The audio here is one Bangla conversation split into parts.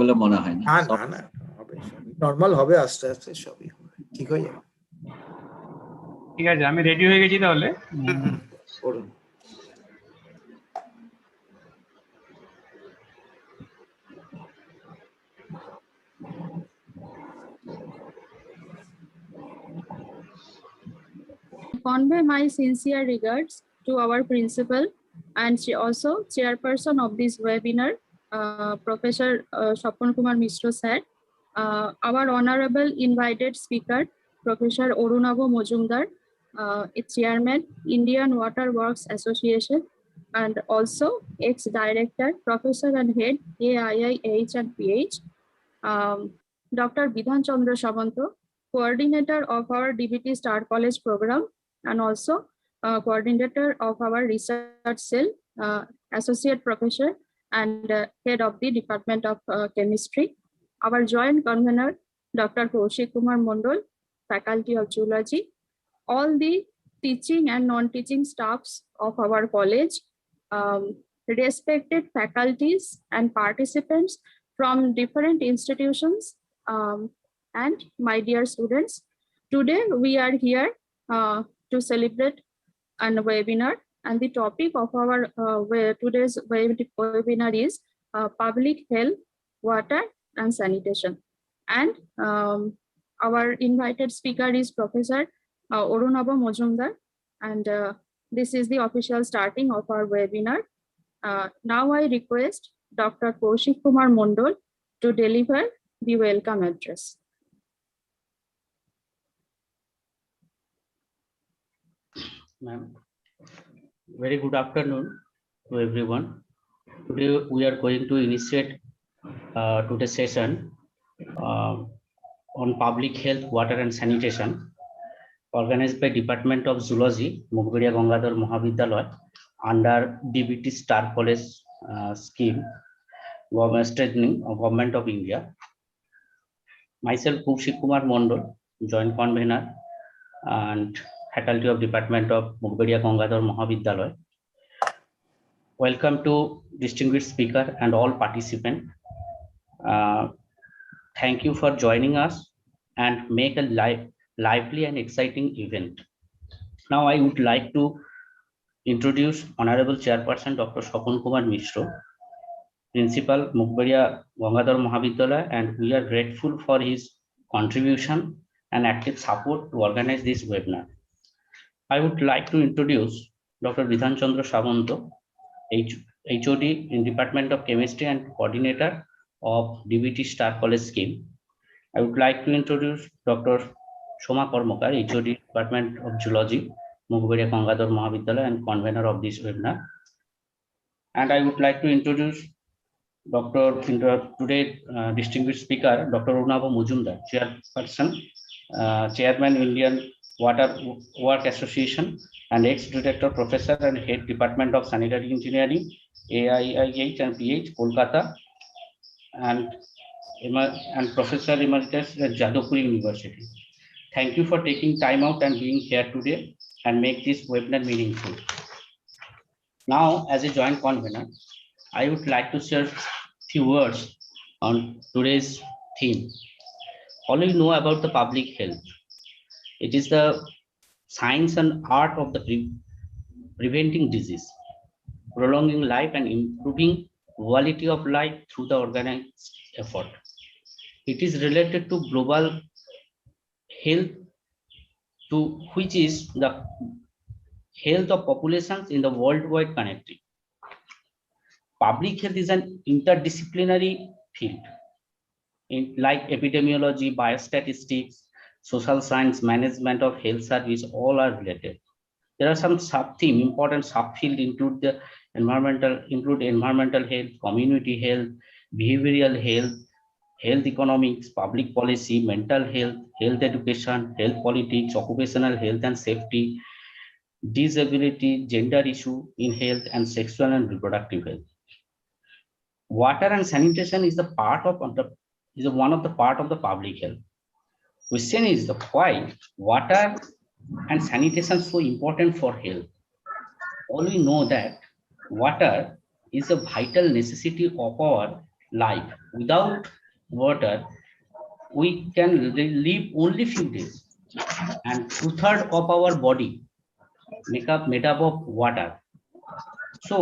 বলে মনে হয় না। না না হবে, নরমাল হবে, আস্তে আস্তে সবই হবে, ঠিক হয়ে যাবে। ঠিক আছে, আমি রেডি হয়ে গেছি তাহলে। করুন। Convey my sincere regards to our principal and she also chairperson of this webinar, Professor Shapon Kumar Mishra sir, our honorable invited speaker, Professor Orunabha Mojumdar, its chairman, Indian Water Works Association, and also ex-director, professor and head, AIIH and PH, Dr. Bidhan Chandra Sabanto, coordinator of our DBT Star College program, and also coordinator of our research cell, associate professor and head of the Department of Chemistry. Our joint convener, Dr. Kaushik Kumar Mondol, faculty of Zoology, all the teaching and non-teaching staffs of our college, respected faculties and participants from different institutions, and my dear students. Today we are here to celebrate a webinar, and the topic of our today's webinar is public health, water and sanitation. And our invited speaker is Professor Orunabha Mojumdar, and this is the official starting of our webinar. Now I request Dr. Kaushik Kumar Mondol to deliver the welcome address. Ma'am, very good afternoon to everyone. Today we are going to initiate today's session on public health, water and sanitation, organized by Department of Zoology, Mugberia Gangadhar Mahavidyalaya, under DBT Star College scheme, strengthening of Government of India. Myself, Kaushik Kumar Mondol, joint convener and faculty of Department of Mugberia Gangadhar Mahavidyalaya. Welcome to distinguished speaker and all participants. Thank you for joining us and make a lively and exciting event. Now I would like to introduce Honorable Chairperson Dr. Shapon Kumar Mishra, Principal Mugberia Gangadhar Mahavidyalaya, and we are grateful for his contribution and active support to organize this webinar. I would like to introduce Dr. Bidhan Chandra Sabanto, HOD in Department of Chemistry and coordinator of DBT Star College scheme. I would like to introduce Dr. Soma Kormakar, HOD Department of Zoology, Mugberia Gangadhar Mahavidyalaya, and convener of this webinar. And I would like to introduce today distinguished speaker, Dr. Orunabha Mojumdar, chairperson, chairman Indian Water Work Association, and ex-director, professor and head Department of Sanitary Engineering, AIIH and PH, Kolkata, and Professor Emeritus at Jadavpur University. Thank you for taking time out and being here today and make this webinar meaningful. Now, as a joint convener, I would like to share a few words on today's theme. All you know about the public health. It is the science and art of the preventing disease, prolonging life and improving quality of life through the organized effort. It is related to global health, which is the health of populations in the worldwide connected. Public health is an interdisciplinary field like epidemiology, biostatistics, social science, management of health service, all are related. There are some sub-theme, important subfield include environmental health, community health, behavioral health, health economics, public policy, mental health, health education, health politics, occupational health and safety, disability, gender issue in health, and sexual and reproductive health. Water and sanitation is one of the part of the public health. Question is why water and sanitation so important for health? All we know that water is a vital necessity of our life. Without water, we can live only few days, and 2/3 of our body made up of water. So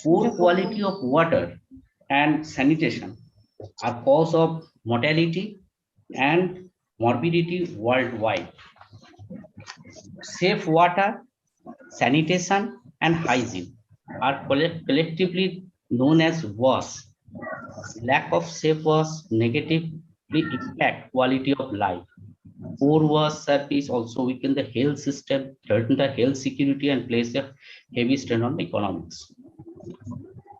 poor quality of water and sanitation are cause of mortality and morbidity worldwide. Safe water, sanitation, and hygiene are collectively known as WAS. Lack of safe WAS negatively impact quality of life. Poor WAS service also weaken the health system, threaten the health security, and place a heavy strain on economics.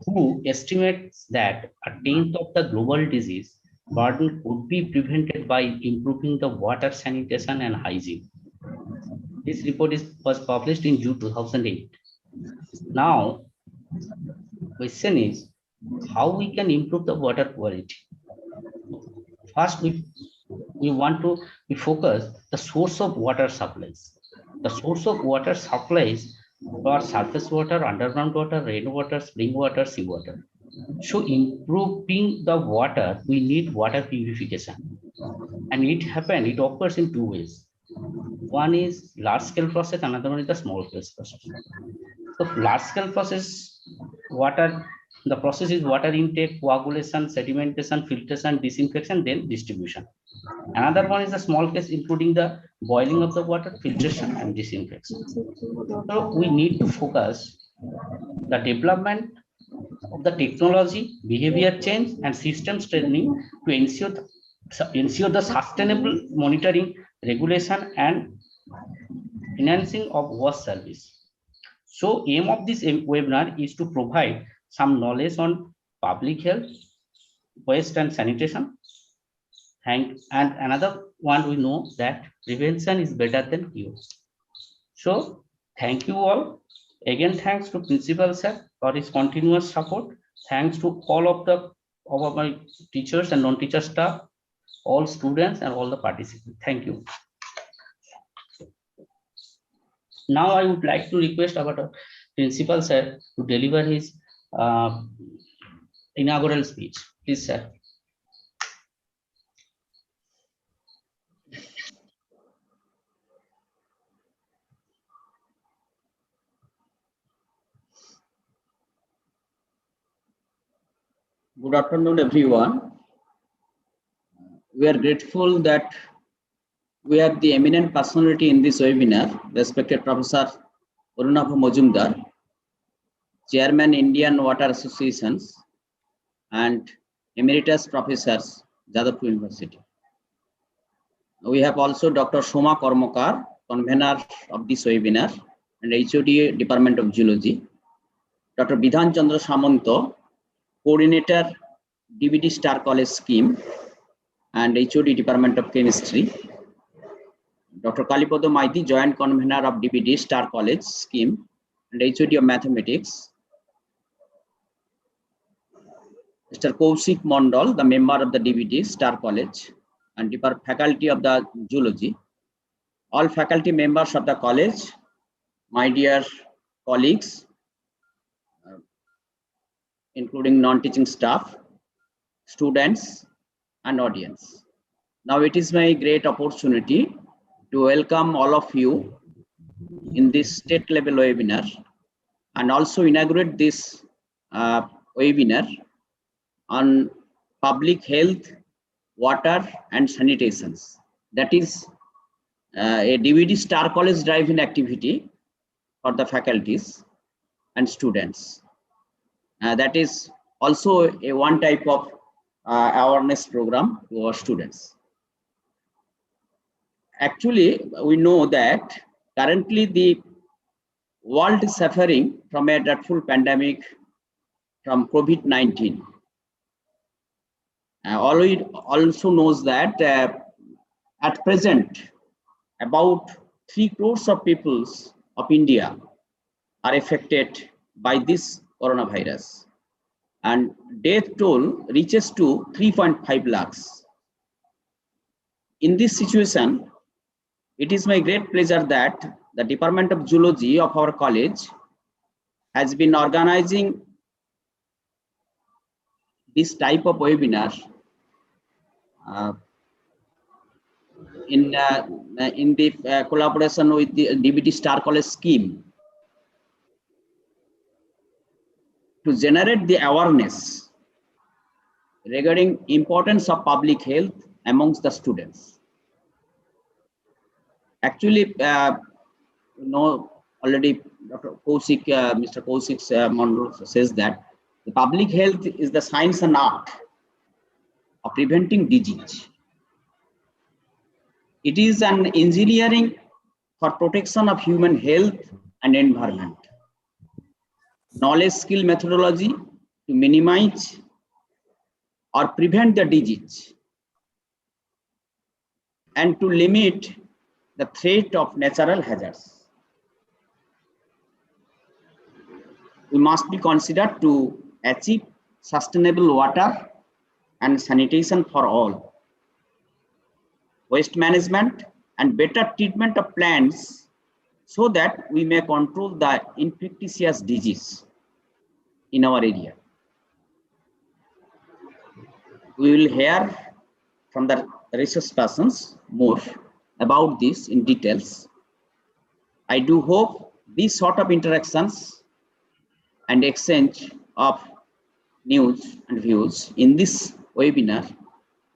WHO estimates that a tenth of the global disease burden could be prevented by improving the water sanitation and hygiene. This report was published in June 2008. Now, question is how we can improve the water quality. First, we focus the source of water supplies. The source of water supplies are surface water, underground water, rainwater, spring water, seawater. So improving the water, we need water purification. And it occurs in two ways. One is large scale process, another one is the small scale process. So large scale process, the process is water intake, coagulation, sedimentation, filtration, disinfection, then distribution. Another one is the small case, including the boiling of the water, filtration, and disinfection. So we need to focus the development of the technology, behavior change, and systems training to ensure the sustainable monitoring, regulation, and financing of WAS service. So aim of this webinar is to provide some knowledge on public health, waste and sanitation. And another one, we know that prevention is better than cure. So thank you all. Again, thanks to Principal Sir for his continuous support. Thanks to all of my teachers and non-teacher staff, all students and all the participants. Thank you. Now I would like to request our Principal Sir to deliver his inaugural speech. Please, sir. Good afternoon, everyone. We are grateful that we have the eminent personality in this webinar, respected Professor Arunabha Majumdar, Chairman Indian Water Associations, and Emeritus Professors, Jadavpur University. We have also Dr. Soma Kormakar, convener of this webinar, and HOD Department of Zoology, Dr. Bidhan Chandra Samanto, Coordinator, DVD Star College Scheme, and HOD Department of Chemistry, Dr. Kalipodo Maiti, Joint Convener of DVD Star College Scheme, and HOD of Mathematics, Mr. Kaushik Mondal, the member of the DVD Star College, and faculty of the Zoology, all faculty members of the college, my dear colleagues, including non-teaching staff, students, and audience. Now it is my great opportunity to welcome all of you in this state level webinar and also inaugurate this webinar on public health, water, and sanitations. That is a DVD Star College drive-in activity for the faculties and students. That is also a one type of awareness program to our students. Actually, we know that currently the world is suffering from a dreadful pandemic from COVID-19. All also knows that at present, about 3 crores of peoples of India are affected by this coronavirus, and death toll reaches to 3.5 lakhs. In this situation, it is my great pleasure that the Department of Zoology of our college has been organizing this type of webinar in the collaboration with the DBT Star College scheme to generate the awareness regarding importance of public health amongst the students. Actually, already Dr. Kaushik, Mr. Kaushik Monroe says that the public health is the science and art of preventing disease. It is an engineering for protection of human health and environment. Knowledge, skill, methodology to minimize or prevent the disease and to limit the threat of natural hazards. We must be considered to achieve sustainable water and sanitation for all, waste management and better treatment of plants so that we may control the infectious disease in our area. We will hear from the research persons more about this in details. I do hope these sort of interactions and exchange of news and views in this webinar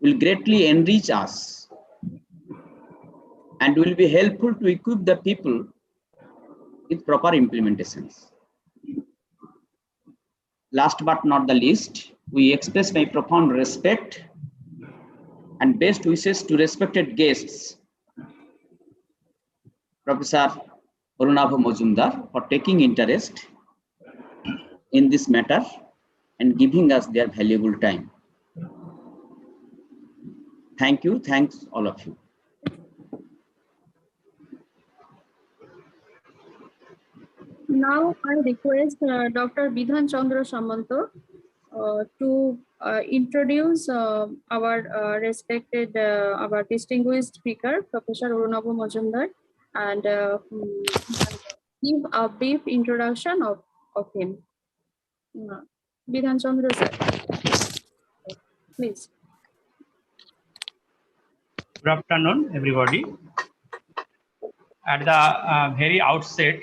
will greatly enrich us and will be helpful to equip the people with proper implementations. Last but not the least, we express my profound respect and best wishes to respected guests, Professor Arunabha Majumdar, for taking interest in this matter and giving us their valuable time. Thank you. Thanks all of you. Now I request Dr. Bidhan Chandra Samanto to introduce our respected, our distinguished speaker, Professor Arunabha Majumdar, and give a brief introduction of him. Bidhan Chandra sir, please. Good afternoon, everybody. At the very outset,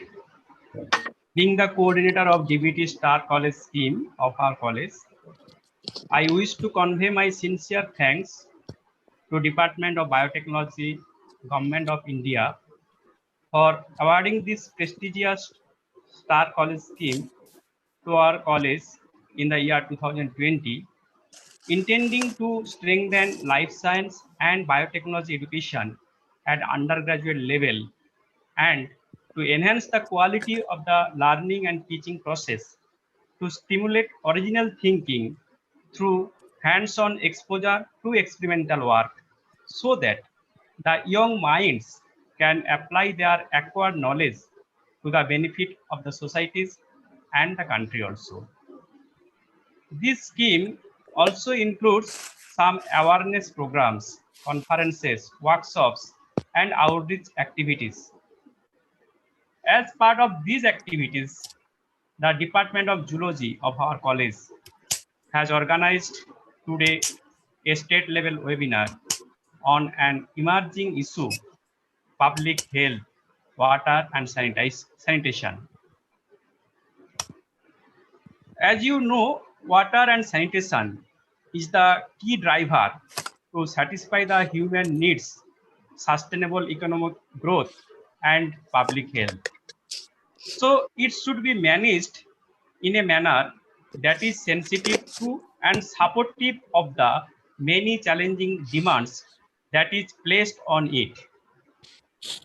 being the coordinator of DBT Star College scheme of our college, I wish to convey my sincere thanks to Department of Biotechnology, Government of India, for awarding this prestigious Star College scheme to our college in the year 2020, intending to strengthen life science and biotechnology education at undergraduate level and to enhance the quality of the learning and teaching process, to stimulate original thinking through hands-on exposure to experimental work, so that the young minds can apply their acquired knowledge to the benefit of the societies and the country also. This scheme also includes some awareness programs, conferences, workshops, and outreach activities. As part of these activities, the Department of Zoology of our college has organized today a state-level webinar on an emerging issue, public health, water and sanitation. As you know, water and sanitation is the key driver to satisfy the human needs, sustainable economic growth, and public health. So it should be managed in a manner that is sensitive to and supportive of the many challenging demands that is placed on it.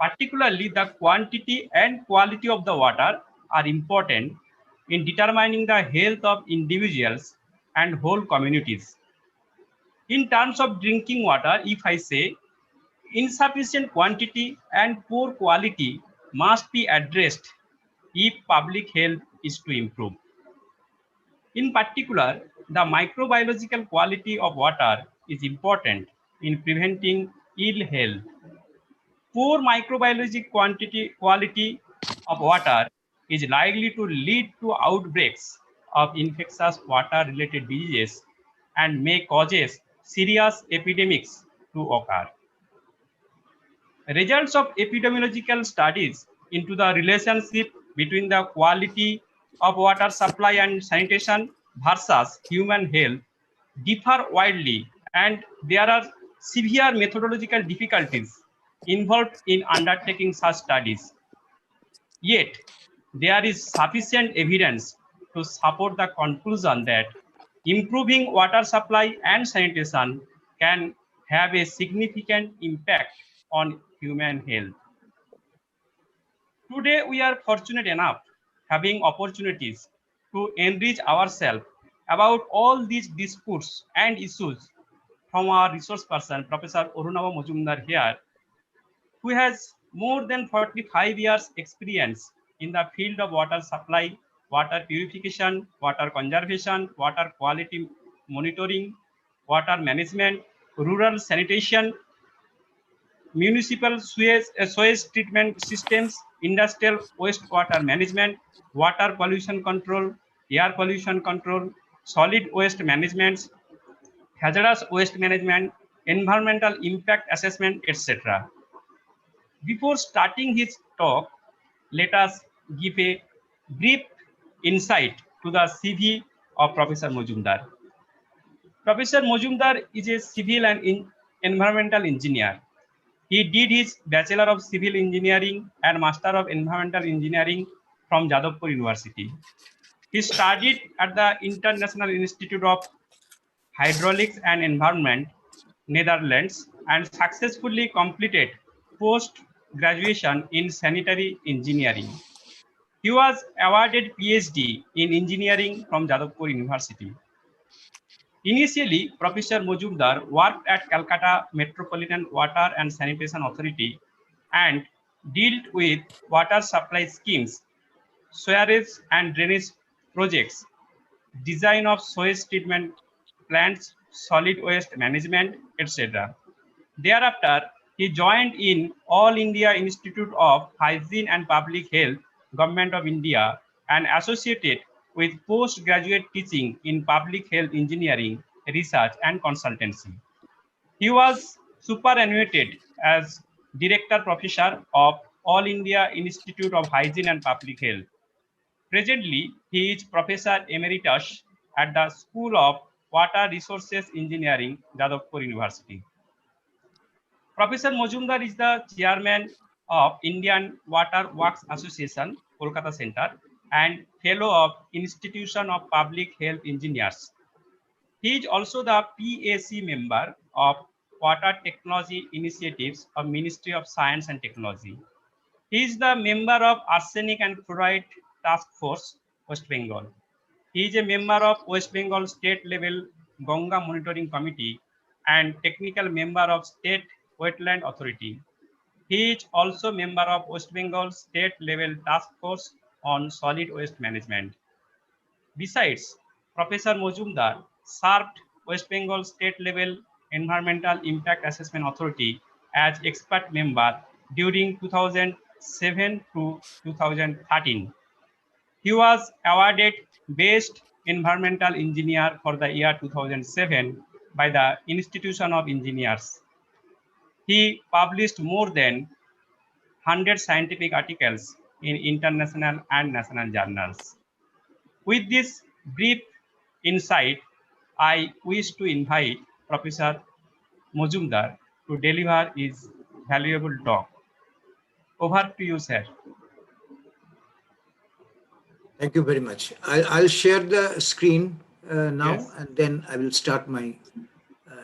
Particularly, the quantity and quality of the water are important in determining the health of individuals and whole communities. In terms of drinking water, if I say, insufficient quantity and poor quality must be addressed if public health is to improve. In particular, the microbiological quality of water is important in preventing ill health. Poor microbiological quality of water is likely to lead to outbreaks of infectious water-related diseases and may causes serious epidemics to occur. Results of epidemiological studies into the relationship between the quality of water supply and sanitation versus human health differ widely, and there are severe methodological difficulties involved in undertaking such studies. Yet, there is sufficient evidence to support the conclusion that improving water supply and sanitation can have a significant impact on human health. Today, we are fortunate enough having opportunities to enrich ourselves about all these disputes and issues from our resource person, Professor Arunabha Majumdar here, who has more than 45 years experience in the field of water supply, water purification, water conservation, water quality monitoring, water management, rural sanitation, municipal sewage treatment systems, industrial wastewater management, water pollution control, air pollution control, solid waste management, hazardous waste management, environmental impact assessment, etc. Before starting his talk, let us give a brief insight to the CV of Professor Majumdar. Professor Majumdar is a civil and environmental engineer. He did his Bachelor of Civil Engineering and Master of Environmental Engineering from Jadavpur University. He studied at the International Institute of Hydraulics and Environment, Netherlands, and successfully completed post-graduation in sanitary engineering. He was awarded PhD in engineering from Jadavpur University. Initially, Professor Majumdar worked at Calcutta Metropolitan Water and Sanitation Authority and dealt with water supply schemes, sewerage and drainage projects, design of sewage treatment plants, solid waste management, etc. Thereafter, he joined in All India Institute of Hygiene and Public Health, Government of India, and associated with postgraduate teaching in public health engineering, research, and consultancy. He was superannuated as Director Professor of All India Institute of Hygiene and Public Health. Presently, he is Professor Emeritus at the School of Water Resources Engineering, Jadavpur University. Professor Majumdar is the chairman of Indian Water Works Association, Kolkata Center, and fellow of Institution of Public Health Engineers. He is also the PAC member of Water Technology Initiatives of Ministry of Science and Technology. He is the member of Arsenic and Fluoride Task Force, West Bengal. He is a member of West Bengal State Level Ganga Monitoring Committee and technical member of State Wetland Authority. He is also member of West Bengal State Level Task Force on Solid Waste Management. Besides, Professor Majumdar served West Bengal State Level Environmental Impact Assessment Authority as expert member during 2007 to 2013. He was awarded Best Environmental Engineer for the year 2007 by the Institution of Engineers. He published more than 100 scientific articles in international and national journals. With this brief insight, I wish to invite Professor Majumdar to deliver his valuable talk. Over to you, sir. Thank you very much. I'll share the screen now, Yes. and then I will start my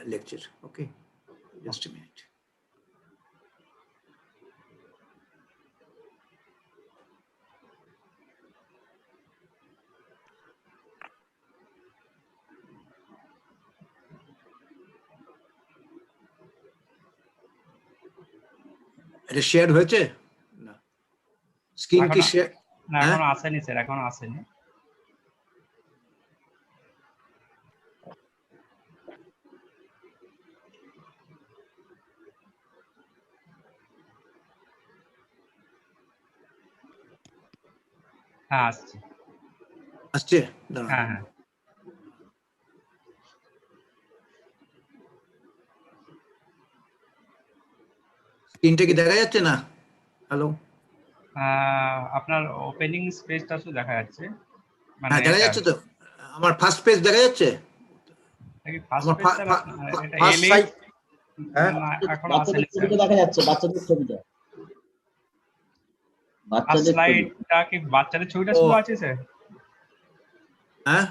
lecture. Okay, just a minute. এটা শেয়ার হয়েছে না স্ক্রিন কি শেয়ার না এখনো আসেনি স্যার এখনো আসেনি হ্যাঁ আসছে আসছে হ্যাঁ হ্যাঁ স্ক্রিনটা কি দেখা যাচ্ছে না? হ্যালো, আপনার ওপেনিং স্পেসটা শুধু দেখা যাচ্ছে, মানে হ্যাঁ দেখা যাচ্ছে তো। আমার ফার্স্ট পেজ দেখা যাচ্ছে। ফার্স্ট আমার পেজটা এটা ফার্স্ট এলএইচ সাইট, হ্যাঁ এখন বাচ্চাদের আসেনি স্যার। ছবিটা দেখা যাচ্ছে, বাচ্চাদের ছবিটা, বাচ্চাদের ছবি। স্লাইডটা কি বাচ্চাদের ছবিটা ও, শুধু আছে স্যার? হ্যাঁ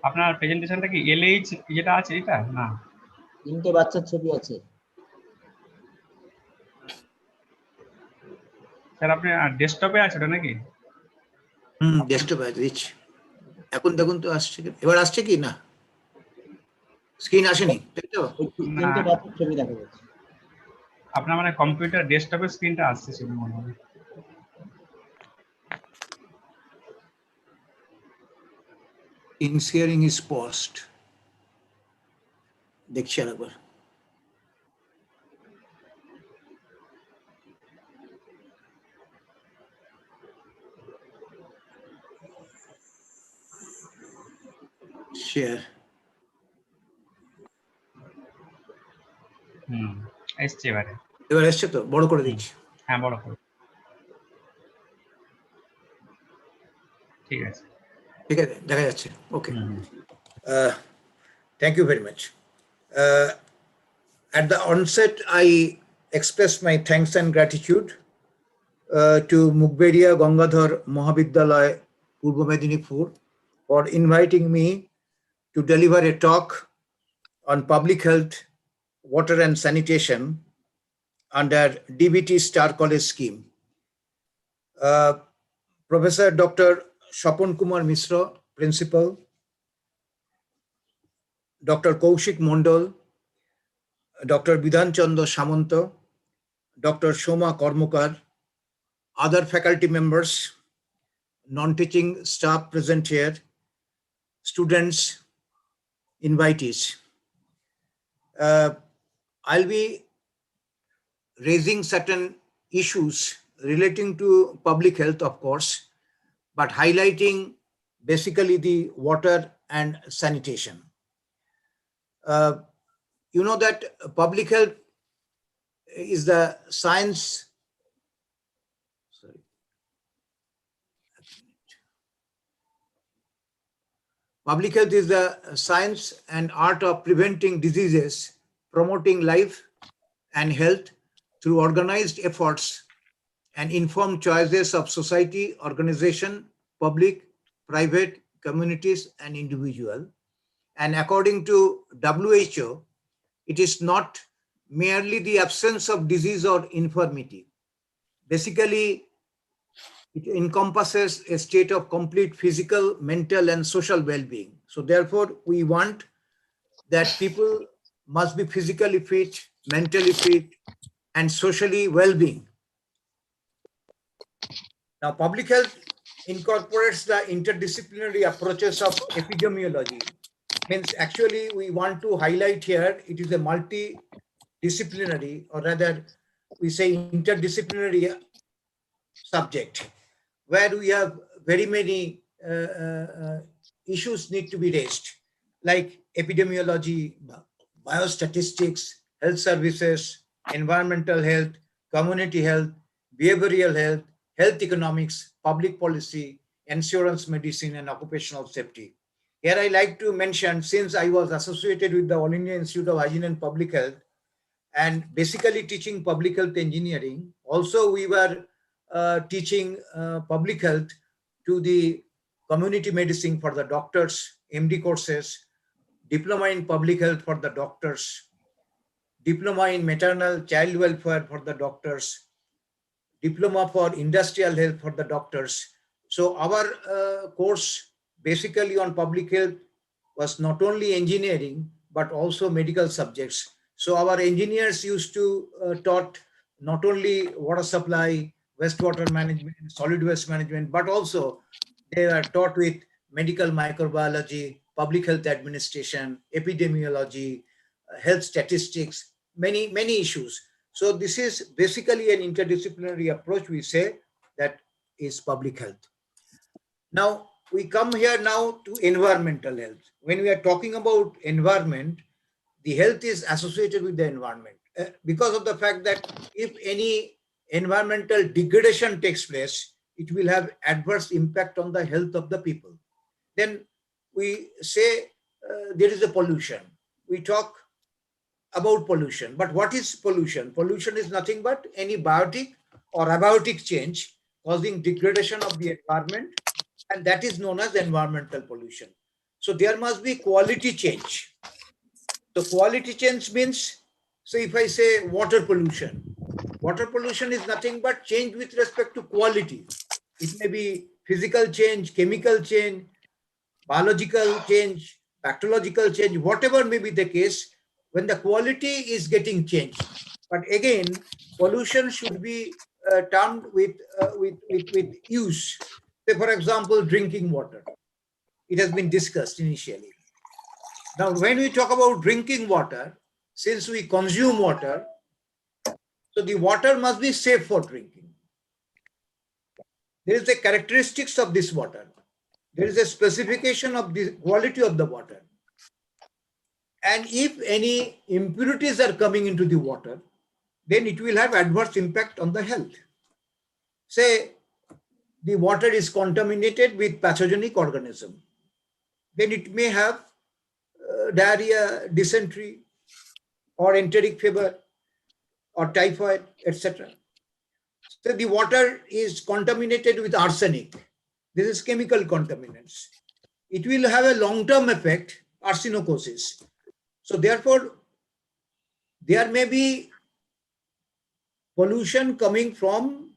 আপনার প্রেজেন্টেশনটা কি এলএইচ যেটা আছে এটা? না, 3টে বাচ্চার ছবি আছে। স্যার আপনি ডেস্কটপে আছে ওটা নাকি? ডেস্কটপে আছে, দিচ্ছি। এখন দেখুন তো আসছে কি, এবার আসছে কি না? স্ক্রিন আসেনি তাই তো? ওই না, 3টে বাচ্চার ছবি দেখা যাচ্ছে। আপনার মানে কম্পিউটার ডেস্কটপের স্ক্রিনটা আসছে শুধু মনে হয়। ইন শেয়ারিং ইজ পস্ট, দেখছি আরেকবার। শেয়ার, এসছে এবারে। এবার এসছে তো, বড় করে দিচ্ছি। হ্যাঁ, বড় করো, ঠিক আছে। ঠিক আছে, দেখা যাচ্ছে, ওকে। Thank you very much. At the onset, I express my thanks and gratitude to Mugberia Gangadhar Mahavidyalaya, Purbo Medinipur, for inviting me to deliver a talk on public health, water and sanitation under DBT Star College scheme. Professor Dr. Shapon Kumar Misra, Principal, Dr. Kaushik Mondal, Dr. Bidhan Chandra Samanto, Dr. Shoma Kormokar, other faculty members, non-teaching staff present here, students, invitees. I'll be raising certain issues relating to public health, of course, but highlighting basically the water and sanitation. You know that public health is the science. Sorry. Public health is the science and art of preventing diseases, promoting life and health through organized efforts and informed choices of society, organization, public, private, communities, and individual. And according to WHO, it is not merely the absence of disease or infirmity. Basically, it encompasses a state of complete physical, mental, and social well-being. So therefore, we want that people must be physically fit, mentally fit, and socially well-being. Now, public health incorporates the interdisciplinary approaches of epidemiology. Means actually we want to highlight here, it is a multidisciplinary, or rather we say interdisciplinary subject, where we have very many issues need to be raised, like epidemiology, biostatistics, health services, environmental health, community health, behavioral health, health economics, public policy, insurance medicine, and occupational safety. Here I like to mention, since I was associated with the All India Institute of Hygiene and Public Health and basically teaching public health engineering, also we were teaching public health to the community medicine for the doctors, MD courses, diploma in public health for the doctors, diploma in maternal child welfare for the doctors, diploma for industrial health for the doctors. So our course basically on public health was not only engineering, but also medical subjects. So our engineers used to taught not only water supply, wastewater management, solid waste management, but also they are taught with medical microbiology, public health administration, epidemiology, health statistics, many issues. So this is basically an interdisciplinary approach, we say, that is public health. Now we come here now to environmental health. When we are talking about environment, the health is associated with the environment. because of the fact that if any environmental degradation takes place, it will have adverse impact on the health of the people. Then we say there is a pollution. We talk about pollution, but what is pollution? Pollution is nothing but any biotic or abiotic change causing degradation of the environment, and that is known as environmental pollution. So there must be quality change. So quality change means, so if I say water pollution is nothing but change with respect to quality. It may be physical change, chemical change, biological change, bacteriological change, whatever may be the case, when the quality is getting changed. But again, pollution should be termed with use. Say, for example, drinking water. It has been discussed initially. Now, when we talk about drinking water, since we consume water, so the water must be safe for drinking. There is the characteristics of this water. There is a specification of the quality of the water. And if any impurities are coming into the water, then it will have adverse impact on the health. Say the water is contaminated with pathogenic organism, then it may have diarrhea, dysentery, or enteric fever, or typhoid, etc. So the water is contaminated with arsenic. This is chemical contaminants. It will have a long-term effect, arsenocosis. So therefore, there may be pollution coming from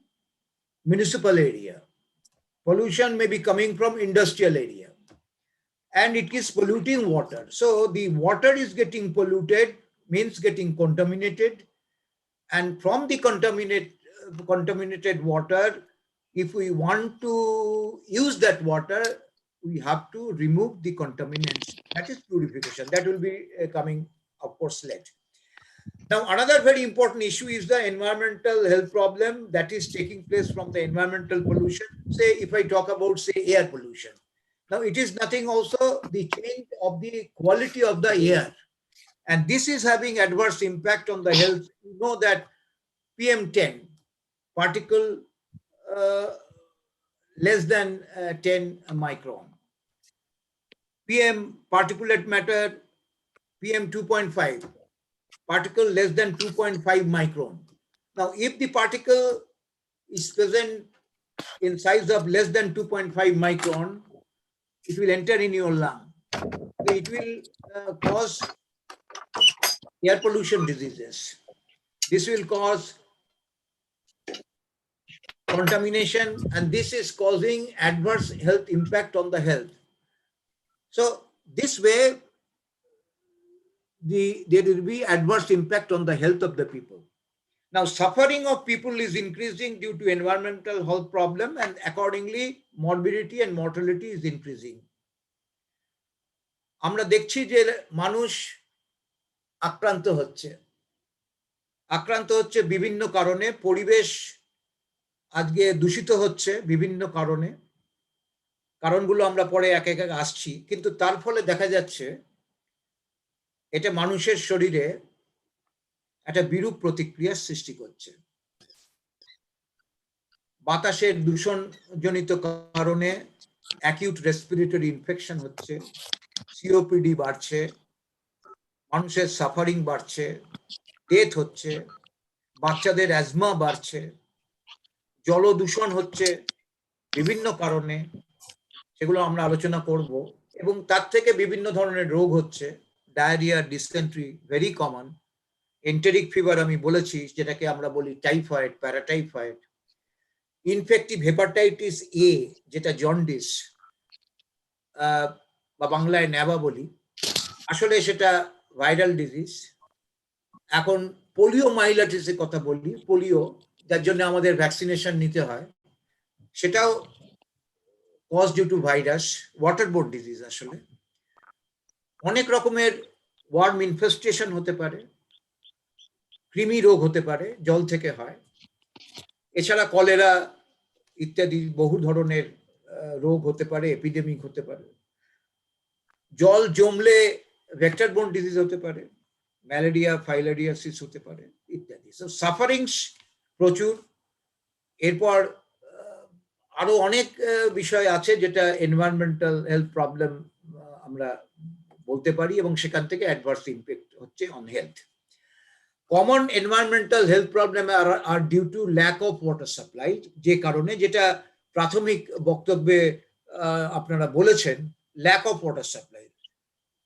municipal area. Pollution may be coming from industrial area. And it is polluting water. So the water is getting polluted, means getting contaminated. And from the contaminated water, if we want to use that water, we have to remove the contaminants. That is purification. That will be coming, of course, later. Now, another very important issue is the environmental health problem that is taking place from the environmental pollution. Say, if I talk about, say, air pollution. Now, it is nothing also the change of the quality of the air. And this is having adverse impact on the health. You know that PM10, particle less than 10 micron. PM, particulate matter, PM 2.5, particle less than 2.5 micron. Now, if the particle is present in size of less than 2.5 micron, it will enter in your lung. So it will cause air pollution diseases. This will cause contamination, and this is causing adverse health impact on the health. So this way, there will be adverse impact on the health of the people. Now, suffering of people is increasing due to environmental health problem, and accordingly, morbidity and mortality is increasing. আমরা দেখছি যে মানুষ আক্রান্ত হচ্ছে বিভিন্ন কারণে, পরিবেশ আজকে দূষিত হচ্ছে বিভিন্ন কারণে। কারণগুলো আমরা পরে এক এক আসছি, কিন্তু তার ফলে দেখা যাচ্ছে এটা মানুষের শরীরে একটা বিরূপ প্রতিক্রিয়া সৃষ্টি করছে। বাতাসের দূষণজনিত কারণে অ্যাকিউট রেসপিরেটরি ইনফেকশন হচ্ছে, সিওপিডি বাড়ছে, মানুষের সাফারিং বাড়ছে, ডেথ হচ্ছে, বাচ্চাদের অ্যাজমা বাড়ছে, জলদূষণ হচ্ছে বিভিন্ন কারণে, সেগুলো আমরা আলোচনা করব। এবং তার থেকে বিভিন্ন ধরনের রোগ হচ্ছে, diarrhoea, dysentery very common, enteric fever আমি বলেছি, যেটাকে আমরা বলি typhoid, paratyphoid, infective hepatitis A যেটা জন্ডিস বা বাংলায় ন্যাবা বলি, আসলে সেটা ভাইরাল ডিজিজ। এখন পোলিও মাইলাইটিসের কথা বলি, পোলিও যার জন্য আমাদের ভ্যাকসিনেশন নিতে হয়, সেটাও cause due to virus, waterborne disease. আসলে অনেক রকমের ওয়ার্ম ইনফেস্টেশন হতে পারে, কৃমি রোগ হতে পারে, জল থেকে হয়। এছাড়া কলেরা ইত্যাদি বহু ধরনের রোগ হতে পারে, এপিডেমিক হতে পারে। জল জমলে ভেক্টরবোর্ন ডিজিজ হতে পারে। ম্যালেরিয়া, ফাইলেরিয়াসিস হতে পারে ইত্যাদি। সো সাফারিংস প্রচুর। এরপর আরো অনেক বিষয় আছে যেটা এনভায়রনমেন্টাল হেলথ প্রবলেম আমরা বলতে পারি, এবং সেখান থেকে অ্যাডভার্স ইমপ্যাক্ট হচ্ছে on health. Common environmental health problem আর due to lack of water supply, যে কারণে, যেটা প্রাথমিক বক্তব্যে আপনারা বলেছেন, ল্যাক অফ ওয়াটার সাপ্লাই।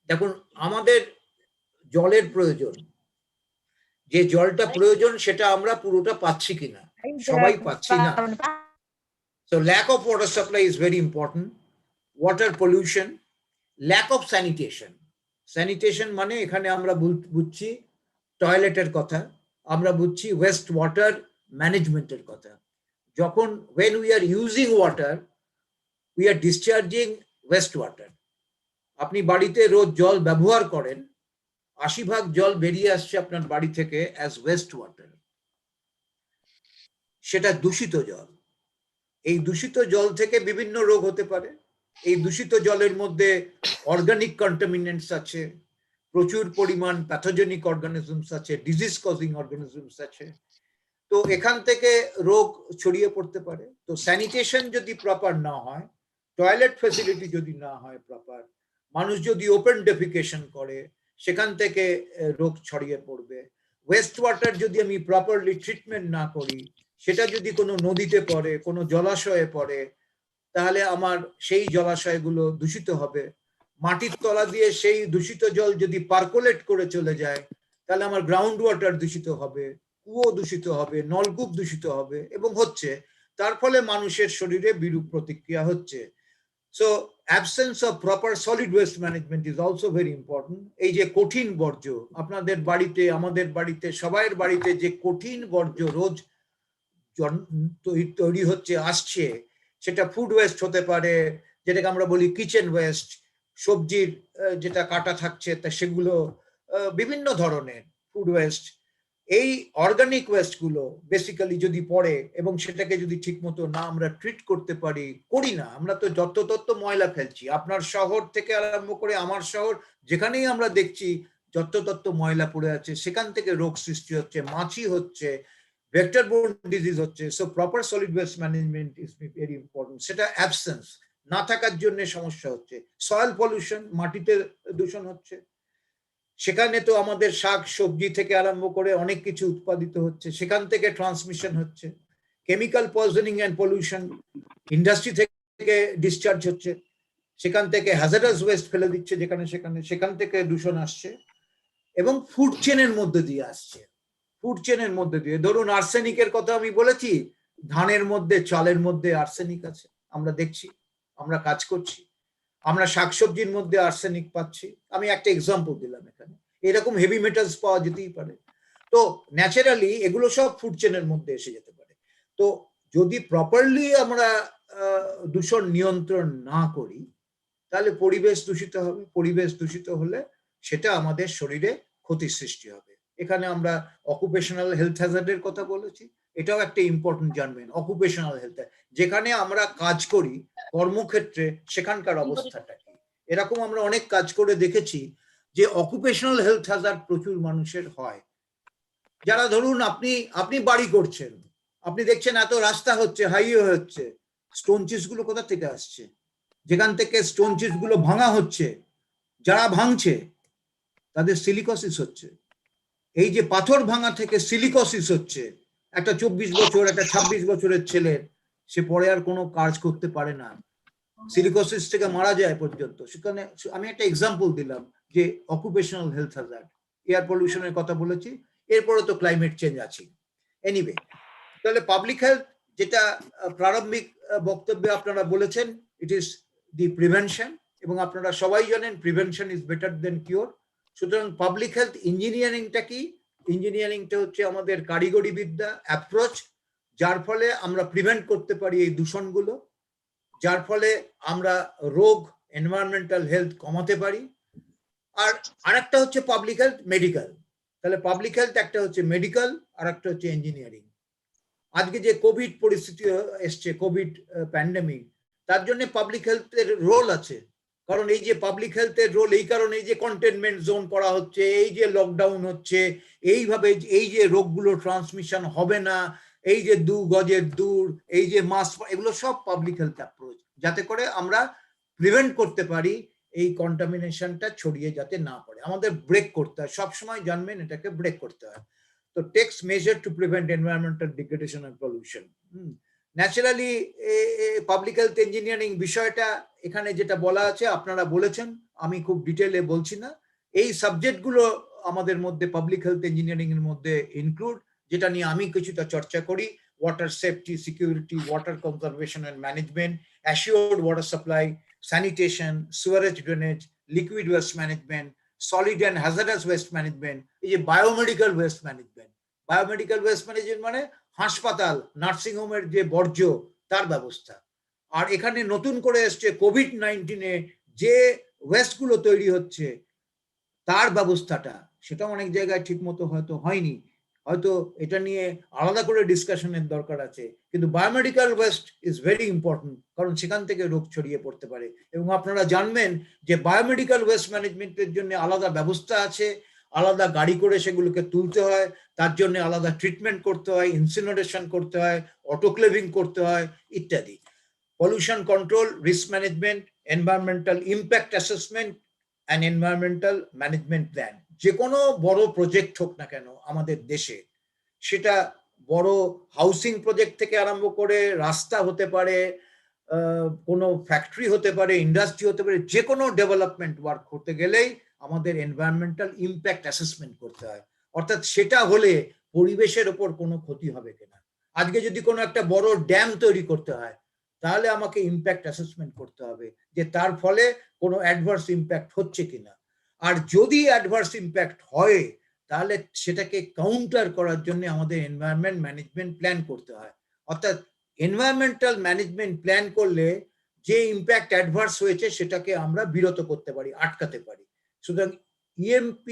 দেখুন, আমাদের জলের প্রয়োজন, যে জলটা প্রয়োজন সেটা আমরা পুরোটা পাচ্ছি কিনা, সবাই পাচ্ছি না। So lack of water supply is very important. Water pollution, lack of sanitation. Sanitation মানে এখানে আমরা বুঝছি টয়লেটের কথা, আমরা বুঝছি ওয়েস্ট ওয়াটার ম্যানেজমেন্টের কথা। যখন when we are using water, we are discharging waste water. আপনি বাড়িতে রোজ জল ব্যবহার করেন, ৮০% জল বেরিয়ে আসছে আপনার বাড়ি থেকে অ্যাজ ওয়েস্ট ওয়াটার, সেটা দূষিত জল। এই দূষিত জল থেকে বিভিন্ন রোগ হতে পারে। এই দূষিত জলের মধ্যে অর্গানিক কন্টামিনেন্টস আছে, প্রচুর পরিমাণ প্যাথোজেনিক অর্গানিজমস আছে, ডিজিজ কজিং অর্গানিজমস আছে। তো এখান থেকে রোগ ছড়িয়ে পড়তে পারে। তো স্যানিটেশন যদি প্রপার না হয়, টয়লেট ফ্যাসিলিটি যদি না হয় প্রপার, মানুষ যদি ওপেন ডেফিকেশন করে, সেখান থেকে রোগ ছড়িয়ে পড়বে। ওয়েস্ট ওয়াটার যদি আমি প্রপারলি ট্রিটমেন্ট না করি, সেটা যদি কোনো নদীতে পড়ে, কোনো জলাশয়ে পড়ে, তাহলে আমার সেই জলাশয়গুলো দূষিত হবে। মাটির তলা দিয়ে সেই দূষিত জল যদি পার্কোলেট করে চলে যায়, তাহলে আমার গ্রাউন্ড ওয়াটার দূষিত হবে, কুয়ো দূষিত হবে, নলকূপ দূষিত হবে, এবং হচ্ছে। তার ফলে মানুষের শরীরে বিরূপ প্রতিক্রিয়া হচ্ছে। So absence of proper solid waste management is also very important. এই যে কঠিন বর্জ্য, আপনাদের বাড়িতে, আমাদের বাড়িতে, সবাইয়ের বাড়িতে যে কঠিন বর্জ্য রোজ তৈরি হচ্ছে, আসছে, সেটা ফুড ওয়েস্ট হতে পারে, যেটাকে আমরা বলি কিচেন ওয়েস্ট, সবজির যেটা কাটা থাকছে তা সেগুলো, বিভিন্ন ধরনের ফুড ওয়েস্ট। এই অর্গানিক ওয়েস্ট গুলো বেসিক্যালি যদি পড়ে এবং সেটাকে যদি ঠিক মতো না আমরা ট্রিট করতে পারি, করি না, আমরা তো যত্রতত্র ময়লা ফেলছি। আপনার শহর থেকে আরম্ভ করে আমার শহর, যেখানেই আমরা দেখছি যত্রতত্র ময়লা পড়ে আছে, সেখান থেকে রোগ সৃষ্টি হচ্ছে, মাছি হচ্ছে, ভেক্টর বোর্ন ডিজিজ হচ্ছে। So proper solid waste management is very important. সেটা অ্যাবসেন্স না থাকার জন্য সমস্যা হচ্ছে। সয়েল পলিউশন, মাটিতে দূষণ হচ্ছে, সেখানে তো আমাদের শাক সবজি থেকে আরম্ভ করে অনেক কিছু উৎপাদিত হচ্ছে, সেখান থেকে ট্রান্সমিশন হচ্ছে। Chemical poisoning and pollution, industry থেকে ডিসচার্জ হচ্ছে, সেখান থেকে হ্যাজার্ডাস ওয়েস্ট ফেলে দিচ্ছে যেখানে সেখানে, সেখান থেকে দূষণ আসছে, এবং ফুড চেনের মধ্যে দিয়ে আসছে। ফুড চেনের মধ্যে দিয়ে, ধরুন আর্সেনিকের কথা আমি বলেছি, ধানের মধ্যে, চালের মধ্যে আর্সেনিক আছে, আমরা দেখছি, আমরা কাজ করছি। আমরা শাকসবজির মধ্যে আর্সেনিক পাচ্ছি। আমি একটা এক্সাম্পল দিলাম এখানে, এরকম হেভি মেটালস পাওয়া যেতেই পারে। তো ন্যাচারালি এগুলো সব ফুড চেনের মধ্যে এসে যেতে পারে। তো যদি প্রপারলি আমরা দূষণ নিয়ন্ত্রণ না করি, তাহলে পরিবেশ দূষিত হবে। পরিবেশ দূষিত হলে সেটা আমাদের শরীরে ক্ষতির সৃষ্টি হবে। এখানে আমরা অকুপেশনাল হেলথ হ্যাজার্ডের কথা বলেছি, এটাও একটা ইম্পর্টেন্ট জানবেন। অকুপেশনাল হেলথ, যেখানে আমরা কাজ করি, কর্মক্ষেত্রে, সেখানকার অবস্থাটা কি। এরকম আমরা অনেক কাজ করে দেখেছি যে অকুপেশনাল হেলথ হ্যাজার্ড প্রচুর মানুষের হয়। যারা ধরুন আপনি বাড়ি করছেন, আপনি দেখছেন এত রাস্তা হচ্ছে, হাইওয়ে হচ্ছে, স্টোনচিস গুলো কোথা থেকে আসছে? যেখান থেকে স্টোনচিস গুলো ভাঙা হচ্ছে, যারা ভাঙছে তাদের সিলিকোসিস হচ্ছে। এই যে পাথর ভাঙা থেকে সিলিকোসিস হচ্ছে, একটা 24 বছর, একটা 26 বছরের ছেলের, সে পরে আর কোনো কাজ করতে পারে না, সিলিকোসিস থেকে মারা যায় পর্যন্ত। সেখানে আমি একটা এক্সাম্পল দিলাম যে অকুপেশনাল হেলথ হ্যাজার্ড। এয়ার পলিউশনের কথা বলেছি, এরপরে তো ক্লাইমেট চেঞ্জ আছে। এনিওয়ে, তাহলে পাবলিক হেলথ, যেটা প্রারম্ভিক বক্তব্যে আপনারা বলেছেন, ইট ইজ দি প্রিভেনশন, এবং আপনারা সবাই জানেন prevention is better then cure. সুতরাং পাবলিক হেলথ ইঞ্জিনিয়ারিংটা কি? ইঞ্জিনিয়ারিংটা হচ্ছে আমাদের কারিগরি বিদ্যা, অ্যাপ্রোচ, যার ফলে আমরা প্রিভেন্ট করতে পারি এই দূষণগুলো, যার ফলে আমরা রোগ, এনভায়রনমেন্টাল হেলথ কমাতে পারি। আর আরেকটা হচ্ছে পাবলিক হেলথ মেডিকেল। তাহলে পাবলিক হেলথ একটা হচ্ছে মেডিকেল, আর একটা হচ্ছে ইঞ্জিনিয়ারিং। আজকে যে কোভিড পরিস্থিতি এসছে, কোভিড প্যান্ডেমিক, তার জন্য পাবলিক হেলথের রোল আছে। কারণ এই যে পাবলিক হেলথের রোল, এই কারণে এই যে কন্টেনমেন্ট জোন করা হচ্ছে, এই যে লকডাউন হচ্ছে, এইভাবে এই যে রোগগুলো ট্রান্সমিশন হবে না, এই যে 2 গজের দূর, এই যে মাস্ক, এগুলো সব পাবলিক হেলথ অ্যাপ্রোচ, যাতে করে আমরা প্রিভেন্ট করতে পারি এই কন্টামিনেশনটা ছড়িয়ে যাতে না পড়ে। আমাদের ব্রেক করতে হয়, সবসময় জানবেন এটাকে ব্রেক করতে হয়। তো takes measure to prevent environmental degradation and pollution. Naturally public health engineering বিষয়টা এখানে যেটা বলা আছে আপনারা বলেছেন, আমি খুব ডিটেলে বলছি না। এই সাবজেক্টগুলো আমাদের মধ্যে পাবলিক হেলথ ইঞ্জিনিয়ারিং এর মধ্যে ইনক্লুড, যেটা নিয়ে আমি কিছুটা চর্চা করি। Water safety, security, water conservation and management, assured water supply, sanitation, sewerage drainage, liquid waste management, solid and hazardous waste management, এই যে biomedical waste management. Biomedical waste management মানে হাসপাতাল, নার্সিংহোমের যে বর্জ্য তার ব্যবস্থা। আর এখানে নতুন করে এসছে কোভিড-19 যে ওয়েস্টগুলো তৈরি হচ্ছে তার ব্যবস্থাটা, সেটা অনেক জায়গায় ঠিক মতো হয়তো হয়নি, হয়তো এটা নিয়ে আলাদা করে ডিসকাশনের দরকার আছে। কিন্তু biomedical waste is very important, কারণ সেখান থেকে রোগ ছড়িয়ে পড়তে পারে। এবং আপনারা জানবেন যে বায়োমেডিক্যাল ওয়েস্ট ম্যানেজমেন্টের জন্য আলাদা ব্যবস্থা আছে, আলাদা গাড়ি করে সেগুলোকে তুলতে হয়, তার জন্য আলাদা ট্রিটমেন্ট করতে হয়, ইনসিনারেশন করতে হয়, অটোক্লেভিং করতে হয় ইত্যাদি। Pollution control, risk management, environmental impact assessment and environmental management plan. যে কোনো বড় প্রজেক্ট হোক না কেন আমাদের দেশে, সেটা বড় হাউসিং প্রজেক্ট থেকে আরম্ভ করে রাস্তা হতে পারে, কোনো ফ্যাক্টরি হতে পারে, ইন্ডাস্ট্রি হতে পারে, যে কোনো ডেভেলপমেন্ট ওয়ার্ক করতে গেলেই আমাদের এনভায়রনমেন্টাল ইম্প্যাক্ট অ্যাসেসমেন্ট করতে হয়। অর্থাৎ সেটা হলে পরিবেশের ওপর কোনো ক্ষতি হবে কিনা। আজকে যদি কোনো একটা বড় ড্যাম তৈরি করতে হয়, তাহলে আমাকে ইম্প্যাক্ট অ্যাসেসমেন্ট করতে হবে যে তার ফলে কোনো অ্যাডভার্স ইম্প্যাক্ট হচ্ছে কিনা। আর যদি অ্যাডভার্স ইম্প্যাক্ট হয়, তাহলে সেটাকে কাউন্টার করার জন্য আমাদের এনভায়রনমেন্ট ম্যানেজমেন্ট প্ল্যান করতে হয়। অর্থাৎ এনভায়রনমেন্টাল ম্যানেজমেন্ট প্ল্যান করলে যে ইম্প্যাক্ট অ্যাডভার্স হয়েছে সেটাকে আমরা বিরত করতে পারি, আটকাতে পারি। সুতরাং EMP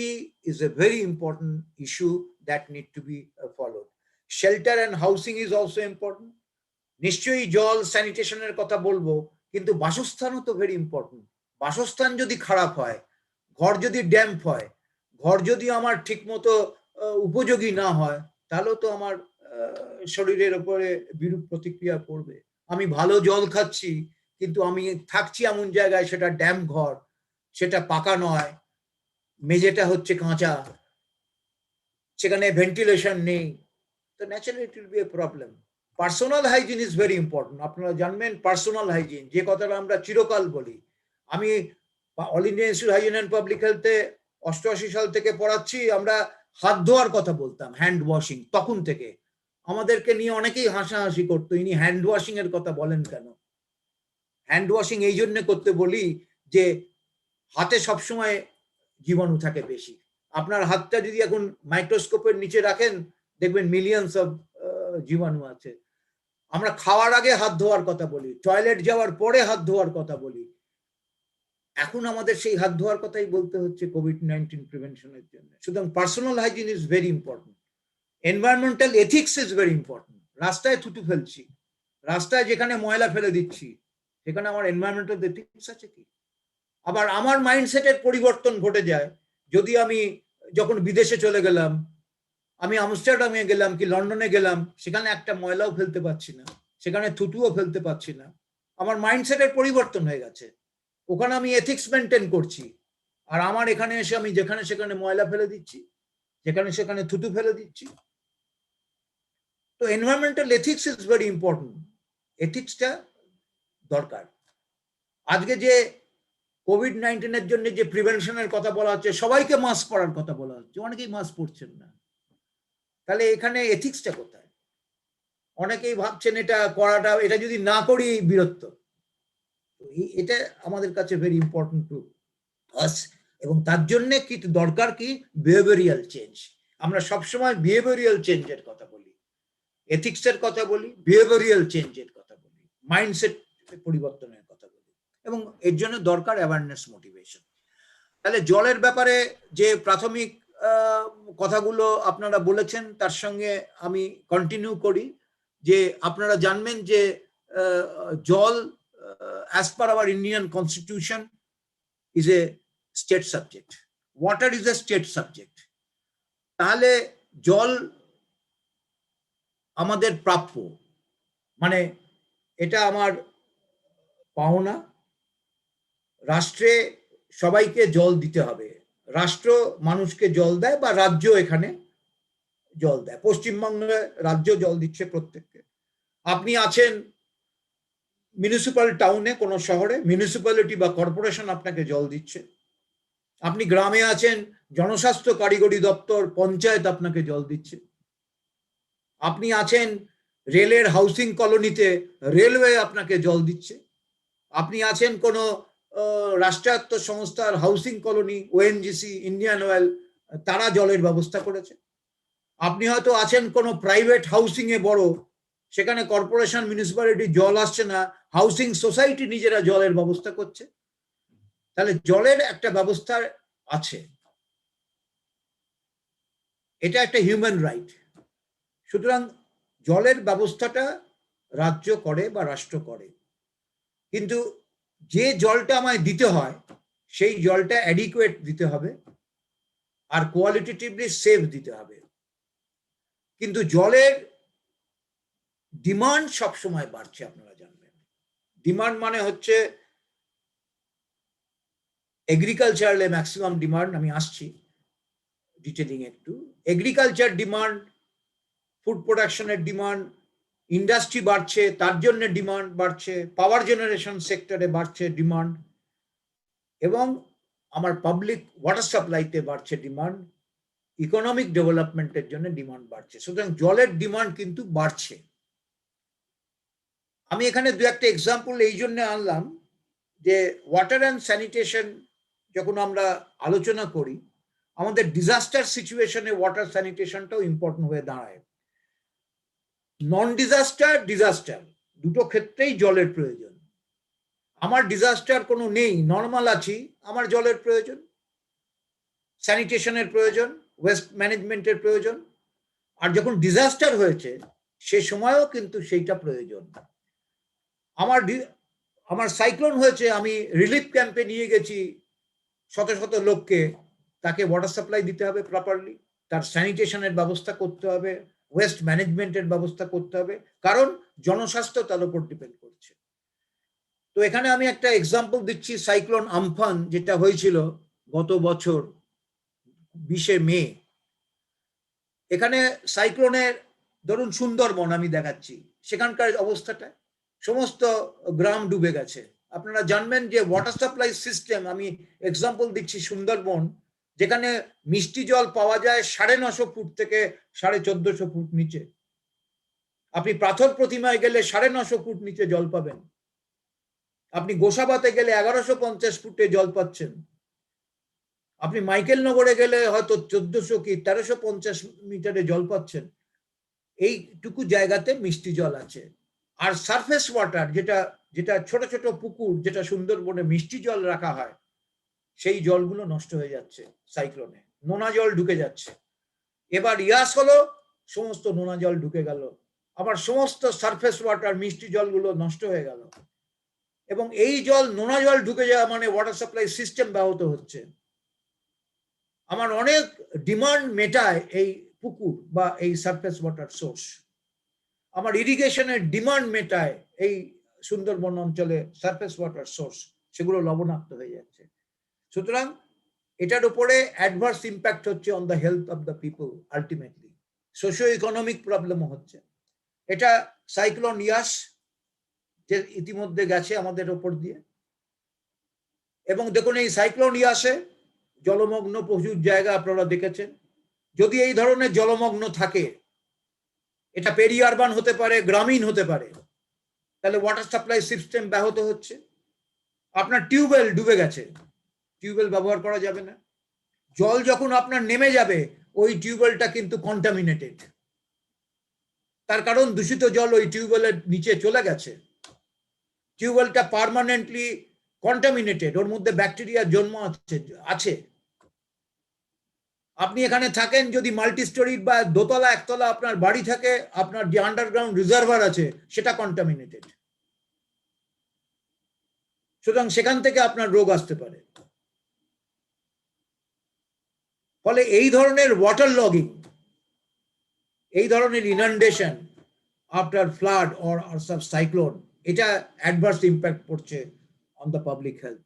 is a very important issue that need to be followed. Shelter and housing is also important. নিশ্চয়ই জল, স্যানিটেশনের কথা বলবো, কিন্তু বাসস্থানও তো ভেরি ইম্পর্টেন্ট। বাসস্থান যদি খারাপ হয়, ঘর যদি ড্যাম্প হয়, ঘর যদি আমার ঠিক মতো উপযোগী না হয়, তাহলেও তো আমার শরীরের উপরে বিরূপ প্রতিক্রিয়া পড়বে। আমি ভালো জল খাচ্ছি, কিন্তু আমি থাকছি এমন জায়গায় সেটা ড্যাম্প ঘর, সেটা পাকা নয়, মেঝেটা হচ্ছে কাঁচা, সেখানে ভেন্টিলেশন নেই, তো naturally it will B A problem. Personal hygiene is very important. আপনারা জানবেন পার্সোনাল হাইজিন যে কথাটা আমরা চিরকাল বলি। আমি all India institute hygiene and public হেলথে 88 সাল থেকে পড়াচ্ছি, আমরা হাত ধোয়ার কথা বলতাম, হ্যান্ড ওয়াশিং। তখন থেকে আমাদেরকে নিয়ে অনেকেই হাসাহাসি করতো, ইনি হ্যান্ড ওয়াশিং এর কথা বলেন কেন। হ্যান্ড ওয়াশিং এই জন্য করতে বলি যে হাতে সবসময় জীবাণু থাকে বেশি। আপনার হাতটা যদি এখন মাইক্রোস্কোপের নিচে রাখেন, দেখবেন মিলিয়নস অফ জীবাণু আছে। আমরা খাওয়ার আগে হাত ধোয়ার কথা বলি, টয়লেট যাওয়ার পরে হাত ধোয়ার কথা বলি। এখন আমাদের সেই হাত ধোয়ার কথাই বলতে হচ্ছে কোভিড-19 প্রিভেনশনের জন্য। সুতরাং personal hygiene is very important. Environmental ethics is very important. রাস্তায় থুতু ফেলছি, রাস্তায় যেখানে ময়লা ফেলে দিচ্ছি, সেখানে আমার এনভায়রনমেন্টাল এথিক্স আছে কি? আবার আমার মাইন্ডসেটের পরিবর্তন ঘটে যায় যদি আমি যখন বিদেশে চলে গেলাম, আমি আমস্টারডামে গেলাম কি লন্ডনে গেলাম, সেখানে একটা ময়লাও ফেলতে পারছি না, সেখানে থুতুও ফেলতে পারছি না। আমার মাইন্ডসেটের পরিবর্তন হয়ে গেছে। ওখানে আমি এথিক্স মেনটেন করছি, আর আমার এখানে এসে আমি যেখানে সেখানে ময়লা ফেলে দিচ্ছি, যেখানে সেখানে থুতু ফেলে দিচ্ছি। তো environmental ethics is very important. এথিক্সটা দরকার। আজকে যে কোভিড-19 এর জন্য যে প্রিভেনশনের কথা বলা হচ্ছে, সবাইকে মাস্ক পরার কথা বলা হচ্ছে, অনেকেই মাস্ক পরছেন না। তাহলে এখানে এথিক্সটা কোথায়? অনেকেই ভাবছেন এটা করাটা, এটা যদি না করি বিরক্ত। এটা আমাদের কাছে ভেরি ইম্পর্টেন্ট টু আস। এবং তার জন্য কি দরকার, কি বিহেভিয়ারিয়াল চেঞ্জ। আমরা সবসময় বিহেভিয়ারিয়াল চেঞ্জের কথা বলি, এথিক্সের কথা বলি, বিহেভিয়ারিয়াল চেঞ্জের কথা বলি, মাইন্ডসেট পরিবর্তনের কথা বলি, এবং এর জন্য দরকার অ্যাওয়ারনেস, মোটিভেশন। তাহলে জলের ব্যাপারে যে প্রাথমিক কথাগুলো আপনারা বলেছেন, তার সঙ্গে আমি কন্টিনিউ করি যে আপনারা জানবেন যে জল as per hour Indian constitution is a state subject. Water is a state subject. তাহলে জল আমাদের প্রাপ্য, মানে এটা আমার পাওনা। রাষ্ট্রে সবাইকে জল দিতে হবে, রাষ্ট্র মানুষকে জল দেয় বা রাজ্য এখানে জল দেয়। পশ্চিমবঙ্গে রাজ্য জল দিচ্ছে প্রত্যেককে। আপনি আছেন মিউনিসিপ্যাল টাউনে, কোনো শহরে মিউনিসিপ্যালিটি বা কর্পোরেশন আপনাকে জল দিচ্ছে। আপনি গ্রামে আছেন, জনস্বাস্থ্য কারিগরি দপ্তর, পঞ্চায়েত আপনাকে জল দিচ্ছে। আপনি আছেন রেলের হাউসিং কলোনিতে, রেলওয়ে আপনাকে জল দিচ্ছে। আপনি আছেন কোনো রাষ্ট্রায়ত্ত সংস্থার housing colony, ONGC, Indian oil, তারা জলের ব্যবস্থা করেছে। আপনি হয়তো আছেন কোনো প্রাইভেট হাউসিং এ বড়, সেখানে কর্পোরেশন মিউনিসিপ্যালিটি জল আসছে না, হাউসিং সোসাইটি নিজেরা জলের ব্যবস্থা করছে। তাহলে জলের একটা ব্যবস্থা আছে, এটা একটা হিউম্যান রাইট। সুতরাং জলের ব্যবস্থাটা রাজ্য করে বা রাষ্ট্র করে, কিন্তু যে জলটা আমায় দিতে হয় সেই জলটা অ্যাডিকুয়েট দিতে হবে আর কোয়ালিটেটিভলি সেফ দিতে হবে। কিন্তু জলের ডিমান্ড সবসময় বাড়ছে, আপনারা জানবেন। ডিমান্ড মানে হচ্ছে এগ্রিকালচারালে ম্যাক্সিমাম ডিমান্ড, আমি আসছি ডিটেলিং একটু। এগ্রিকালচার ডিমান্ড, ফুড প্রোডাকশনের ডিমান্ড, ইন্ডাস্ট্রি বাড়ছে তার জন্য ডিমান্ড বাড়ছে, পাওয়ার জেনারেশন সেক্টরে বাড়ছে ডিমান্ড, এবং আমার পাবলিক ওয়াটার সাপ্লাইতে বাড়ছে ডিমান্ড, ইকোনমিক ডেভেলপমেন্টের জন্য ডিমান্ড বাড়ছে। সুতরাং জলের ডিমান্ড কিন্তু বাড়ছে। আমি এখানে দু একটা এক্সাম্পল এই জন্য আনলাম যে ওয়াটার অ্যান্ড স্যানিটেশন যখন আমরা আলোচনা করি, আমাদের ডিজাস্টার সিচুয়েশনে ওয়াটার স্যানিটেশনটাও ইম্পর্টেন্ট হয়ে দাঁড়ায়। নন ডিজাস্টার, ডিজাস্টার দুটো ক্ষেত্রেই জলের প্রয়োজন। আমার ডিজাস্টার কোনো নেই, নর্মাল আছি, আমার জলের প্রয়োজন, স্যানিটেশনের প্রয়োজন, ওয়েস্ট ম্যানেজমেন্টের প্রয়োজন। আর যখন ডিজাস্টার হয়েছে সে সময়ও কিন্তু সেইটা প্রয়োজন। আমার সাইক্লোন হয়েছে, আমি রিলিফ ক্যাম্পে নিয়ে গেছি শত শত লোককে, তাকে ওয়াটার সাপ্লাই দিতে হবে প্রপারলি, তার স্যানিটেশনের ব্যবস্থা করতে হবে, ওয়েস্ট ম্যানেজমেন্টের ব্যবস্থা করতে হবে, কারণ জনস্বাস্থ্য তার উপর ডিপেন্ড করছে। তো এখানে আমি একটা এক্সাম্পল দিচ্ছি, সাইক্লোন আমফান যেটা হয়েছিল গত বছর 20শে মে। এখানে সাইক্লোনের ধরুন সুন্দরবন আমি দেখাচ্ছি, সেখানকার অবস্থাটা সমস্ত গ্রাম ডুবে গেছে। আপনারা জানবেন যে ওয়াটার সাপ্লাই সিস্টেম, আমি এক্সাম্পল দিচ্ছি সুন্দরবন, যেখানে মিষ্টি জল পাওয়া যায় 950 ফুট থেকে 1450 ফুট নিচে। আপনি পাথর প্রতিমায় গেলে 950 ফুট নিচে জল পাবেন। আপনি গোসাবাতে গেলে 1150 ফুটে জল পাচ্ছেন। আপনি মাইকেল নগরে গেলে হয়তো 1400 কি 1350 মিটারে জল পাচ্ছেন। এইটুকু জায়গাতে মিষ্টি জল আছে। আর সারফেস ওয়াটার, যেটা ছোট ছোট পুকুর, যেটা সুন্দরবনে মিষ্টি জল রাখা হয়, সেই জলগুলো নষ্ট হয়ে যাচ্ছে সাইক্লোনে, নোনা জল ঢুকে যাচ্ছে। এবার ইয়াস হলো, সমস্ত নোনা জল ঢুকে গেল, আবার সমস্ত সারফেস ওয়াটার মিষ্টি জলগুলো নষ্ট হয়ে গেল। এবং এই জল, নোনা জল ঢুকে যাওয়া মানে ওয়াটার সাপ্লাই সিস্টেম ব্যাহত হচ্ছে। আমার অনেক ডিমান্ড মেটায় এই পুকুর বা এই সারফেস ওয়াটার সোর্স। আমার ইরিগেশনের ডিমান্ড মেটায় এই সুন্দরবন অঞ্চলে সারফেস ওয়াটার সোর্স, সেগুলো লবণাক্ত হয়ে যাচ্ছে। সুতরাং এটার উপরে অ্যাডভার্স ইম্প্যাক্ট হচ্ছে on the health of the people, ultimately socio economic প্রবলেমও হচ্ছে। এটা সাইক্লোন ইয়াস যে ইতিমধ্যে গেছে আমাদের ওপর দিয়ে। এবং দেখুন এই সাইক্লোন ইয়াসে জলমগ্ন প্রচুর জায়গা আপনারা দেখেছেন। যদি এই ধরনের জলমগ্ন থাকে, এটা পেরি আরবান হতে পারে, গ্রামীণ হতে পারে, তাহলে ওয়াটার সাপ্লাই সিস্টেম ব্যাহত হচ্ছে। আপনার টিউবওয়েল ডুবে গেছে, টিউবওয়েল ব্যবহার করা যাবে না। জল যখন আপনার নেমে যাবে, ওই টিউবওয়েলটা কিন্তু কন্টামিনেটেড, তার কারণ দূষিত জল ওই টিউবওয়েলের নিচে চলে গেছে। টিউবওয়েলটা পার্মানেন্টলি কন্টামিনেটেড, ওর মধ্যে ব্যাকটেরিয়া জন্ম আছে। আপনি এখানে থাকেন, যদি মাল্টি স্টোরি বা দোতলা একতলা আপনার বাড়ি থাকে, আপনার যে আন্ডারগ্রাউন্ড রিজার্ভার আছে সেটা কন্টামিনেটেড। সুতরাং সেখান থেকে আপনার রোগ আসতে পারে। ফলে এই ধরনের ওয়াটার লগিং, এই ধরনের inundation after flood or sub cyclone, এটা অ্যাডভার্স ইম্প্যাক্ট পড়ছে অন দ্য পাবলিক হেলথ।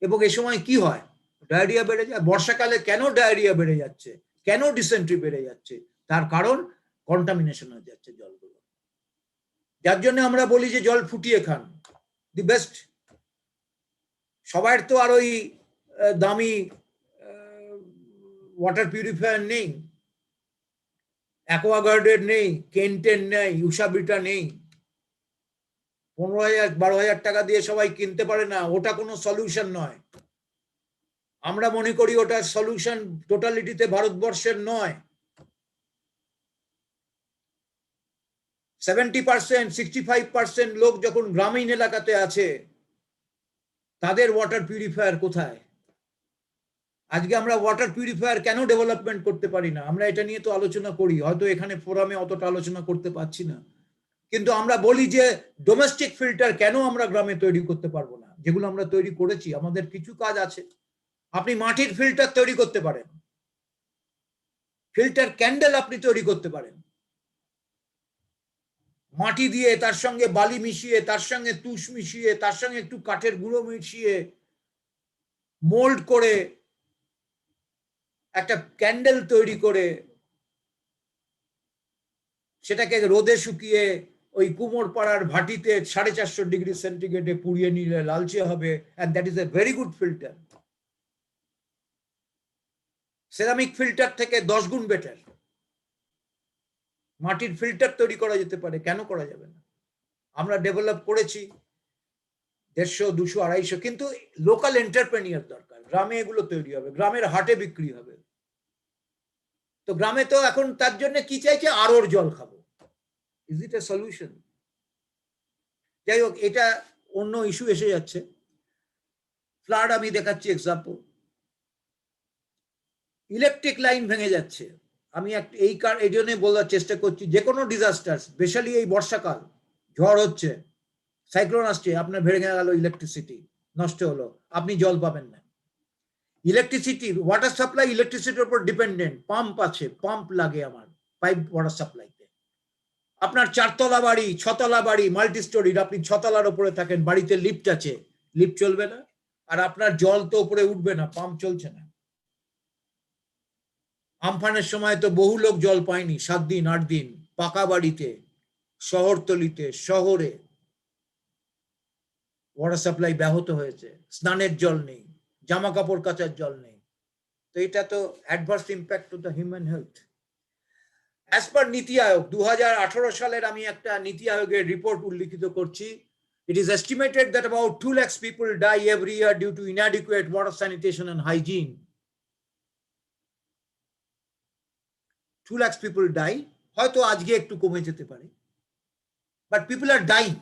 এবং এ সময় কি হয়? ডায়রিয়া বেড়ে যায়। বর্ষাকালে কেন ডায়রিয়া বেড়ে যাচ্ছে, কেন ডিসেন্ট্রি বেড়ে যাচ্ছে? তার কারণ কন্টামিনেশন হয়ে যাচ্ছে জলগুলো। যার জন্য আমরা বলি যে জল ফুটিয়ে খান, দি বেস্ট। সবার তো আর ওই দামি ওয়াটার পিউরিফায়ার নেই, অ্যাকোয়াগার্ডের নেই, কেন্টের নেই, উষাবিটা নেই। 15,000-12,000 টাকা দিয়ে সবাই কিনতে পারে না, ওটা কোনো সলিউশন নয়। আমরা মনে করি ওটা সলিউশন টোটালিটিতে ভারতবর্ষের নয়। 70%, 65% লোক যখন গ্রামীণ এলাকাতে আছে, তাদের ওয়াটার পিউরিফায়ার কোথায়? আজকে আমরা ওয়াটার পিউরিফায়ার কেন ডেভেলপমেন্ট করতে পারি না? আমরা এটা নিয়ে তো আলোচনা করি, হয়তো এখানে ফোরামে অতটা আলোচনা করতে পারছি না, কিন্তু আমরা বলি যে ডোমেস্টিক ফিল্টার কেন আমরা গ্রামে তৈরি করতে পারবো না? যেগুলো আমরা তৈরি করেছি, আমাদের কিছু কাজ আছে। আপনি মাটির ফিল্টার তৈরি করতে পারেন, ফিল্টার ক্যান্ডেল আপনি তৈরি করতে পারেন, মাটি দিয়ে তার সঙ্গে বালি মিশিয়ে, তার সঙ্গে তুষ মিশিয়ে, তার সঙ্গে একটু কাঠের গুঁড়ো মিশিয়ে মোল্ড করে একটা ক্যান্ডেল তৈরি করে সেটাকে রোদে শুকিয়ে ওই কুমোর পাড়ার ভাটিতে 450 ডিগ্রি সেন্টিগ্রেডে পুড়িয়ে নিলে লালচে হবে, and that is a very good filter. Ceramic filter থেকে 10 গুণ বেটার। মাটির ফিল্টার তৈরি করা যেতে পারে, কেন করা যাবে না? আমরা ডেভেলপ করেছি 150, 200, 250, কিন্তু লোকাল এন্টারপ্রেনিয়ার দরকার। গ্রামে এগুলো তৈরি হবে, গ্রামের হাটে বিক্রি হবে। তো গ্রামে তো এখন তার জন্য কি চাইছে? আরোর জল খাবো। Is it a solution? যাই হোক, এটা অন্য ইস্যু এসে যাচ্ছে। ফ্লাড আমি দেখাচ্ছি এক্সাম্পল। ইলেকট্রিক লাইন ভেঙে যাচ্ছে। আমি এই জন্য বলার চেষ্টা করছি, যে কোনো ডিজাস্টার, স্পেশালি এই বর্ষাকাল, ঝড় হচ্ছে, সাইক্লোন আসছে, আপনার ভেঙে গেল ইলেকট্রিসিটি, নষ্ট হলো, আপনি জল পাবেন না। ইলেকট্রিসিটি, ওয়াটার সাপ্লাই ইলেকট্রিসিটির উপর ডিপেন্ডেন্ট। পাম্প আছে, পাম্প লাগে আমার পাইপ ওয়াটার সাপ্লাইতে। আপনার 4তলা বাড়ি, 6তলা বাড়ি, মাল্টি স্টোরির, আপনি 6তলার উপরে থাকেন, বাড়িতে লিফট আছে, লিফট চলবে না, আর আপনার জল তো উপরে উঠবে না, পাম্প চলছে না। আমফানের সময় তো বহু লোক জল পায়নি, 7 দিন 8 দিন, পাকা বাড়িতে, শহরতলিতে, শহরে ওয়াটার সাপ্লাই ব্যাহত হয়েছে, স্নানের জল নেই, জামা কাপড় কাচার জল নেই। তো এটা তো adverse impact to the human health. As per নীতি আয়োগ 2018 সালের আমি একটা নীতি আয়োগের রিপোর্ট উল্লিখিত করছি। It is estimated that about 2 lakhs people die every year due to inadequate water sanitation and hygiene. 2 lakhs people die. হয়তো আজকে একটু কমে যেতে পারে, but people are dying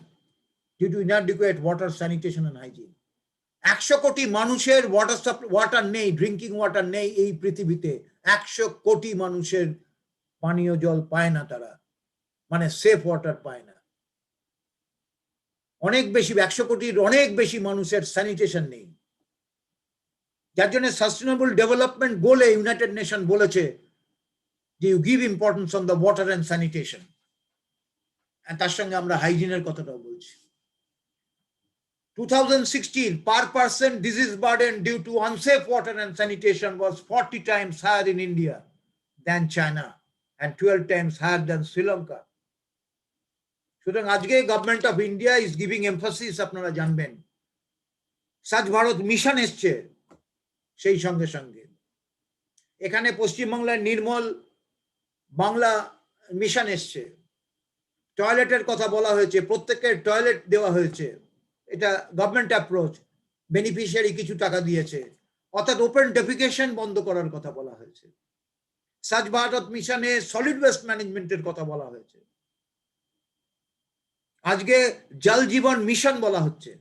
due to inadequate water sanitation and hygiene. 100 কোটি মানুষের ওয়াটার নেই, ড্রিঙ্কিং ওয়াটার নেই এই পৃথিবীতে। 100 কোটি মানুষের পানীয় জল পায় না, তারা মানে সেফ ওয়াটার পায় না। অনেক বেশি, 100 কোটির অনেক বেশি মানুষের স্যানিটেশন নেই। যার জন্য সাস্টেনেবল ডেভেলপমেন্ট গোলে ইউনাইটেড নেশন বলেছে যে you give importance on the water and sanitation, তার সঙ্গে আমরা হাইজিনের কথাটাও বলছি। 2016 per person disease burden due to unsafe water and sanitation was 40 times higher in India than China and 12 times higher than Sri Lanka. সুতরাং আজকে government of India is giving emphasis, আপনারা জানবেন। স্বচ্ছ ভারত মিশন এসছে সেই সঙ্গে সঙ্গে। এখানে পশ্চিমবাংলার নির্মল বাংলা মিশন এসছে। টয়লেটের কথা বলা হয়েছে, প্রত্যেকের টয়লেট দেওয়া হয়েছে, এটা গভর্নমেন্ট অ্যাপ্রোচ। বেনিফিশিয়ারি কিছু টাকা দিয়েছে, অর্থাৎ ওপেন ডেফিকেশন বন্ধ করার কথা বলা হয়েছে। স্বচ্ছ ভারত মিশনে সলিড ওয়েস্ট ম্যানেজমেন্টের কথা বলা হয়েছে। আজকে জল জীবন মিশন বলা হচ্ছে,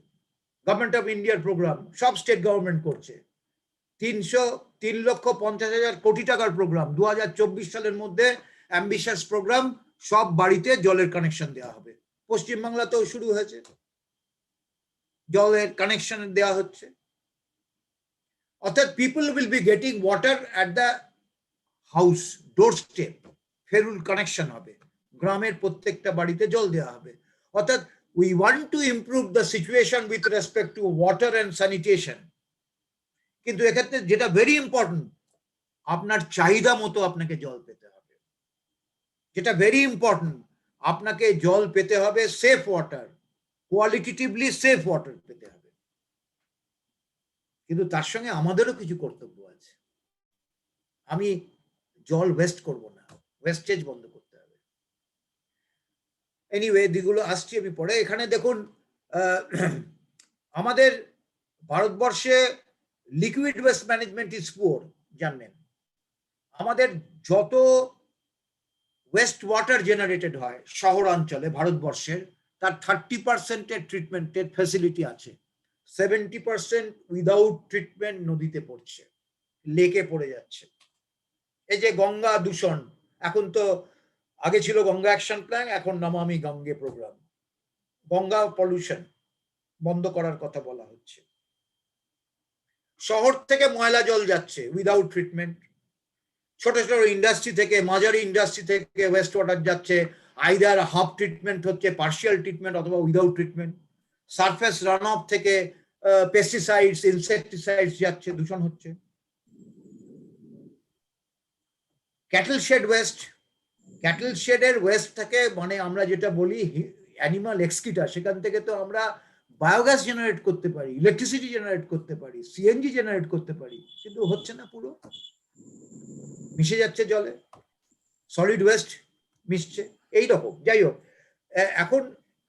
গভর্নমেন্ট অফ ইন্ডিয়ার প্রোগ্রাম, সব স্টেট গভর্নমেন্ট করছে। 3,50,000 কোটি টাকার প্রোগ্রাম। 2024 সালের মধ্যে অ্যাম্বিশাস প্রোগ্রাম, সব বাড়িতে জলের কানেকশন দেওয়া হবে। পশ্চিমবাংলাতেও শুরু হয়েছে, জলের কানেকশন দেওয়া হচ্ছে। অর্থাৎ people will be getting water at the house door step ferrule connection হবে, গ্রামের প্রত্যেকটা বাড়িতে জল দেওয়া হবে। অর্থাৎ we want to improve the situation with respect to water and sanitation, কিন্তু এক্ষেত্রে যেটা ভেরি ইম্পর্টেন্ট, আপনার চাহিদা মতো আপনাকে জল পেতে হবে। যেটা ভেরি ইম্পর্টেন্ট, আপনাকে জল পেতে হবে safe water, qualitatively safe water পেতে হবে। কিন্তু তার সঙ্গে আমাদেরও কিছু কর্তব্য আছে। আমি জল ওয়েস্ট করব না, ওয়েস্টেজ বন্ধ করতে হবে। এনিওয়ে, দিগুলো আসছি আমি পরে। এখানে দেখুন, আমাদের ভারতবর্ষে liquid waste management is poor, জানেন। আমাদের যত ওয়েস্ট ওয়াটার জেনারেটেড হয় শহরাঞ্চলে ভারতবর্ষের, তার 30% ট্রিটমেন্টের ফ্যাসিলিটি আছে, 70% উইদাউট ট্রিটমেন্ট নদীতে পড়ছে, লেকে পড়ে যাচ্ছে। এই যে গঙ্গা দূষণ, এখন তো আগে ছিল গঙ্গা অ্যাকশন প্ল্যান, এখন নমামি গঙ্গে প্রোগ্রাম। গঙ্গা পলিউশন বন্ধ করার কথা বলা হচ্ছে। শহর থেকে ময়লা জল যাচ্ছে উইদাউট ট্রিটমেন্ট, ছোট ছোট ইন্ডাস্ট্রি থেকে, মাঝারি ইন্ডাস্ট্রি থেকে ওয়েস্ট ওয়াটার যাচ্ছে, আইদার হাফ ট্রিটমেন্ট হচ্ছে, পার্শিয়াল ট্রিটমেন্ট, অথবা without treatment. Surface run of থেকে পেস্টিসাইডস, ইনসেকটিসাইডস যাচ্ছে, দূষণ হচ্ছে। ক্যাটেল শেড ওয়েস্ট, ক্যাটেল শেডের ওয়েস্ট থেকে, মানে আমরা যেটা বলি অ্যানিমাল এক্সক্রিটা, সেখান থেকে তো আমরা বায়োগ্যাস জেনারেট করতে পারি, ইলেকট্রিসিটি জেনারেট করতে পারি, সিএনজি জেনারেট করতে পারি, কিন্তু হচ্ছে না, পুরো মিশে যাচ্ছে জলে, সলিড ওয়েস্ট মিশছে, এইরকম। যাই হোক, এখন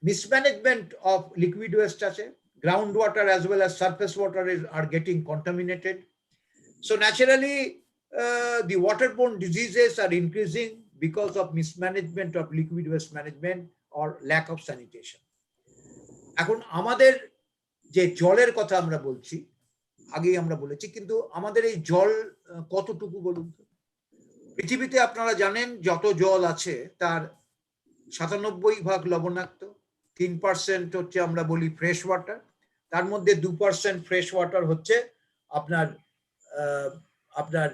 মিসম্যানেজমেন্ট অফ লিকুইড ওয়েস্ট আছে, ground water as well as surface water are getting contaminated. So naturally the waterborne diseases are increasing because of mismanagement of liquid waste management or lack of sanitation. এখন আমাদের যে জলের কথা আমরা বলছি, আগেই আমরা বলেছি, কিন্তু আমাদের এই জল কতটুকু বলুন তো? পৃথিবীতে আপনারা জানেন যত জল আছে তার 97% লবণাক্ত, 3% হচ্ছে আমরা বলি ফ্রেশ ওয়াটার, তার মধ্যে 2% ফ্রেশ ওয়াটার হচ্ছে আপনার আপনার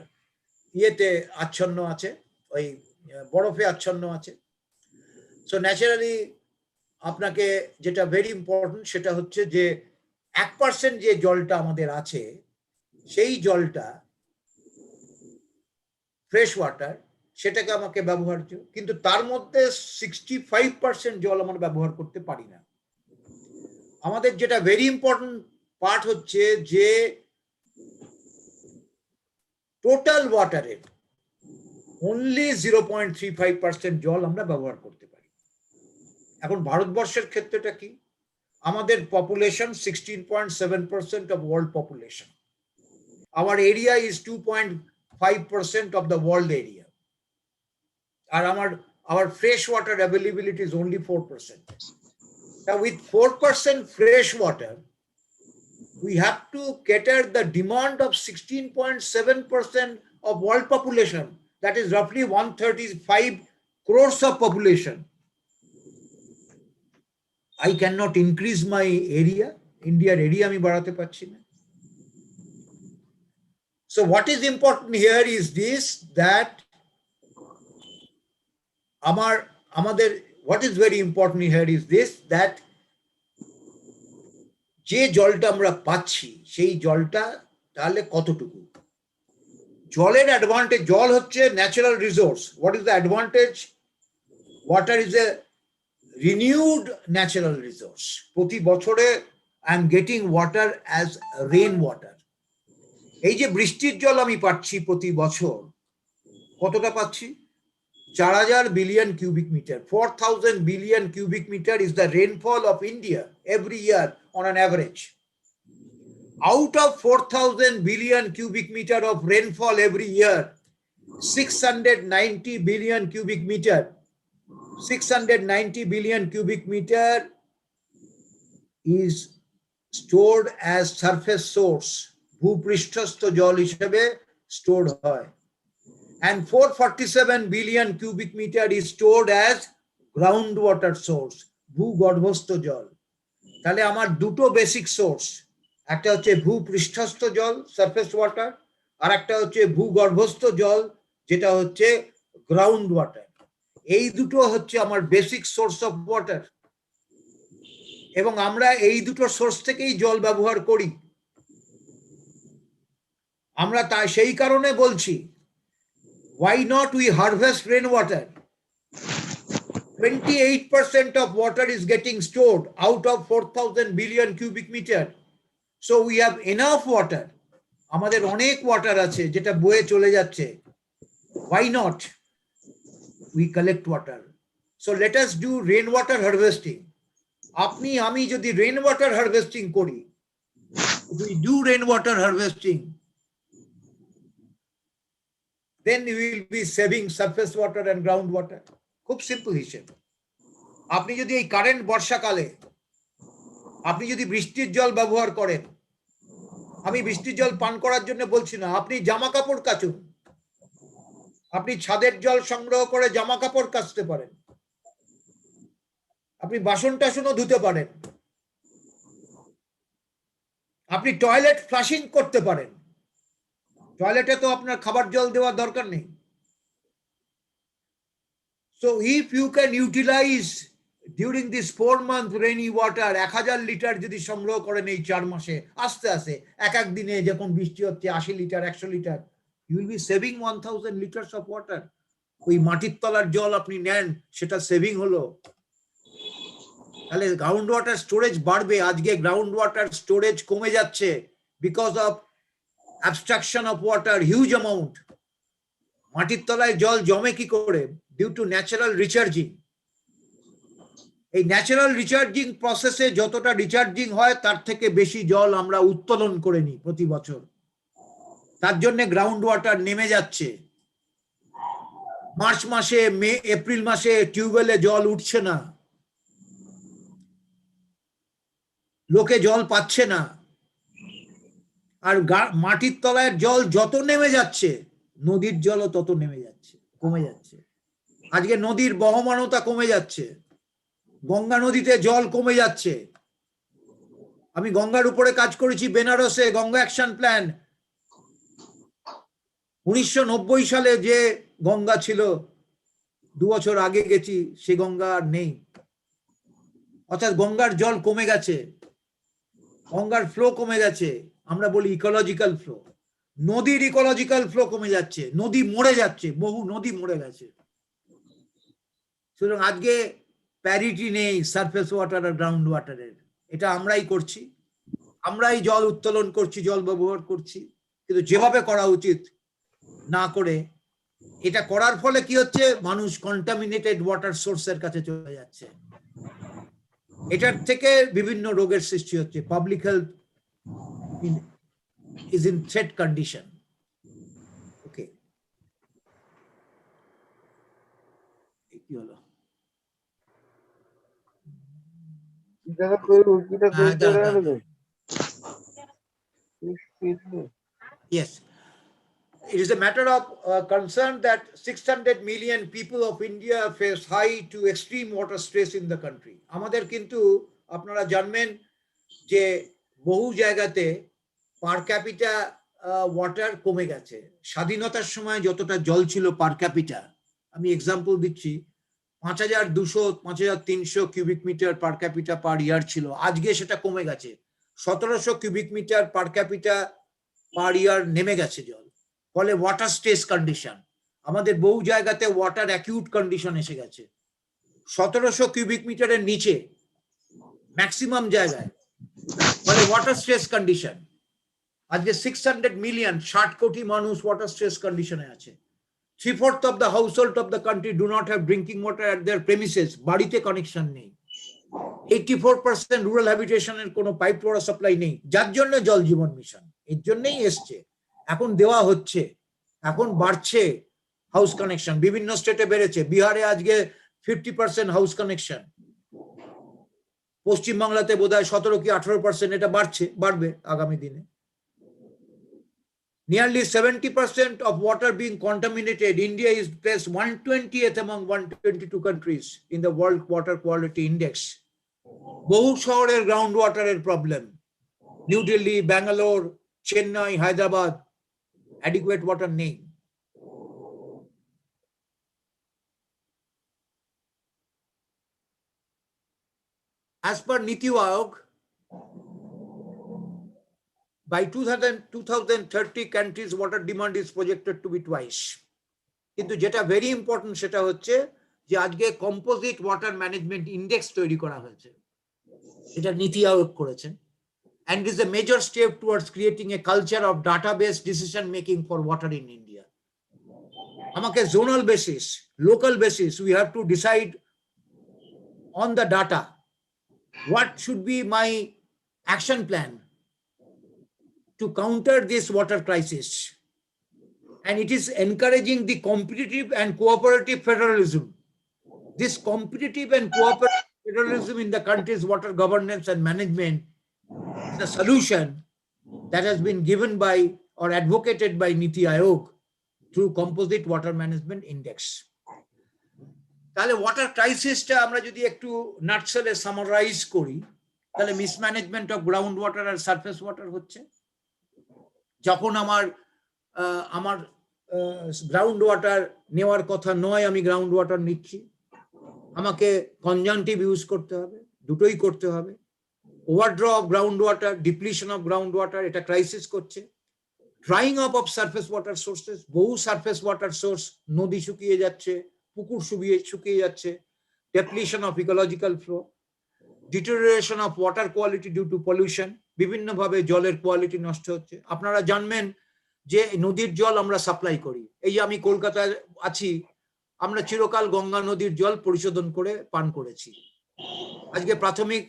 ইয়েতে আচ্ছন্ন আছে, ওই বরফে আচ্ছন্ন আছে। সো ন্যাচারালি আপনাকে যেটা ভেরি ইম্পর্টেন্ট সেটা হচ্ছে যে 1% যে জলটা আমাদের আছে, সেই জলটা ফ্রেশ ওয়াটার, সেটাকে আমাকে ব্যবহার্য, কিন্তু তার মধ্যে 65% জল আমরা ব্যবহার করতে পারি না। আমাদের যেটা ভেরি ইম্পর্টেন্ট পার্ট হচ্ছে যে টোটাল ওয়াটারের অনলি 0.35% জল আমরা ব্যবহার করতে পারি। এখন ভারতবর্ষের ক্ষেত্রেটা কি? আমাদের population 16.7% of world population. Our area is 2.5% of the world area. And our fresh water availability is only 4%. Now with 4% fresh water, we have to cater the demand of 16.7% of world population. That is roughly 135 crores of population. I cannot increase my area. India's area আমি বাড়াতে পারছি না। So what is important here is this, that what is very important here is this, that যে জলটা আমরা পাচ্ছি সেই জলটা তাহলে কতটুকু? জলের অ্যাডভান্টেজ, জল হচ্ছে natural resource. What is the advantage? Water is a renewed natural resource. প্রতি বছরে I am getting water as rain water. এই যে বৃষ্টির জল আমি পাচ্ছি প্রতি বছর, কতটা পাচ্ছি? 4000 billion cubic meter. 4000 billion cubic meter is the rainfall of India every year on an average. Out of 4000 billion cubic meter of rainfall every year, 690 billion cubic meter, 690 billion cubic meter is stored as surface source, ভূপৃষ্ঠস্থ জল হিসেবে stored হয়, and 447 billion cubic meter is stored as groundwater source, ভূগর্ভস্থ জল। তাহলে আমার দুটো বেসিক সোর্স, একটা হচ্ছে ভূপৃষ্ঠস্থ জল সারফেস ওয়াটার, আর একটা হচ্ছে ভূগর্ভস্থ জল যেটা হচ্ছে গ্রাউন্ড ওয়াটার। এই দুটো হচ্ছে আমার বেসিক সোর্স অফ ওয়াটার, এবং আমরা এই দুটো সোর্স থেকেই জল ব্যবহার করি। আমরা তাই সেই কারণে বলছি, why not we harvest rainwater? 28% of water is getting stored out of 4,000 billion cubic meter. So we have enough water. আমাদের অনেক ওয়াটার আছে যেটা বয়ে চলে যাচ্ছে। Why not we collect water? So let us do rainwater harvesting. আপনি আমি যদি rainwater harvesting করি, if we do rainwater harvesting, then we will be saving surface water and ground water. খুব সিম্পল হিসেব। আপনি যদি এই কারেন্ট বর্ষাকালে আপনি যদি বৃষ্টির জল ব্যবহার করেন, আমি বৃষ্টির জল পান করার জন্য বলছি না, আপনি জামা কাপড় কাচুন, আপনি ছাদের জল সংগ্রহ করে জামা কাপড় কাচতে পারেন, আপনি বাসন টাসনও ধুতে পারেন, আপনি টয়লেট ফ্লাশিং করতে পারেন। টয়লেটে তো আপনার খাবার জল দেওয়ার দরকার নেই। So if you can utilize during this 4-month rainy water 1000 litre যদি সংগ্রহ করেন এই 4 মাসে, আস্তে আস্তে এক এক দিনে যখন বৃষ্টি হচ্ছে 80 litre 100 litre, you will be saving 1000 liters of water. ওই মাটির তলার জল আপনি নেন, সেটা সেভিং হলো। তাহলে গ্রাউন্ড ওয়াটার স্টোরেজ বাড়বে। আজকে গ্রাউন্ড ওয়াটার স্টোরেজ কমে যাচ্ছে because of abstraction of water, huge amount. মাটির তলায় জল জমে কি করে? Due to natural recharging. এই ন্যাচারাল রিচার্জিং প্রসেসে যতটা রিচার্জিং হয় তার থেকে বেশি জল আমরা উত্তোলন করে নিই প্রতি বছর। তার জন্য গ্রাউন্ড ওয়াটার নেমে যাচ্ছে। মার্চ মাসে, মে, এপ্রিল মাসে টিউবওয়েলে জল উঠছে না, লোকে জল পাচ্ছে না। আর মাটির তলায় জল যত নেমে যাচ্ছে, নদীর জলও তত নেমে যাচ্ছে, কমে যাচ্ছে। আজকে নদীর বহমানতা কমে যাচ্ছে, গঙ্গা নদীতে জল কমে যাচ্ছে। আমি গঙ্গার উপরে কাজ করেছি বেনারসে, গঙ্গা অ্যাকশন প্ল্যান। 1990 সালে যে গঙ্গা ছিল, 2 বছর আগে গেছি, সে গঙ্গা আর নেই। অর্থাৎ গঙ্গার জল কমে গেছে, গঙ্গার ফ্লো কমে গেছে। আমরা বলি ইকোলজিক্যাল ফ্লো। নদীর ইকোলজিক্যাল ফ্লো কমে যাচ্ছে, নদী মরে যাচ্ছে, বহু নদী মরে গেছে। সুতরাং আজকে প্যারিটি নেই সারফেস ওয়াটার আর গ্রাউন্ড ওয়াটারের। এটা আমরাই করছি, আমরাই জল উত্তোলন করছি, জল ব্যবহার করছি, কিন্তু যেভাবে করা উচিত না করে, এটা করার ফলে কি হচ্ছে? মানুষ কন্টামিনেটেড ওয়াটার সোর্সের কাছে চলে যাচ্ছে। এটার থেকে বিভিন্ন রোগের সৃষ্টি হচ্ছে। Public health is in threat condition. Okay. কি হলো? Yes. It is a matter of concern that 600 million people of India face high to extreme water stress in the country. আমাদের কিন্তু আপনারা জানবেন যে বহু জায়গাতে পার ক্যাপিটা ওয়াটার কমে গেছে। স্বাধীনতার সময় যতটা জল ছিল পার ক্যাপিটা, আমি এক্সাম্পল দিচ্ছি, 5200 5300 কিউবিক মিটার পার ক্যাপিটা পার ইয়ার ছিল। আজকে সেটা কমে গেছে, 1700 কিউবিক মিটার পার ক্যাপিটা পার ইয়ার নেমে গেছে জল। ফলে ওয়াটার স্ট্রেস কন্ডিশন, আমাদের বহু জায়গাতে ওয়াটার অ্যাকিউট কন্ডিশন এসে গেছে। 1700 কিউবিক মিটারের নিচে ম্যাক্সিমাম জায়গায়, ফলে ওয়াটার স্ট্রেস কন্ডিশন। আজকে 600 মিলিয়ন, 60 কোটি মানুষ ওয়াটার স্ট্রেস কন্ডিশনে আছে। 3/4 of the household of the country do not have drinking water at their premises. বাড়িতে কানেকশন নেই। 84% রুরাল হ্যাবিটেশনের কোনো পাইপ ওয়াটার সাপ্লাই নেই, যার জন্য জল জীবন মিশন এর জন্যই এসছে। এখন দেওয়া হচ্ছে, এখন বাড়ছে হাউস কানেকশন, বিভিন্ন স্টেটে বেড়েছে। বিহারে আজকে 50% হাউস কানেকশন, পশ্চিমবাংলাতে বোধহয় 17 কি 18%। এটা বাড়ছে, বাড়বে আগামী দিনে। Nearly 70% of water being contaminated. India is placed 120th among 122 countries in the World Water Quality Index. বহু শহরের গ্রাউন্ড ওয়াটারের problem. New Delhi, Bangalore, Chennai, Hyderabad, adequate water নেই। as per Niti Aayog, by 2030 countries water demand is projected to be twice. কিন্তু যেটা ভেরি ইম্পর্টেন্ট সেটা হচ্ছে যে আজকে কম্পোজিট ওয়াটার ম্যানেজমেন্ট ইন্ডেক্স তৈরি করা হয়েছে, এটা নীতি আয়োগ করেছেন, and it is a major step towards creating a culture of data-based decision making for water in India. আমাকে zonal basis, local basis, we have to decide on the data what should be my action plan to counter this water crisis. And it is encouraging the competitive and cooperative federalism. This competitive and cooperative federalism in the country's water governance and management is a solution that has been given by or advocated by Niti Aayog through Composite Water Management Index. তাহলে ওয়াটার ক্রাইসিসটা আমরা যদি একটু নাটসেলে সামারাইজ করি, তাহলে মিসম্যানেজমেন্ট অফ গ্রাউন্ড ওয়াটার আর সারফেস ওয়াটার হচ্ছে যখন আমার গ্রাউন্ড ওয়াটার নেওয়ার কথা নয়, আমি গ্রাউন্ড ওয়াটার নিচ্ছি, আমাকে কনজাংটিভ ইউজ করতে হবে, দুটোই করতে হবে। Overdraw of ground water, depletion of ground water, এটা ক্রাইসিস করছে। Drying up of surface water sources, বহু সারফেস ওয়াটার সোর্স, নদী শুকিয়ে যাচ্ছে, পুকুর শুকিয়ে যাচ্ছে, depletion of ecological flow, deterioration of water quality due to pollution, বিভিন্নভাবে জলের কোয়ালিটি নষ্ট হচ্ছে। আপনারা জানবেন যে নদীর জল আমরা সাপ্লাই করি, এই যে আমি কলকাতায় আছি, আমরা চিরকাল গঙ্গা নদীর জল পরিশোধন করে পান করেছি। আজকে প্রাথমিক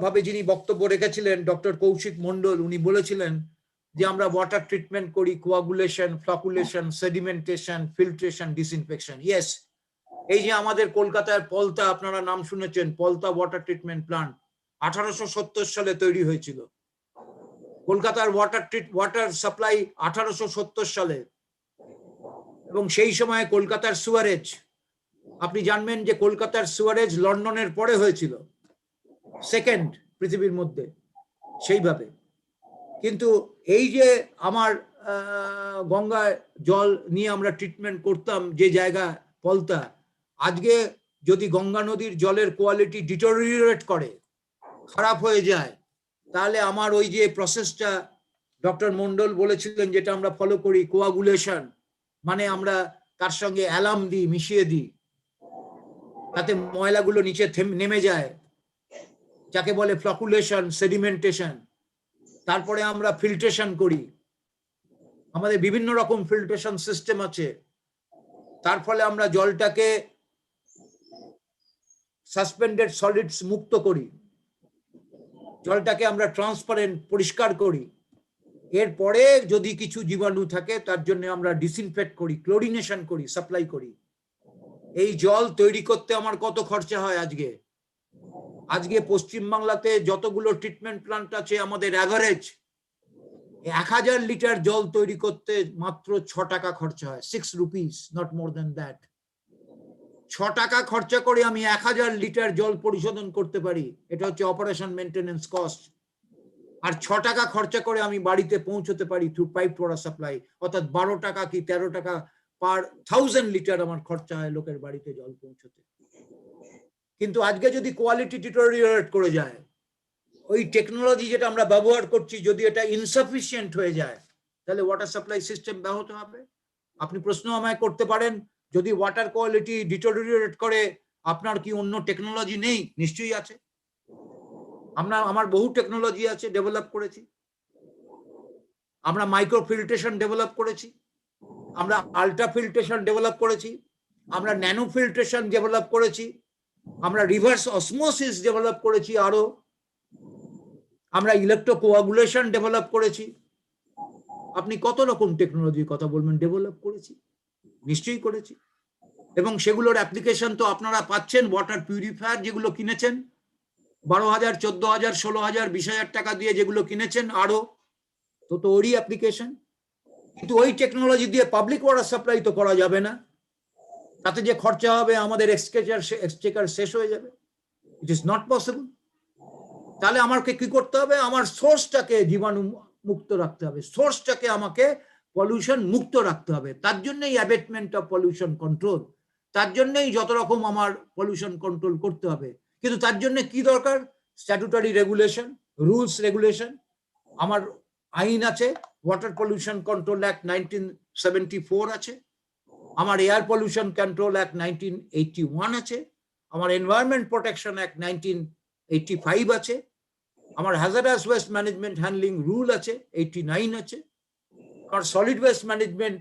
ভাবে যিনি বক্তব্য রেখেছিলেন ডক্টর কৌশিক মন্ডল, উনি বলেছিলেন যে আমরা ওয়াটার ট্রিটমেন্ট করি, coagulation, flocculation, sedimentation, filtration, disinfection. Yes, এই যে আমাদের কলকাতায় পলতা, আপনারা নাম শুনেছেন, পলতা ওয়াটার ট্রিটমেন্ট প্লান্ট 1870 সালে তৈরি হয়েছিল। কলকাতার ওয়াটার সাপ্লাই 1870 সালে, এবং সেই সময় কলকাতার সুয়ারেজ, আপনি জানবেন যে কলকাতার সুয়ারেজ লন্ডনের পরে হয়েছিল, সেকেন্ড পৃথিবীর মধ্যে সেইভাবে। কিন্তু এই যে আমার গঙ্গায় জল নিয়ে আমরা ট্রিটমেন্ট করতাম যে জায়গা পলতা, আজকে যদি গঙ্গা নদীর জলের কোয়ালিটি ডিটোরিয়েট করে, খারাপ হয়ে যায়, তাহলে আমার ওই যে প্রসেসটা ডক্টর মন্ডল বলেছিলেন যেটা আমরা ফলো করি, কোয়াগুলেশন, মানে আমরা তার সঙ্গে অ্যালাম দিই, মিশিয়ে দিই, তাতে ময়লাগুলো নিচে নেমে যায়, যাকে বলে ফ্লকুলেশন, সেডিমেন্টেশন। তারপরে আমরা ফিল্ট্রেশন করি, আমাদের বিভিন্ন রকম ফিল্ট্রেশন সিস্টেম আছে। তার ফলে আমরা জলটাকে সাসপেন্ডেড সলিডস মুক্ত করি, জলটাকে আমরা ট্রান্সপারেন্ট, পরিষ্কার করি। এরপরে যদি কিছু জীবাণু থাকে তার জন্য আমরা ডিসইনফেক্ট করি, ক্লোরিনেশন করি, সাপ্লাই করি। এই জল তৈরি করতে আমার কত খরচা হয় আজকে পশ্চিমবাংলাতে যতগুলো ট্রিটমেন্ট প্লান্ট আছে, আমাদের অ্যাভারেজ 1000 লিটার জল তৈরি করতে মাত্র 6 টাকা খরচা হয়, 6 rupees, not more than that. 6 টাকা খরচা করে আমি 1000 লিটার জল পরিশোধন করতে পারি, এটা হচ্ছে অপারেশন মেনটেনেন্স কস্ট। আর 6 টাকা খরচা করে আমি বাড়িতে পৌঁছতে পারি থ্রু পাইপ ওয়াটার সাপ্লাই, অর্থাৎ 12 টাকা কি 13 টাকা পার 1000 লিটার আমার খরচা হয় লোকের বাড়িতে জল পৌঁছতে। কিন্তু আজকে যদি কোয়ালিটি ডিটোরিয়েট করে যায়, ওই টেকনোলজি যেটা আমরা ব্যবহার করছি যদি এটা ইনসাফিসিয়েন্ট হয়ে যায়, তাহলে ওয়াটার সাপ্লাই সিস্টেম ব্যাহত হবে। আপনি প্রশ্ন আমায় করতে পারেন, যদি ওয়াটার কোয়ালিটি ডিটোরিয়েট করে আপনার কি অন্য টেকনোলজি নেই? নিশ্চয়ই আছে। আমার বহু টেকনোলজি আছে, ডেভেলপ করেছি। আমরা মাইক্রো ফিল্ট্রেশন ডেভেলপ করেছি, আমরা আল্ট্রা ফিল্ট্রেশন ডেভেলপ করেছি, আমরা ন্যানো ফিল্ট্রেশন ডেভেলপ করেছি, আমরা রিভার্স অসমোসিস ডেভেলপ করেছি, আরো আমরা ইলেকট্রোকোয়াগুলেশন ডেভেলপ করেছি। আপনি কত রকম টেকনোলজির কথা বলবেন ডেভেলপ করেছি? নিশ্চয়ই করেছি। এবং সেগুলোর অ্যাপ্লিকেশন তো আপনারা পাচ্ছেন। ওয়াটার পিউরিফায়ার যেগুলো কিনেছেন 12,000, 14,000, 16,000, 20,000 টাকা দিয়ে যেগুলো কিনেছেন, আরো তো ওরই অ্যাপ্লিকেশন। কিন্তু ওই টেকনোলজি দিয়ে পাবলিক ওয়াটার সাপ্লাই তো করা যাবে না, তাতে যে খরচা হবে আমাদের এক্সচেকার শেষ হয়ে যাবে। It is not possible. তাহলে আমাকে কি করতে হবে? আমার সোর্সটাকে জীবাণু মুক্ত রাখতে হবে, সোর্সটাকে আমাকে পলিউশন মুক্ত রাখতে হবে। তার জন্যই অ্যাবেটমেন্ট অফ পলিউশন কন্ট্রোল, তার জন্যই যত রকম আমার পলিউশন কন্ট্রোল করতে হবে। কিন্তু তার জন্য কি দরকার? Statutory regulation, rules regulation. আমার আইন আছে, ওয়াটার পলিউশন কন্ট্রোল অ্যাক্ট 1974 আছে, আমার এয়ার পলিউশন কন্ট্রোল অ্যাক্ট 1981 আছে, আমার এনভায়রনমেন্ট প্রোটেকশন অ্যাক্ট 1985 আছে, আমার hazardous waste management handling rule আছে 89 আছে, আমার সলিড ওয়েস্ট ম্যানেজমেন্ট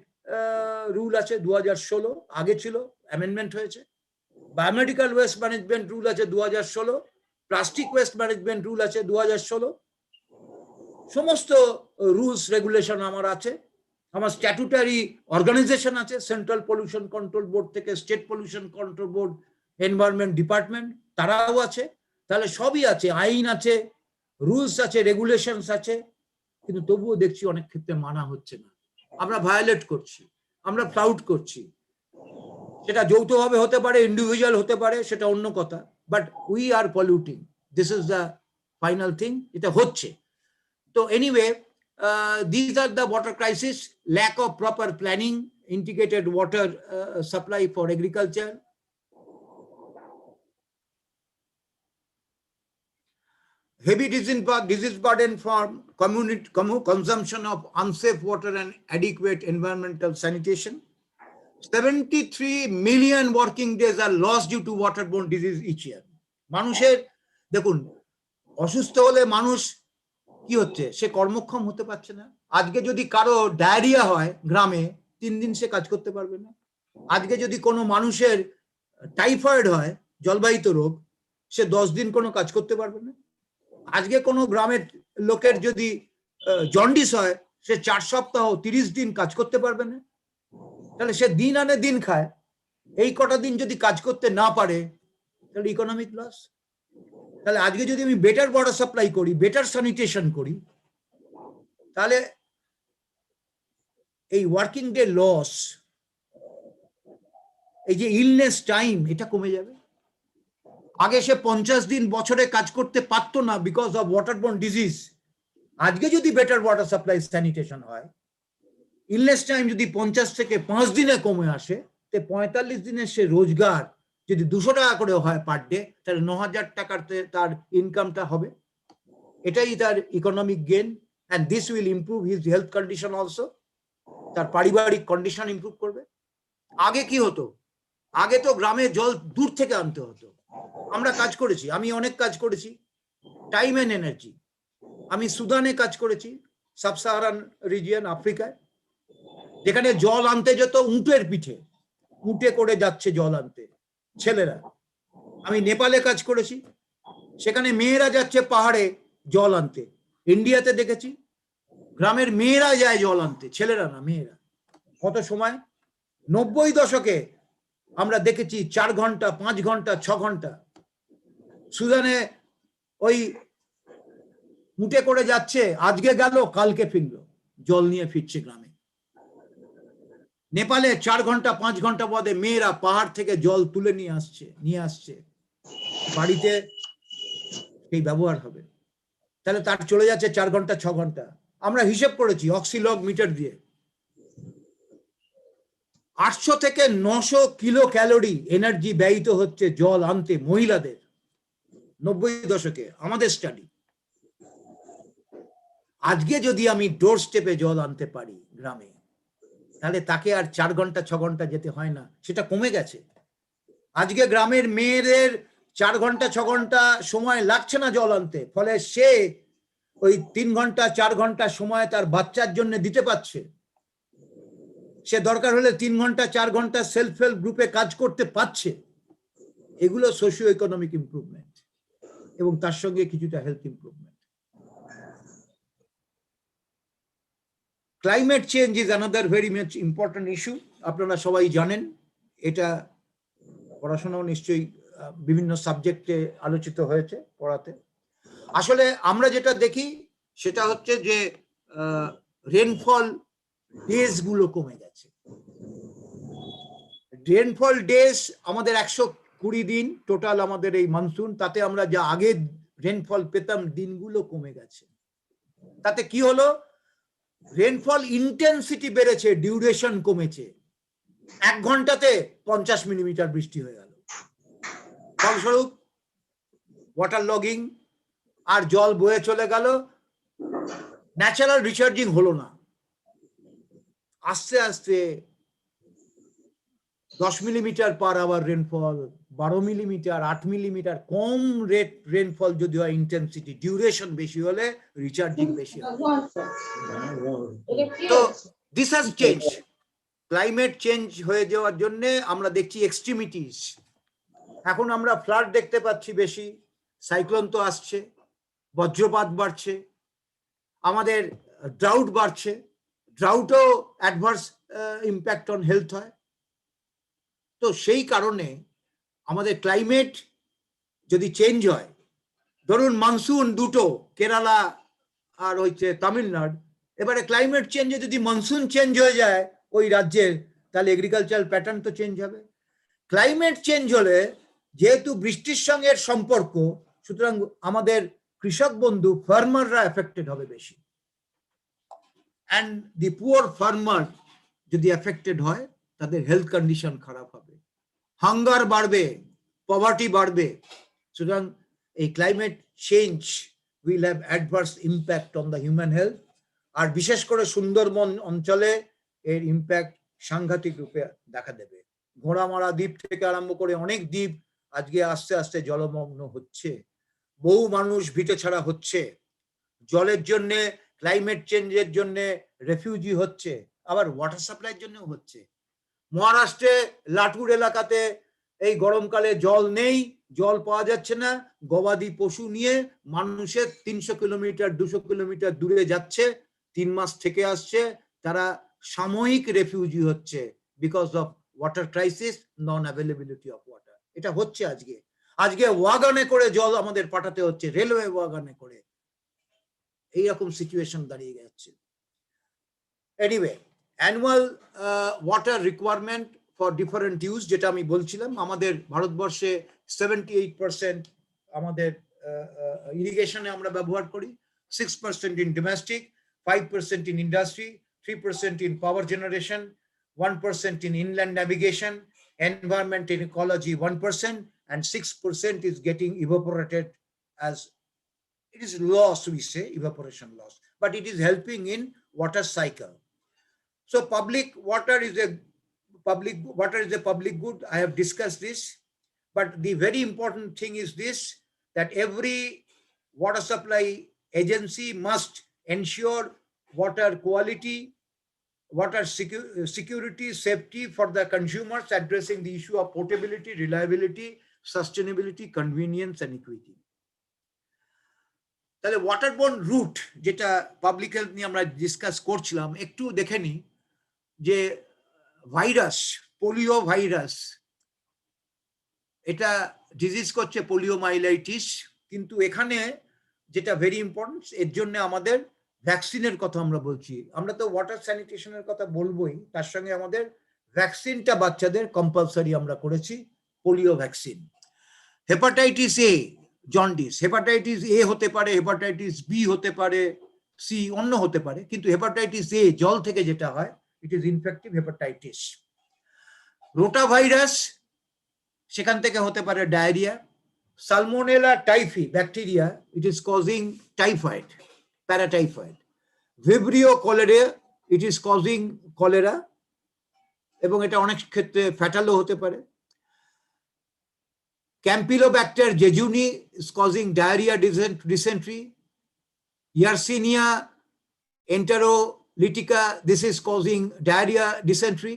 রুল আছে 2016, আগে ছিল, অ্যামেন্ডমেন্ট হয়েছে। বায়োমেডিক্যাল ওয়েস্ট ম্যানেজমেন্ট রুল আছে 2016, প্লাস্টিক ওয়েস্ট ম্যানেজমেন্ট রুল আছে 2016। সমস্ত রুলস রেগুলেশন আমার আছে। আমার স্ট্যাটুটারি অর্গানাইজেশন আছে, সেন্ট্রাল পলিউশন কন্ট্রোল বোর্ড থেকে state pollution control board, environment department, তারাও আছে। তাহলে সবই আছে, আইন আছে, রুলস আছে, রেগুলেশনস আছে, কিন্তু তবুও দেখছি অনেক ক্ষেত্রে মানা হচ্ছে না। আমরা ভায়োলেট করছি, আমরা ফ্লাউট করছি। সেটা যৌথভাবে হতে পারে, ইন্ডিভিজুয়াল হতে পারে, সেটা অন্য কথা, but we are polluting, this is the final thing, এটা হচ্ছে। তো anyway, these are the water crisis: lack of proper planning, integrated water supply for agriculture, heavy disease burden from community consumption of unsafe water and adequate environmental sanitation. 73 million working days are lost due to waterborne disease each year. মানুষের দেখুন, অসুস্থ হলে মানুষ কি হচ্ছে, সে কর্মক্ষম হতে পারছে না। আজকে যদি কারো ডায়রিয়া হয় গ্রামে, 3 দিন সে কাজ করতে পারবে না। আজকে যদি কোনো মানুষের টাইফয়েড হয়, জলবাহিত রোগ, সে 10 দিন কোনো কাজ করতে পারবে না। আজকে কোনো গ্রামের লোকের যদি জন্ডিস হয়, সে 4 সপ্তাহ 30 দিন কাজ করতে পারবে না। তাহলে সে দিন আনে দিন খায়, এই কটা দিন যদি কাজ করতে না পারে, তাহলে ইকোনমিক লস। তাহলে আজকে যদি আমি বেটার ওয়াটার সাপ্লাই করি, বেটার স্যানিটেশন করি, তাহলে এই ওয়ার্কিং ডে লস, এই যে ইলনেস টাইম, এটা কমে যাবে। আগে সে 50 দিন বছরে কাজ করতে পারতো না বিকজ অফ ওয়াটারবোর্ন ডিজিজ। আজকে যদি বেটার ওয়াটার সাপ্লাই স্যানিটেশন হয়, ইলনেস টাইম যদি 50 থেকে 5 দিনে কমে আসে, তে 45 দিনের সে রোজগার যদি 200 টাকা করে হয় পার ডে, তাহলে 9000 টাকাতে তার ইনকামটা হবে। এটাই তার economic gain, and this will improve his health condition also. তার পারিবারিক কন্ডিশন ইমপ্রুভ করবে। আগে কি হতো, আগে তো গ্রামে জল দূর থেকে আনতে হতো। আমরা কাজ করেছি, আমি অনেক কাজ করেছি, টাইম অ্যান্ড এনার্জি। আমি সুদানে কাজ করেছি, সাব সাহারান রিজিয়ন, আফ্রিকায়, যেখানে জল আনতে যেত উটের পিঠে, উটে করে যাচ্ছে জল আনতে ছেলেরা। আমি নেপালে কাজ করেছি, সেখানে মেয়েরা যাচ্ছে পাহাড়ে জল আনতে। ইন্ডিয়াতে দেখেছি গ্রামের মেয়েরা যায় জল আনতে, ছেলেরা না, মেয়েরা। কত সময়, 90 দশকে আমরা দেখেছি 4 ঘন্টা, 5 ঘন্টা, 6 ঘন্টা। সুদানে ওই উটে করে যাচ্ছে, আজকে গেল কালকে ফিরলো, জল নিয়ে ফিরছে গ্রামে। নেপালে 4 ঘন্টা 5 ঘন্টা বাদে মেয়েরা পাহাড় থেকে জল তুলে নিয়ে আসছে বাড়িতে, এই ব্যবহার হবে। তাহলে তার চলে যাচ্ছে 4 ঘন্টা 6 ঘন্টা। আমরা হিসেব করেছি অক্সিলগ মিটার দিয়ে, 800 থেকে 900 কিলো ক্যালোরি এনার্জি ব্যয়িত হচ্ছে জল আনতে মহিলাদের 90 দশকে, আমাদের স্টাডি। আজকে যদি আমি ডোর স্টেপে জল আনতে পারি গ্রামে, তাহলে তাকে আর 4 ঘন্টা 6 ঘন্টা যেতে হয় না, সেটা কমে গেছে। আজকে গ্রামের মেয়েদের 4 ঘন্টা 6 ঘন্টা সময় লাগছে না জল আনতে, ফলে সে ওই 3 ঘন্টা 4 ঘন্টা সময় তার বাচ্চার জন্য দিতে পারছে। সে দরকার হলে 3 ঘন্টা 4 ঘন্টা সেলফ হেল্প গ্রুপে কাজ করতে পারছে। এগুলো সোশিও ইকোনমিক ইমপ্রুভমেন্ট, এবং তার সঙ্গে কিছুটা health improvement. Climate change is another very much important issue. আপনারা সবাই জানেন, এটা পড়াশোনাও নিশ্চয়ই বিভিন্ন সাবজেক্টে আলোচিত হয়েছে পড়াতে। আসলে আমরা যেটা দেখি সেটা হচ্ছে যে রেনফল ডেজ গুলো কমে গেছে। রেনফল ডেজ আমাদের 120 দিন টোটাল আমাদের এই মনসুন, তাতে আমরা যা আগে রেনফল পেতাম দিনগুলো কমে গেছে। তাতে কি হলো, রেনফল ইন্টেন্সিটি বেড়েছে, ডিউরেশন কমেছে। 1 ঘন্টাতে 50 মিলিমিটার বৃষ্টি হয়ে গেল। ফলস্বরূপ ওয়াটার লগিং, আর জল বয়ে চলে গেল, ন্যাচারাল রিচার্জিং হলো না। আস্তে আস্তে 10 millimetre per hour rainfall, 12 millimetre, 8 millimetre, কম রেট রেনফল যদি হয়, ইন্টেন্সিটি ডিউরেশন বেশি হলে রিচার্জিং বেশি হয়। তো this has change. Climate change হয়ে যাওয়ার জন্য আমরা দেখছি এক্সট্রিমিটিস। এখন আমরা ফ্লাড দেখতে পাচ্ছি বেশি, সাইক্লোন তো আসছে, বজ্রপাত বাড়ছে, আমাদের ড্রাউট বাড়ছে। ড্রাউটও অ্যাডভার্স ইম্প্যাক্ট অন হেলথ হয়। তো সেই কারণে আমাদের ক্লাইমেট যদি চেঞ্জ হয়, ধরুন মনসুন দুটো, কেরালা আর হচ্ছে তামিলনাড়ু, এবারে ক্লাইমেট চেঞ্জে যদি মনসুন চেঞ্জ হয়ে যায় ওই রাজ্যের, তাহলে এগ্রিকালচারাল প্যাটার্ন তো চেঞ্জ হবে। ক্লাইমেট চেঞ্জ হলে যেহেতু বৃষ্টির সঙ্গে এর সম্পর্ক, সুতরাং আমাদের কৃষক বন্ধু ফার্মাররা এফেক্টেড হবে বেশি। অ্যান্ড দি পুয়ার ফার্মার যদি এফেক্টেড হয়, তাদের হেলথ কন্ডিশন খারাপ হবে, হাঙ্গার বাড়বে, পভার্টি বাড়বে। সুতরাং এই climate change will have adverse impact on the human health. আর বিশেষ করে সুন্দরবন অঞ্চলে এর ইম্প্যাক্ট সাংঘাতিক রূপে দেখা দেবে। ঘোড়ামারা দ্বীপ থেকে আরম্ভ করে অনেক দ্বীপ আজকে আস্তে আস্তে জলমগ্ন হচ্ছে, বহু মানুষ ভিটে ছাড়া হচ্ছে, জলের জন্য, ক্লাইমেট চেঞ্জের জন্য রেফিউজি হচ্ছে, আবার ওয়াটার সাপ্লাইয়ের জন্য হচ্ছে। মহারাষ্ট্রে লাটুর এলাকাতে এই গরমকালে জল নেই, জল পাওয়া যাচ্ছে না, গবাদি পশু নিয়ে মানুষের 300 কিলোমিটার 200 কিলোমিটার দূরে যাচ্ছে, 3 মাস থেকে আসছে, তারা সাময়িক রেফিউজি হচ্ছে because of water crisis, non availability of water. এটা হচ্ছে আজকে। আজকে ওয়াগানে করে জল আমাদের পাঠাতে হচ্ছে, রেলওয়ে ওয়াগানে করে। এইরকম সিচুয়েশন দাঁড়িয়ে যাচ্ছে। Anyway, annual water requirement for different use, যেটা আমি বলছিলাম, আমাদের ভারতবর্ষে 78% আমাদের ইরিগেশনে আমরা ব্যবহার করি, 6% in domestic, 5% in industry, 3% in power generation, 1% in inland navigation, environment and ecology 1%, and 6% is getting evaporated as it is loss, we say evaporation loss, but it is helping in water cycle. So public water is a public good. I have discussed this, but the very important thing is this, that every water supply agency must ensure water quality, water security, safety for the consumers, addressing the issue of portability, reliability, sustainability, convenience and equity. তাহলে ওয়াটারবোর্ন রুট যেটা পাবলিক হেলথ নিয়ে আমরা ডিসকাস করছিলাম, একটু দেখে নি যে ভাইরাস, পোলিও ভাইরাস, এটা ডিজিজ করছে পোলিওমাইলাইটিস। কিন্তু এখানে যেটা ভেরি ইম্পর্টেন্ট, এর জন্য আমাদের ভ্যাকসিনের কথা আমরা বলছি। আমরা তো ওয়াটার স্যানিটেশনের কথা বলবোই, তার সঙ্গে আমাদের ভ্যাকসিনটা বাচ্চাদের কম্পালসারি আমরা করেছি, polio vaccine. Hepatitis A, jaundice, hepatitis A হতে পারে, হেপাটাইটিস বি হতে পারে, সি অন্য হতে পারে, কিন্তু হেপাটাইটিস এ জল থেকে যেটা হয়, it is infective hepatitis. Rota virus, সেখান থেকে হতে পারে diarrhoea. Salmonella typhi bacteria, it is causing typhoid, paratyphoid. Vibrio cholerae, it is causing cholera, এবং এটা অনেক ক্ষেত্রে ফ্যাটালও হতে পারে। Campylobacter jejuni is causing diarrhea, dysentery. Yersinia enterolytica, this is causing diarrhea, dysentery.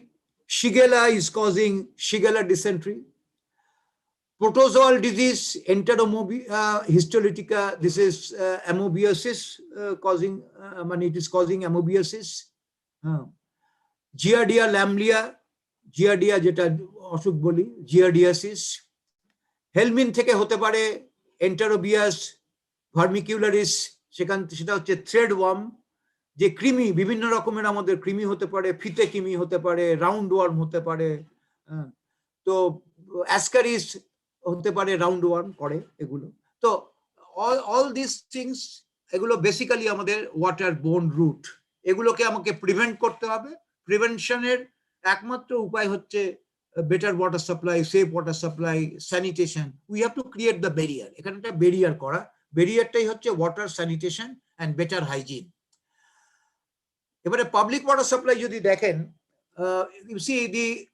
Shigella is causing Shigella dysentery. Protozoal disease, histolytica, this is amoebiasis, it is causing amoebiasis. Giardia lamblia, Giardia যেটা অসুখ বলি, Giardiasis. হেলমিন থেকে হতে পারে এন্টারোবিয়াস ভার্মিকিউলারিস, সেটা হচ্ছে থ্রেড ওয়ার্ম, যে কৃমি, বিভিন্ন রকমের আমাদের কৃমি হতে পারে, ফিতে কৃমি হতে পারে, রাউন্ড ওয়ার্ম হতে পারে, তো অ্যাসকারিস হতে পারে, রাউন্ড ওয়ার্ম করে এগুলো। তো অল দিস থিংস, এগুলো বেসিক্যালি আমাদের ওয়াটার বোর্ন রুট। এগুলোকে আমাকে প্রিভেন্ট করতে হবে। প্রিভেনশনের একমাত্র উপায় হচ্ছে better water supply, safe water supply, sanitation. We have to create the barrier. এখানে একটা ব্যারিয়ার করা, ব্যারিয়ারটাই হচ্ছে water sanitation and better hygiene. এবারে পাবলিক ওয়াটার সাপ্লাই যদি দেখেন, you see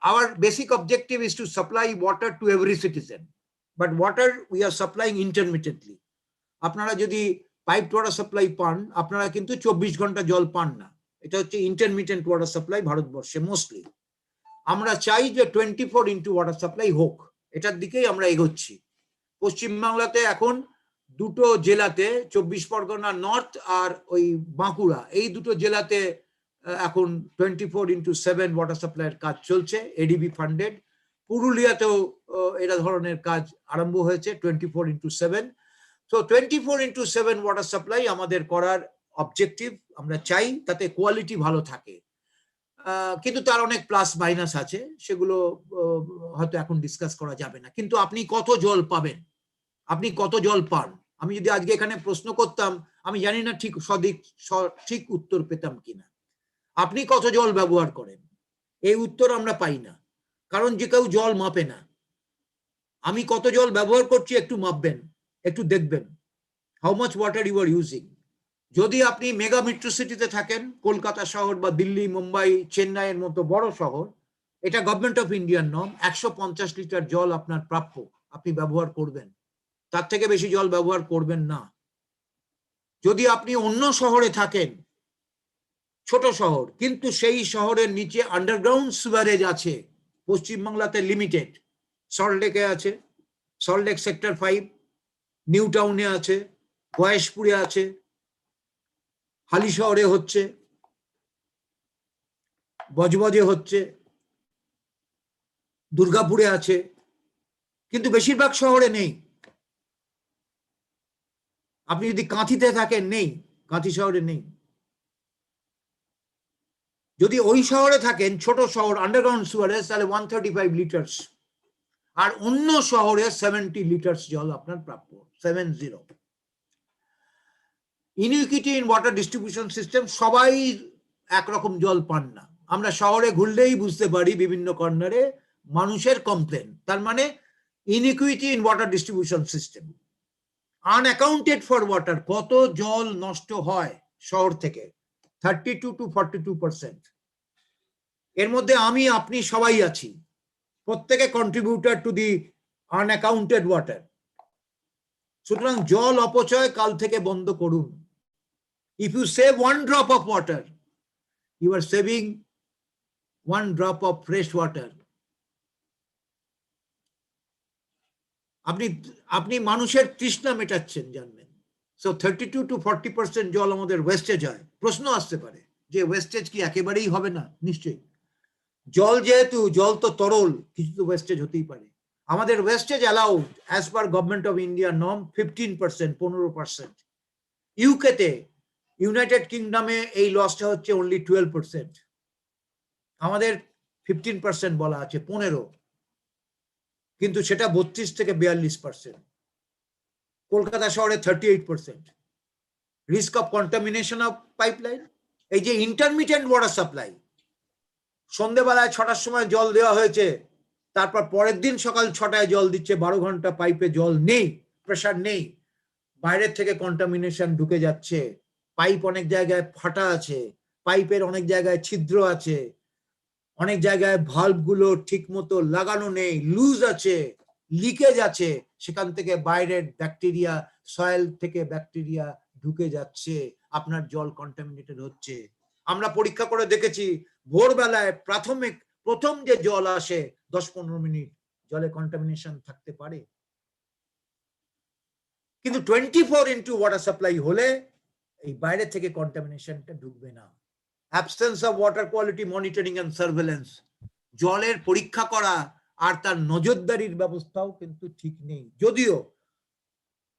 our basic objective is to supply water to every citizen, but water we are supplying intermittently. আপনারা যদি পাইপড ওয়াটার সাপ্লাই পান, আপনারা কিন্তু 24 ঘন্টা জল পান না। এটা হচ্ছে ইন্টারমিটেন্ট ওয়াটার সাপ্লাই ভারতবর্ষে মোস্টলি। আমরা চাই যে 24x ওয়াটার সাপ্লাই হোক, এটার দিকেই আমরা এগোচ্ছি। পশ্চিমবাংলাতে এখন দুটো জেলাতে, 24 পরগনা নর্থ আর ওই বাঁকুড়া, এই দুটো জেলাতে এখন 24x7 ওয়াটার সাপ্লাইয়ের কাজ চলছে, এডিবি ফান্ডেড। পুরুলিয়াতেও এরা ধরনের কাজ আরম্ভ হয়েছে 24x7। তো 24x7 ওয়াটার সাপ্লাই আমাদের করার অবজেক্টিভ। আমরা চাই তাতে কোয়ালিটি ভালো থাকে, কিন্তু তার অনেক প্লাস মাইনাস আছে, সেগুলো হয়তো এখন ডিসকাস করা যাবে না। কিন্তু আপনি কত জল পাবেন, আপনি কত জল পান, আমি যদি আজকে এখানে প্রশ্ন করতাম, আমি জানি না ঠিক উত্তর পেতাম কিনা। আপনি কত জল ব্যবহার করেন, এই উত্তর আমরা পাই না, কারণ যে কেউ জল মাপে না। আমি কত জল ব্যবহার করছি একটু মাপবেন, একটু দেখবেন, how much water you are using. যদি আপনি মেগা মেট্রো সিটিতে থাকেন, কলকাতা শহর বা দিল্লি, মুম্বাই, চেন্নাইয়ের মতো বড় শহর, এটা গভর্নমেন্ট অফ ইন্ডিয়ার নর্ম, 150 লিটার জল আপনার প্রাপ্য, আপনি ব্যবহার করবেন, তার থেকে বেশি জল ব্যবহার করবেন না। যদি আপনি অন্য শহরে থাকেন, ছোট শহর, কিন্তু সেই শহরের নিচে আন্ডারগ্রাউন্ড সুয়ারেজ আছে, পশ্চিমবাংলাতে লিমিটেড, সল্টলেকে আছে, সল্টলেক সেক্টর 5, নিউ টাউনে আছে, গয়েশপুরে আছে, হালি শহরে হচ্ছে, বজবজে হচ্ছে, দুর্গাপুরে আছে, কিন্তু বেশিরভাগ শহরে নেই। আপনি যদি কাঁথিতে থাকেন, নেই, কাঁথি শহরে নেই। যদি ওই শহরে থাকেন, ছোট শহর, আন্ডারগ্রাউন্ড সুয়ারেজ, তাহলে 135 লিটার্স, আর অন্য শহরে 70 লিটার্স জল আপনার প্রাপ্য, 70। ইনইকুইটি ইন ওয়াটার ডিস্ট্রিবিউশন সিস্টেম, সবাই একরকম জল পান না। আমরা শহরে ঘুরলেই বুঝতে পারি বিভিন্ন কর্নারে মানুষের কমপ্লেন, তার মানে inequity in water distribution system. Unaccounted for water, কত জল নষ্ট হয় শহর থেকে, 32 to 42%। এর মধ্যে আমি, আপনি সবাই আছি, প্রত্যেকে কন্ট্রিবিউটার টু দি আনঅ্যাকাউন্টেড ওয়াটার। সুতরাং জল অপচয় কাল থেকে বন্ধ করুন। If you save 1 drop of water, you are saving 1 drop of fresh water. আপনি মানুষের তৃষ্ণা মেটাচ্ছেন, জানবেন। সো 32 to 40% জল আমাদের ওয়েস্টেজ হয়। প্রশ্ন আসতে পারে যে ওয়েস্টেজ কি একেবারেই হবে না? নিশ্চয়ই। জল যেহেতু, জল তো তরল, কিছু তো ওয়েস্টেজ হতেই পারে। আমাদের wastage allowed as per government of India norm 15%, 15%। ইউকেতে, ইউনাইটেড কিংডমে এই লসটা হচ্ছে অনলি 12%। আমাদের 15% বলা আছে, 15, কিন্তু সেটা 32 থেকে 42%। কলকাতা শহরে 38%। Risk of contamination of pipeline, এই যে ইন্টারমিটেন্ট ওয়াটার সাপ্লাই, সন্ধ্যেবেলায় 6টার সময় জল দেওয়া হয়েছে, তারপর পরের দিন সকাল 6টায় জল দিচ্ছে, 12 ঘন্টা পাইপে জল নেই, প্রেসার নেই, বাইরের থেকে কন্টামিনেশন ঢুকে যাচ্ছে। পাইপ অনেক জায়গায় ফাটা আছে, পাইপের অনেক জায়গায় ছিদ্র আছে, অনেক জায়গায় ভালভগুলো ঠিক মতো লাগানো নেই, লুজ আছে, লিকেজ আছে, সেখান থেকে বাইরের ব্যাকটেরিয়া, সয়েল থেকে ব্যাকটেরিয়া ঢুকে যাচ্ছে, আপনার জল কন্টামিনেটেড হচ্ছে। আমরা পরীক্ষা করে দেখেছি, ভোরবেলায় প্রথম যে জল আসে 10-15 মিনিট, জলে কন্টামিনেশন থাকতে পারে। কিন্তু 24x ওয়াটার সাপ্লাই হলে এই বাইরে থেকে কন্টামিনেশনটা ঢুকবে না। Absence of water quality monitoring and surveillance, জলের পরীক্ষা করা আর তার নজরদারির ব্যবস্থাও কিন্তু ঠিক নেই। যদিও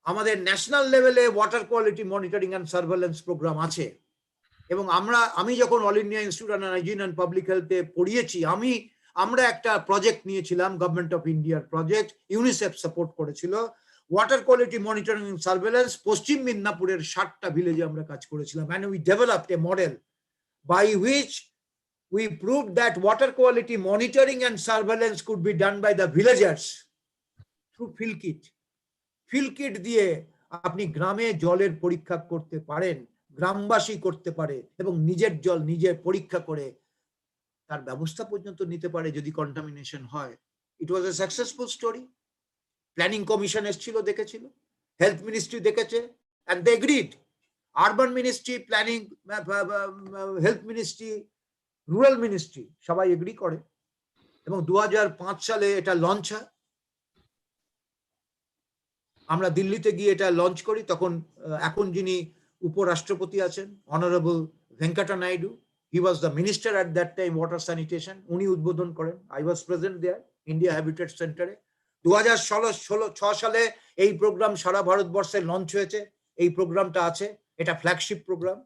আমাদের ন্যাশনাল লেভেলে water quality monitoring and surveillance programme আছে, এবং আমি যখন all India institute on hygiene and public হেলথে পড়িয়েছি, আমরা একটা প্রজেক্ট নিয়েছিলাম, গভর্নমেন্ট অফ ইন্ডিয়ার প্রজেক্ট, ইউনিসেফ সাপোর্ট করেছিল, water quality monitoring and surveillance. পশ্চিম মিদনাপুরের 60টা ভিলেজে আমরা কাজ করেছিলাম, and we developed a model by which we proved that water quality monitoring and surveillance could be done by the villagers through field kit দিয়ে আপনি গ্রামে জলের পরীক্ষা করতে পারেন, গ্রামবাসী করতে পারে এবং নিজের জল নিজে পরীক্ষা করে তার ব্যবস্থা পর্যন্ত নিতে পারে যদি কন্টামিনেশন হয়। It was a successful story. Planning commission এসেছিল, দেখেছিল, হেলথ মিনিস্ট্রি দেখেছে, and they agreed. Urban ministry, planning, health ministry, rural ministry সবাই এগ্রি করে এবং 2005 সালে এটা লঞ্চ হয়। আমরা দিল্লিতে গিয়ে এটা লঞ্চ করি। তখন এখন যিনি উপরাষ্ট্রপতি আছেন, honourable Venkata Naidu, he was the minister at that time, water sanitation, উনি উদ্বোধন করেন। I was present there, India habitat সেন্টারে। 2006 সালে এই প্রোগ্রাম সারা ভারতবর্ষে লঞ্চ হয়েছে। এই প্রোগ্রামটা আছে, এটা ফ্ল্যাগশিপ প্রোগ্রাম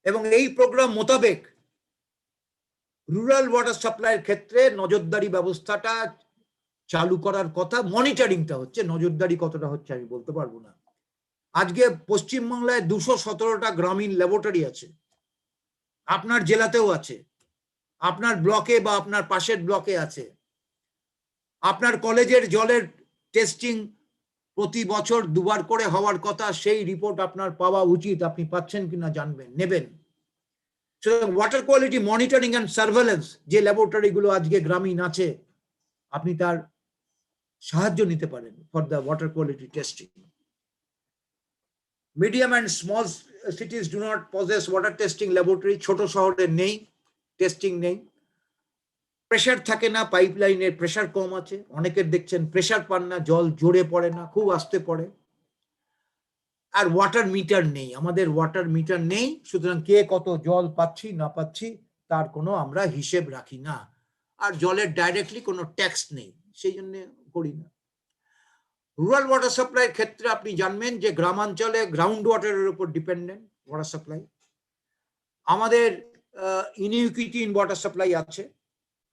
এবং এই প্রোগ্রাম মোতাবেক রুরাল ওয়াটার সাপ্লাইয়ের ক্ষেত্রে নজরদারি ব্যবস্থাটা চালু করার কথা। মনিটরিংটা হচ্ছে, নজরদারি কতটা হচ্ছে আমি বলতে পারবো না। আজকে পশ্চিমবাংলায় 217টা গ্রামীণ ল্যাবরেটরি আছে, আপনার জেলাতেও আছে, আপনার ব্লকে বা আপনার পাশের ব্লকে আছে। আপনার কলেজের জলের টেস্টিং প্রতি বছর 2বার করে হওয়ার কথা, সেই রিপোর্ট আপনার পাওয়া উচিত। আপনি পাচ্ছেন কিনা জানবেন, নেবেন। Water quality monitoring and surveillance যে ল্যাবরেটরিগুলো আজকে গ্রামীণ আছে, আপনি তার সাহায্য নিতে পারেন for the water quality testing. Medium and small সিটিজ do not pauses water testing laboratory. ছোট শহরে নেই, টেস্টিং নেই, প্রেশার থাকে না, পাইপলাইনের প্রেশার কম আছে। অনেকের দেখছেন প্রেশার পান না, জল জোরে পড়ে না, খুব আস্তে পড়ে। আর ওয়াটার মিটার নেই, আমাদের ওয়াটার মিটার নেই, সুতরাং কে কত জল পাচ্ছি না পাচ্ছি তার কোনো আমরা হিসেব রাখি না। আর জলের ডাইরেক্টলি কোনো ট্যাক্স নেই, সেই জন্য করি না। রুরাল ওয়াটার সাপ্লাইয়ের ক্ষেত্রে আপনি জানবেন যে গ্রামাঞ্চলে গ্রাউন্ড ওয়াটারের উপর ডিপেন্ডেন্ট ওয়াটার সাপ্লাই। আমাদের ইনইকুইটি ইন ওয়াটার সাপ্লাই আছে।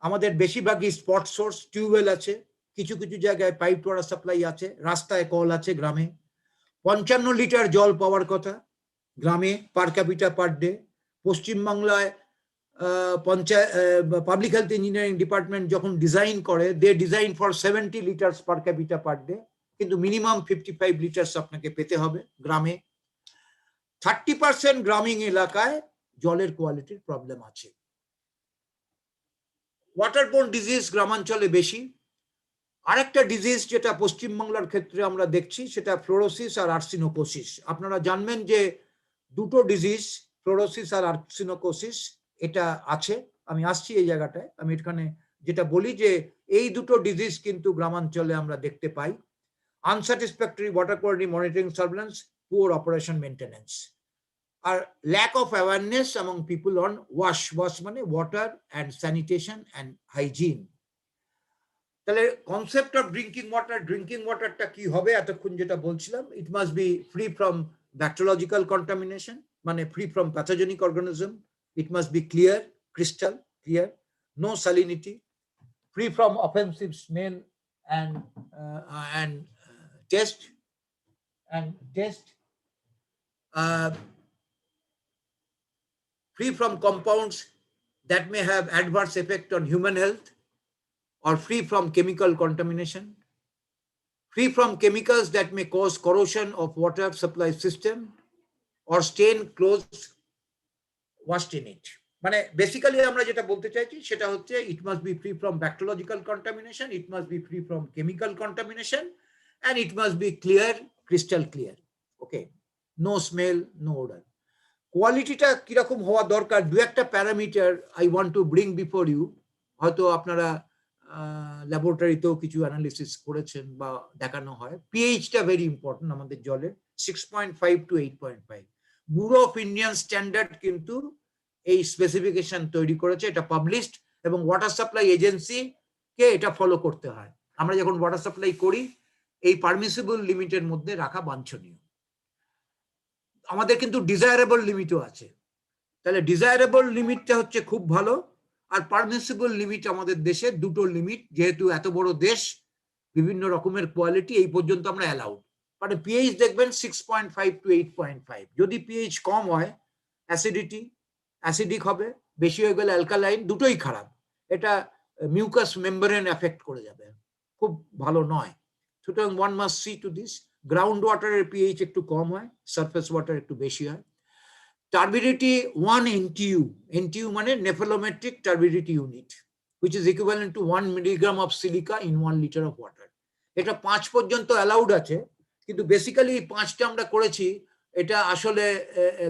আমাদের বেশিরভাগই স্পট সোর্স, টিউবওয়েল আছে, কিছু কিছু জায়গায় পাইপ ওয়াটার সাপ্লাই আছে, রাস্তায় কল আছে। গ্রামে 55 লিটার জল পাওয়ার কথা গ্রামে পার ক্যাপিটা পার ডে। পশ্চিমবাংলায় পাবলিক হেলথ ইঞ্জিনিয়ারিং ডিপার্টমেন্ট যখন ডিজাইন করে, they design for 70 litres per capita per day, কিন্তু মিনিমাম 55 লিটার্স আপনাকে পেতে হবে গ্রামে। 30% গ্রামীণ এলাকায় জলের কোয়ালিটির প্রবলেম আছে। ওয়াটারবোর্ন ডিজিজ গ্রামাঞ্চলে বেশি। আরেকটা ডিজিজ যেটা পশ্চিমবাংলার ক্ষেত্রে আমরা দেখছি, সেটা ফ্লোরোসিস আর আর্সিনোকোসিস। আপনারা জানবেন যে দুটো ডিজিজ, ফ্লোরোসিস আর আর্সিনোকোসিস, এটা আছে। আমি আসছি এই জায়গাটায়। আমি এখানে যেটা বলি যে এই দুটো ডিজিজ কিন্তু গ্রামাঞ্চলে আমরা দেখতে পাই। Unsatisfactory water quality monitoring surveillance, poor operation maintenance, আর lack of awareness among people on wash মানে water and sanitation and hygiene. তাহলে কনসেপ্ট অফ ড্রিঙ্কিং ওয়াটারটা কি হবে? এতক্ষণ যেটা বলছিলাম, it must be free from bacteriological contamination, মানে free from pathogenic organism. It must be clear, crystal clear, no salinity, free from offensive smell and taste, free from compounds that may have adverse effect on human health, or free from chemical contamination, free from chemicals that may cause corrosion of water supply system or stain clothes washed in it. মানে বেসিক্যালি আমরা যেটা বলতে চাইছি সেটা হচ্ছে, ইট must be free from bacteriological contamination, it must be free from chemical contamination, and it must be clear, crystal clear. Okay, no smell, no odor. কোয়ালিটিটা কিরকম হওয়া দরকার, দু একটা parameter I want to bring before you. হয়তো আপনারা ল্যাবরেটরিতেও কিছু অ্যানালিসিস করেছেন বা দেখানো হয়। পিএইচটা ভেরি ইম্পর্টেন্ট আমাদের জলে, 6.5 to 8.5। Bureau of Indian standard কিন্তু এই স্পেসিফিকেশন তৈরি করেছে, এটা পাবলিশড, এবং ওয়াটার সাপ্লাই এজেন্সি কে এটা ফলো করতে হয়। আমরা যখন ওয়াটার সাপ্লাই করি, এই পারমিসিবল লিমিটের মধ্যে রাখা বাঞ্ছনীয়। আমাদের কিন্তু ডিজায়ারেবল লিমিটও আছে। তাহলে ডিজায়ারেবল লিমিটটা হচ্ছে খুব ভালো, আর পারমিসিবল লিমিট আমাদের দেশে দুটো লিমিট, যেহেতু এত বড় দেশ, বিভিন্ন রকমের কোয়ালিটি এই পর্যন্ত আমরা অ্যালাউড। মানে পিএইচ দেখবেন 6.5 to 8.5। যদি পিএইচ কম হয় অ্যাসিডিক হবে, বেশি হয়ে গেলে অ্যালকালাইন, দুটোই খারাপ। এটা মিউকাস মেমব্রেন এফেক্ট করে যাবে, খুব ভালো নয়। সুতরাং one must see to this. Ground ওয়াটারের পিএইচ একটু কম হয়, সারফেস ওয়াটার একটু বেশি হয়। টার্বিডিটি 1 NTU, NTU মানে nephelometric turbidity unit, which is equivalent to 1 milligram of silica in 1 liter of water. এটা 5 পর্যন্ত অ্যালাউড আছে, কিন্তু বেসিক্যালি 5টা আমরা করেছি এটা আসলে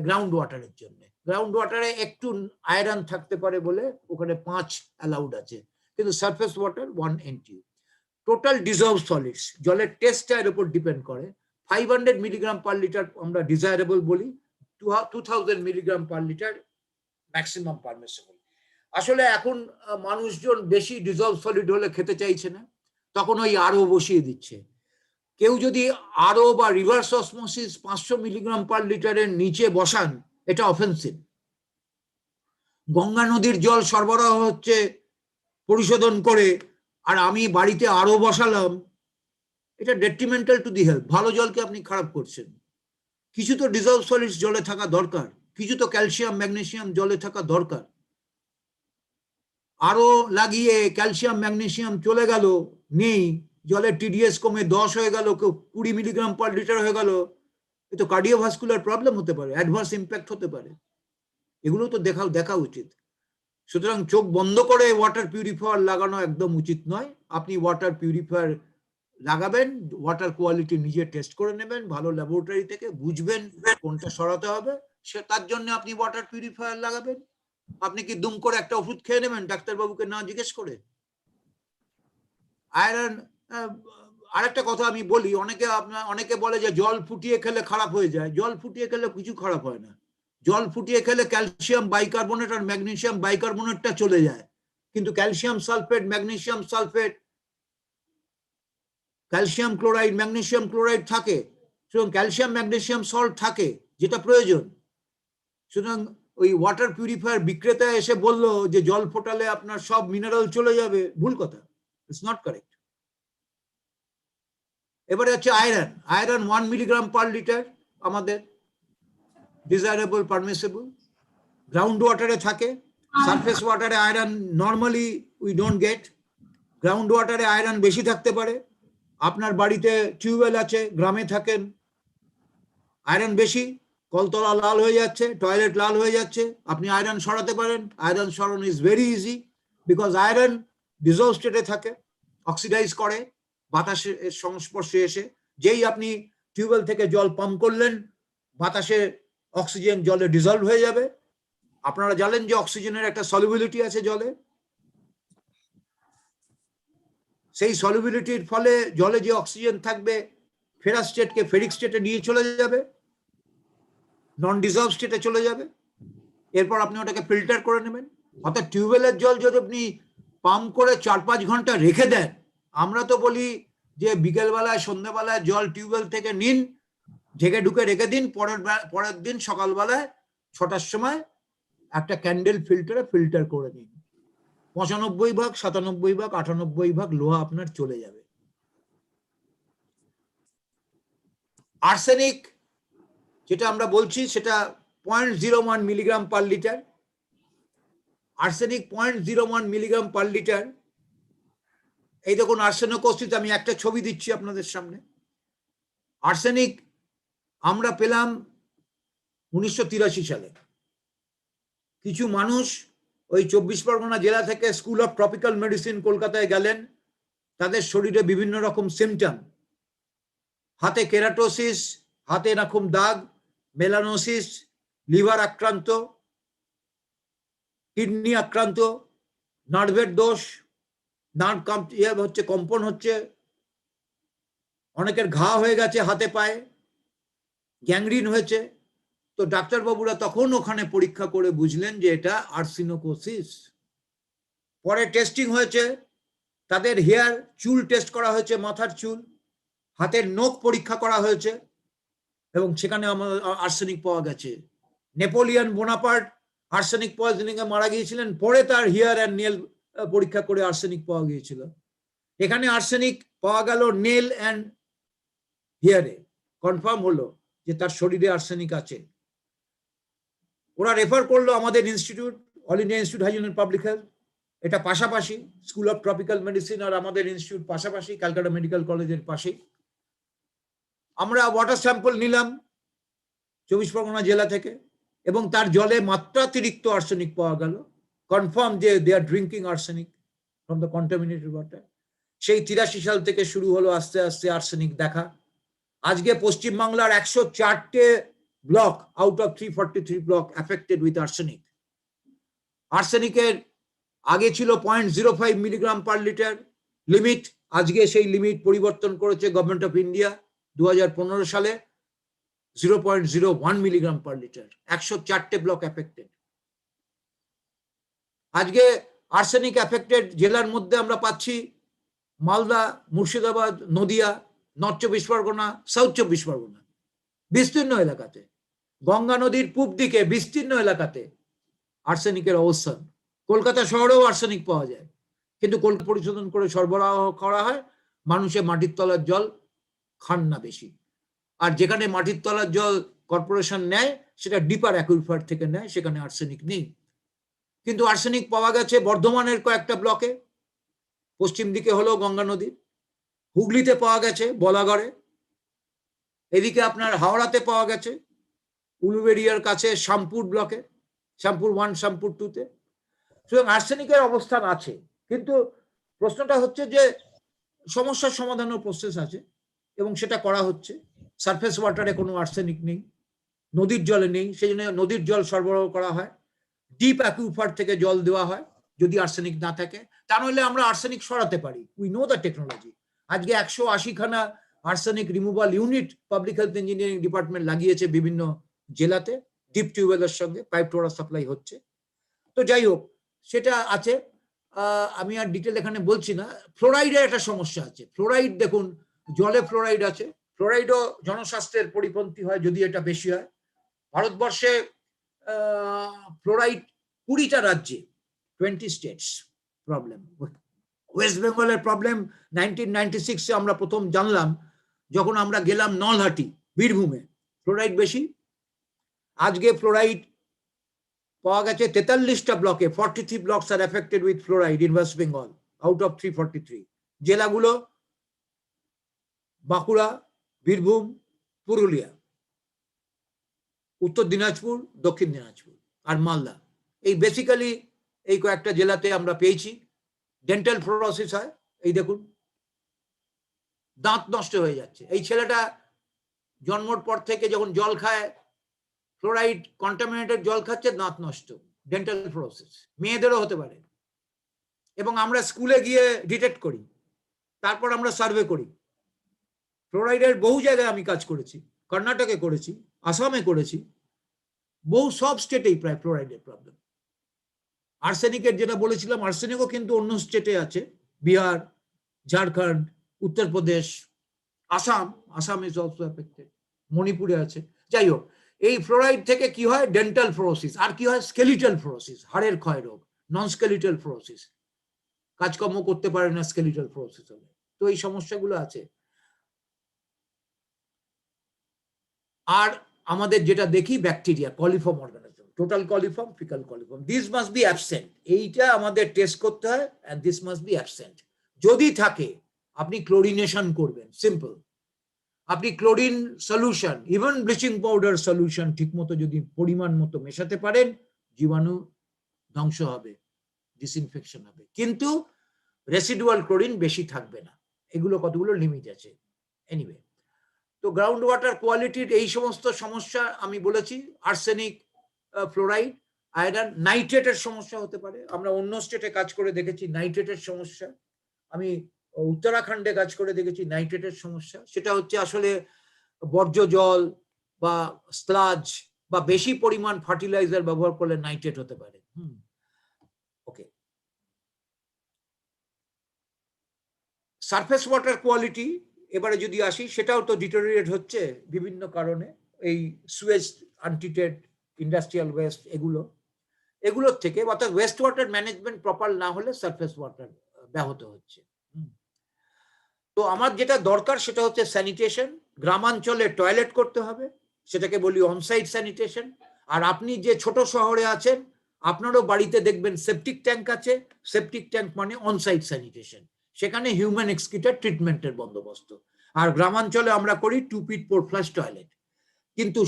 গ্রাউন্ড ওয়াটারের জন্য। গ্রাউন্ড ওয়াটারে একটু আয়রন থাকতে পারে বলে ওখানে 5 অ্যালাউড আছে, কিন্তু surface water 1 NTU। Total dissolved solids, জলের টেস্টটা এর উপর ডিপেন্ড করে। 500 মিলিগ্রাম পার লিটার আমরা ডিজায়ারেবল বলি, 2000 milligram per litre maximum permissible. আসলে এখন মানুষজন বেশি ডিজলভ সলিড হলে খেতে চাইছে না, তখন ওই আরও বসিয়ে দিচ্ছে। কেউ যদি আরও বা রিভার্স অসমোসিস 500 মিলিগ্রাম পার লিটারের নিচে বসান, এটা অফেন্সিভ। গঙ্গা নদীর জল সরবরাহ হচ্ছে পরিশোধন করে, আর আমি বাড়িতে আরও বসালাম, এটা ডেট্রিমেন্টাল টু দি হেলথ। ভালো জলকে আপনি খারাপ করছেন। কিছু তো ডিজলভ সলিডস জলে থাকা দরকার, কিছু তো ক্যালসিয়াম ম্যাগনেসিয়াম জলে থাকা দরকার। আরও লাগিয়ে ক্যালসিয়াম ম্যাগনেসিয়াম চলে গেল, নেই, জলের টিডিএস কমে 10 হয়ে গেল, 20 মিলিগ্রাম পার লিটার হয়ে গেল, এ তো কার্ডিওভাস্কুলার প্রবলেম হতে পারে, অ্যাডভার্স ইম্প্যাক্ট হতে পারে। এগুলো তো দেখা উচিত। সুতরাং চোখ বন্ধ করে ওয়াটার পিউরিফায়ার লাগানো একদম উচিত নয়। আপনি ওয়াটার পিউরিফায়ার লাগাবেন, ওয়াটার কোয়ালিটি নিজে টেস্ট করে নেবেন ভালো ল্যাবরেটরি থেকে, বুঝবেন কোনটা সরাতে হবে, সে তার জন্য আপনি ওয়াটার পিউরিফায়ার লাগাবেন। আপনি কি দুম করে একটা ওষুধ খেয়ে নেবেন ডাক্তারবাবুকে না জিজ্ঞেস করে? আয়রন, আরেকটা কথা আমি বলি, অনেকে বলে যে জল ফুটিয়ে খেলে খারাপ হয়ে যায়। জল ফুটিয়ে খেলে কিছু খারাপ হয় না। জল ফুটিয়ে খেলে ক্যালসিয়াম বাইকার্বনেট আর ম্যাগনেসিয়াম বাইকার্বনেটটা চলে যায়, কিন্তু calcium sulphate, magnesium sulphate, calcium chloride, magnesium chloride থাকে। সুতরাং ক্যালসিয়াম ম্যাগনেসিয়াম সল্ট থাকে, যেটা প্রয়োজন। সুতরাং ওই ওয়াটার পিউরিফায়ার বিক্রেতা এসে বললো যে জল ফোটালে আপনার সব মিনারেল চলে যাবে, ভুল কথা, ইটস নট কারেক্ট। এবারে হচ্ছে iron. Iron 1 milligram per litre আমাদের ডিজায়ারেবল পারমিসিবল। গ্রাউন্ড ওয়াটারে থাকে, সারফেস ওয়াটারে iron normally we don't get. Ground ওয়াটারে আয়রন বেশি থাকতে পারে। আপনার বাড়িতে টিউবওয়েল আছে, গ্রামে থাকেন, আয়রন বেশি, কলতলা লাল হয়ে যাচ্ছে, টয়লেট লাল হয়ে যাচ্ছে, আপনি আয়রন সরাতে পারেন। আয়রন সরানো is very easy, because iron dissolved স্টেটে থাকে, অক্সিডাইজ করে বাতাসের সংস্পর্শে এসে। যেই আপনি টিউবওয়েল থেকে জল পাম্প করলেন, বাতাসে অক্সিজেন জলে ডিজলভ হয়ে যাবে। আপনারা জানেন যে অক্সিজেনের একটা সলিবিলিটি আছে জলে, সেই সলিবিলিটির ফলে জলে যে অক্সিজেন থাকবে ফেরাস স্টেটকে ফেরিক স্টেটে নিয়ে চলে যাবে, নন ডিজলভ স্টেটে চলে যাবে। এরপর আপনি ওটাকে ফিল্টার করে নেবেন। অর্থাৎ টিউবওয়েলের জল যদি আপনি পাম্প করে 4-5 ঘন্টা রেখে দেন, আমরা তো বলি যে বিকেলবেলায় সন্ধ্যাবেলায় জল টিউবওয়েল থেকে নিন, ঢেকে ঢুকে রেখে দিন, পরের দিন সকালবেলায় 6টার সময় একটা ক্যান্ডেল ফিল্টারে ফিল্টার করে নিন। 95 ভাগ, 97 ভাগ, 98 ভাগ লোহা আপনার চলে যাবে। আর্সেনিক যেটা আমরা বলছি সেটা 0.01 milligram per litre. Arsenic 0.01 milligram per litre. এই দেখুন আর্সেনোকোসিস, আমি একটা ছবি দিচ্ছি আপনাদের সামনে। আর্সেনিক আমরা পেলাম 1983 সালে। কিছু মানুষ ওই 24 পরগনা জেলা থেকে স্কুল অফ ট্রপিক্যাল মেডিসিন কলকাতায় গেলেন, তাদের শরীরে বিভিন্ন রকম সিমটম, হাতে কেরাটোসিস, হাতে এরকম দাগ, মেলানোসিস, লিভার আক্রান্ত, কিডনি আক্রান্ত, নার্ভের দোষ, নার্ভ হচ্ছে, কম্পন হচ্ছে, অনেকের ঘা হয়ে গেছে হাতে পায়ে, গ্যাংগ্রিন হয়েছে। তো ডাক্তারবাবুরা তখন ওখানে পরীক্ষা করে বুঝলেন যে এটা আর্সেনোকোসিস। পরে টেস্টিং হয়েছে, তাদের হেয়ার, চুল টেস্ট করা হয়েছে, মাথার চুল, হাতের নখ পরীক্ষা করা হয়েছে, এবং সেখানে আমাদের আর্সেনিক পাওয়া গেছে। নেপোলিয়ন বোনাপার্ট আর্সেনিক পয়জনিং এ মারা গিয়েছিলেন, পরে তার হেয়ার অ্যান্ড নেল পরীক্ষা করে আর্সেনিক পাওয়া গিয়েছিল। এখানে আর্সেনিক পাওয়া গেল নেল অ্যান্ড হেয়ারে, কনফার্ম হলো যে তার শরীরে আর্সেনিক আছে। ওরা রেফার করলো আমাদের institute, all India institute hygiene and public health. এটা পাশাপাশি স্কুল অফ ট্রপিক্যাল মেডিসিন আর আমাদের ইনস্টিটিউট পাশাপাশি, ক্যালকাটা মেডিকেল কলেজের পাশেই। আমরা ওয়াটার স্যাম্পল নিলাম 24 পরগনা জেলা থেকে, এবং তার জলে মাত্রাতিরিক্ত আর্সেনিক পাওয়া গেল। কনফার্ম যে they are drinking arsenic from the contaminated water. সেই 83 সাল থেকে শুরু হলো আস্তে আস্তে আর্সেনিক দেখা। আজকে পশ্চিমবাংলার 104টে block out of 343 block affected with arsenic. আর্সেনিকের আগে ছিল 0.05 মিলিগ্রাম পার লিটার লিমিট, আজকে সেই লিমিট পরিবর্তন করেছে গভর্নমেন্ট অফ ইন্ডিয়া 2015 সালে 0.01 মিলিগ্রাম পার লিটার। 104টে ব্লক অ্যাফেক্টেড। আজকে আর্সেনিক অ্যাফেক্টেড জেলার মধ্যে আমরা পাচ্ছি মালদা, মুর্শিদাবাদ, নদিয়া, নর্থ 24 পরগনা, সাউথ 24 পরগনা, বিস্তীর্ণ এলাকাতে, গঙ্গা নদীর পূব দিকে বিস্তীর্ণ এলাকাতে আর্সেনিকের অবস্থান। কলকাতা শহরেও আর্সেনিক পাওয়া যায়, কিন্তু কলকাতা পরিশোধন করে সরবরাহ করা হয়, মানুষে মাটির তলার জল খান না বেশি। আর যেখানে মাটির তলার জল কর্পোরেশন নেয় সেটা ডিপার অ্যাকুইফার থেকে নেয়, সেখানে আর্সেনিক নেই। কিন্তু আর্সেনিক পাওয়া গেছে বর্ধমানের কয়েকটা ব্লকে, পশ্চিম দিকে হলো গঙ্গা নদীর, হুগলিতে পাওয়া গেছে বলাগড়ে, এদিকে আপনার হাওড়াতে পাওয়া গেছে উলুবেড়িয়ার কাছে শ্যামপুর ব্লকে, শ্যামপুর 1, শ্যামপুর 2-তে। সুতরাং আর্সেনিকের অবস্থান আছে, কিন্তু প্রশ্নটা হচ্ছে যে সমস্যার সমাধানের প্রসেস আছে এবং সেটা করা হচ্ছে। সারফেস ওয়াটারে কোনো আর্সেনিক নেই, নদীর জলে নেই, সেই জন্য নদীর জল সরবরাহ করা হয়, ডিপ অ্যাকুইফার থেকে জল দেওয়া হয় যদি আর্সেনিক না থাকে। তা নইলে আমরা আর্সেনিক সরাতে পারি, উই নো দ্য টেকনোলজি। আজকে 180খানা arsenic removal unit public health engineering department লাগিয়েছে বিভিন্ন জেলাতে, ডিপ টিউবওয়েলের সঙ্গে পাইপ ওয়াটার সাপ্লাই হচ্ছে। তো যাই হোক, সেটা আছে, আমি আর ডিটেল এখানে বলছি না। ফ্লোরাইডের একটা সমস্যা আছে। ফ্লোরাইড দেখুন, জলে ফ্লোরাইড আছে, ফ্লোরাইডও জনস্বাস্থ্যের পরিপন্থী হয় যদি এটা বেশি হয়। ভারতবর্ষে ফ্লোরাইড 20টা রাজ্যে, 20 স্টেটস প্রবলেম। ওয়েস্ট বেঙ্গলের প্রবলেম 1996-এ আমরা প্রথম জানলাম যখন আমরা গেলাম নলহাটি, বীরভূমে, ফ্লোরাইড বেশি। আজকে ফ্লোরাইড পাওয়া গেছে 43টা ব্লকে, 43 blocks are affected with fluoride in West Bengal out of 343। জেলাগুলো বাঁকুড়া, বীরভূম, পুরুলিয়া, উত্তর দিনাজপুর, দক্ষিণ দিনাজপুর আর মালদা। এই বেসিক্যালি এই কয়েকটা জেলাতে আমরা পেয়েছি। ডেন্টাল ফ্লোরোসিস হয়, এই দেখুন দাঁত নষ্ট হয়ে যাচ্ছে। এই ছেলেটা জন্মর পর থেকে যখন জল খায়, ফ্লোরাইড কন্টামিনেটেড জল খাচ্ছে, দাঁত নষ্ট, ডেন্টাল ফ্লোরোসিস। মেয়েদেরও হতে পারে, এবং আমরা স্কুলে গিয়ে ডিটেক্ট করি, তারপর আমরা সার্ভে করি। ফ্লোরাইডের বহু জায়গায় আমি কাজ করেছি, কর্ণাটকে করেছি, আসামে করেছি, বহু সব স্টেটেই প্রায় ফ্লোরাইডের প্রবলেম। আর্সেনিকের যেটা বলেছিলাম, আর্সেনিকও কিন্তু অন্য স্টেটে আছে, Bihar, Jharkhand, Uttar Pradesh, Assam is also affected, মণিপুরে আছে। যাই হোক, এই ফ্লোরাইড থেকে কি হয়? Dental fluorosis. আর কি হয়? স্কেলিটাল ফ্লোরোসিস, হাড়ের ক্ষয় রোগ, নন স্কেলিটাল ফ্লোরোসিস, কাজকর্ম করতে পারে না স্কেলিটাল ফ্লোরোসিস হলে। তো এই সমস্যাগুলো আছে। আর আমাদের যেটা দেখি bacteria, coliform organism, total coliform, faecal coliform, this must be absent. এইটা আমাদের টেস্ট করতে হয়, and this must be absent. যদি থাকে আপনি ক্লোরিনেশন করবেন, সিম্পল। আপনি chlorine solution, even bleaching powder solution ঠিকমতো যদি পরিমাণ মতো মেশাতে পারেন, জীবাণু ধ্বংস হবে, ডিসইনফেকশন হবে, কিন্তু রেসিডুয়াল ক্লোরিন বেশি থাকবে না। এগুলো কতগুলো লিমিট আছে। এনিওয়ে, তো গ্রাউন্ড ওয়াটার কোয়ালিটির এই সমস্ত সমস্যা আমি বলেছি। আর্সেনিক, ফ্লোরাইড, আয়রন, নাইট্রেটের সমস্যা হতে পারে। আমরা অন্য স্টেটে কাজ করে দেখেছি নাইট্রেটের সমস্যা। আমি উত্তরাখণ্ডে কাজ করে দেখেছি নাইট্রেটের সমস্যা। সেটা হচ্ছে আসলে বর্জ্য জল বা স্লাজ বা বেশি পরিমাণ ফার্টিলাইজার ব্যবহার করলে নাইট্রেট হতে পারে। ওকে, সারফেস ওয়াটার কোয়ালিটি এবারে যদি আসি, সেটাও তো ডিটোরিয়েট হচ্ছে বিভিন্ন কারণে। এই সুয়েজ আনট্রিটেড ইন্ডাস্ট্রিয়াল ওয়েস্ট, এগুলোর থেকে, অর্থাৎ ওয়েস্ট ওয়াটার ম্যানেজমেন্ট প্রপার না হলে সারফেস ওয়াটার ব্যাহত হচ্ছে। তো আমার যেটা দরকার সেটা হচ্ছে স্যানিটেশন। গ্রামাঞ্চলে টয়লেট করতে হবে, সেটাকে বলি অনসাইট স্যানিটেশন। আর আপনি যে ছোট শহরে আছেন, আপনারও বাড়িতে দেখবেন সেপটিক ট্যাঙ্ক আছে, সেপটিক ট্যাঙ্ক মানে অনসাইট স্যানিটেশন, সেখানে হিউম্যান এক্সক্রিটার ট্রিটমেন্টের বন্দোবস্ত। আর গ্রামাঞ্চলে আমরা করি 2 ফিট 4 ফ্লাশ টয়লেট। কিন্তু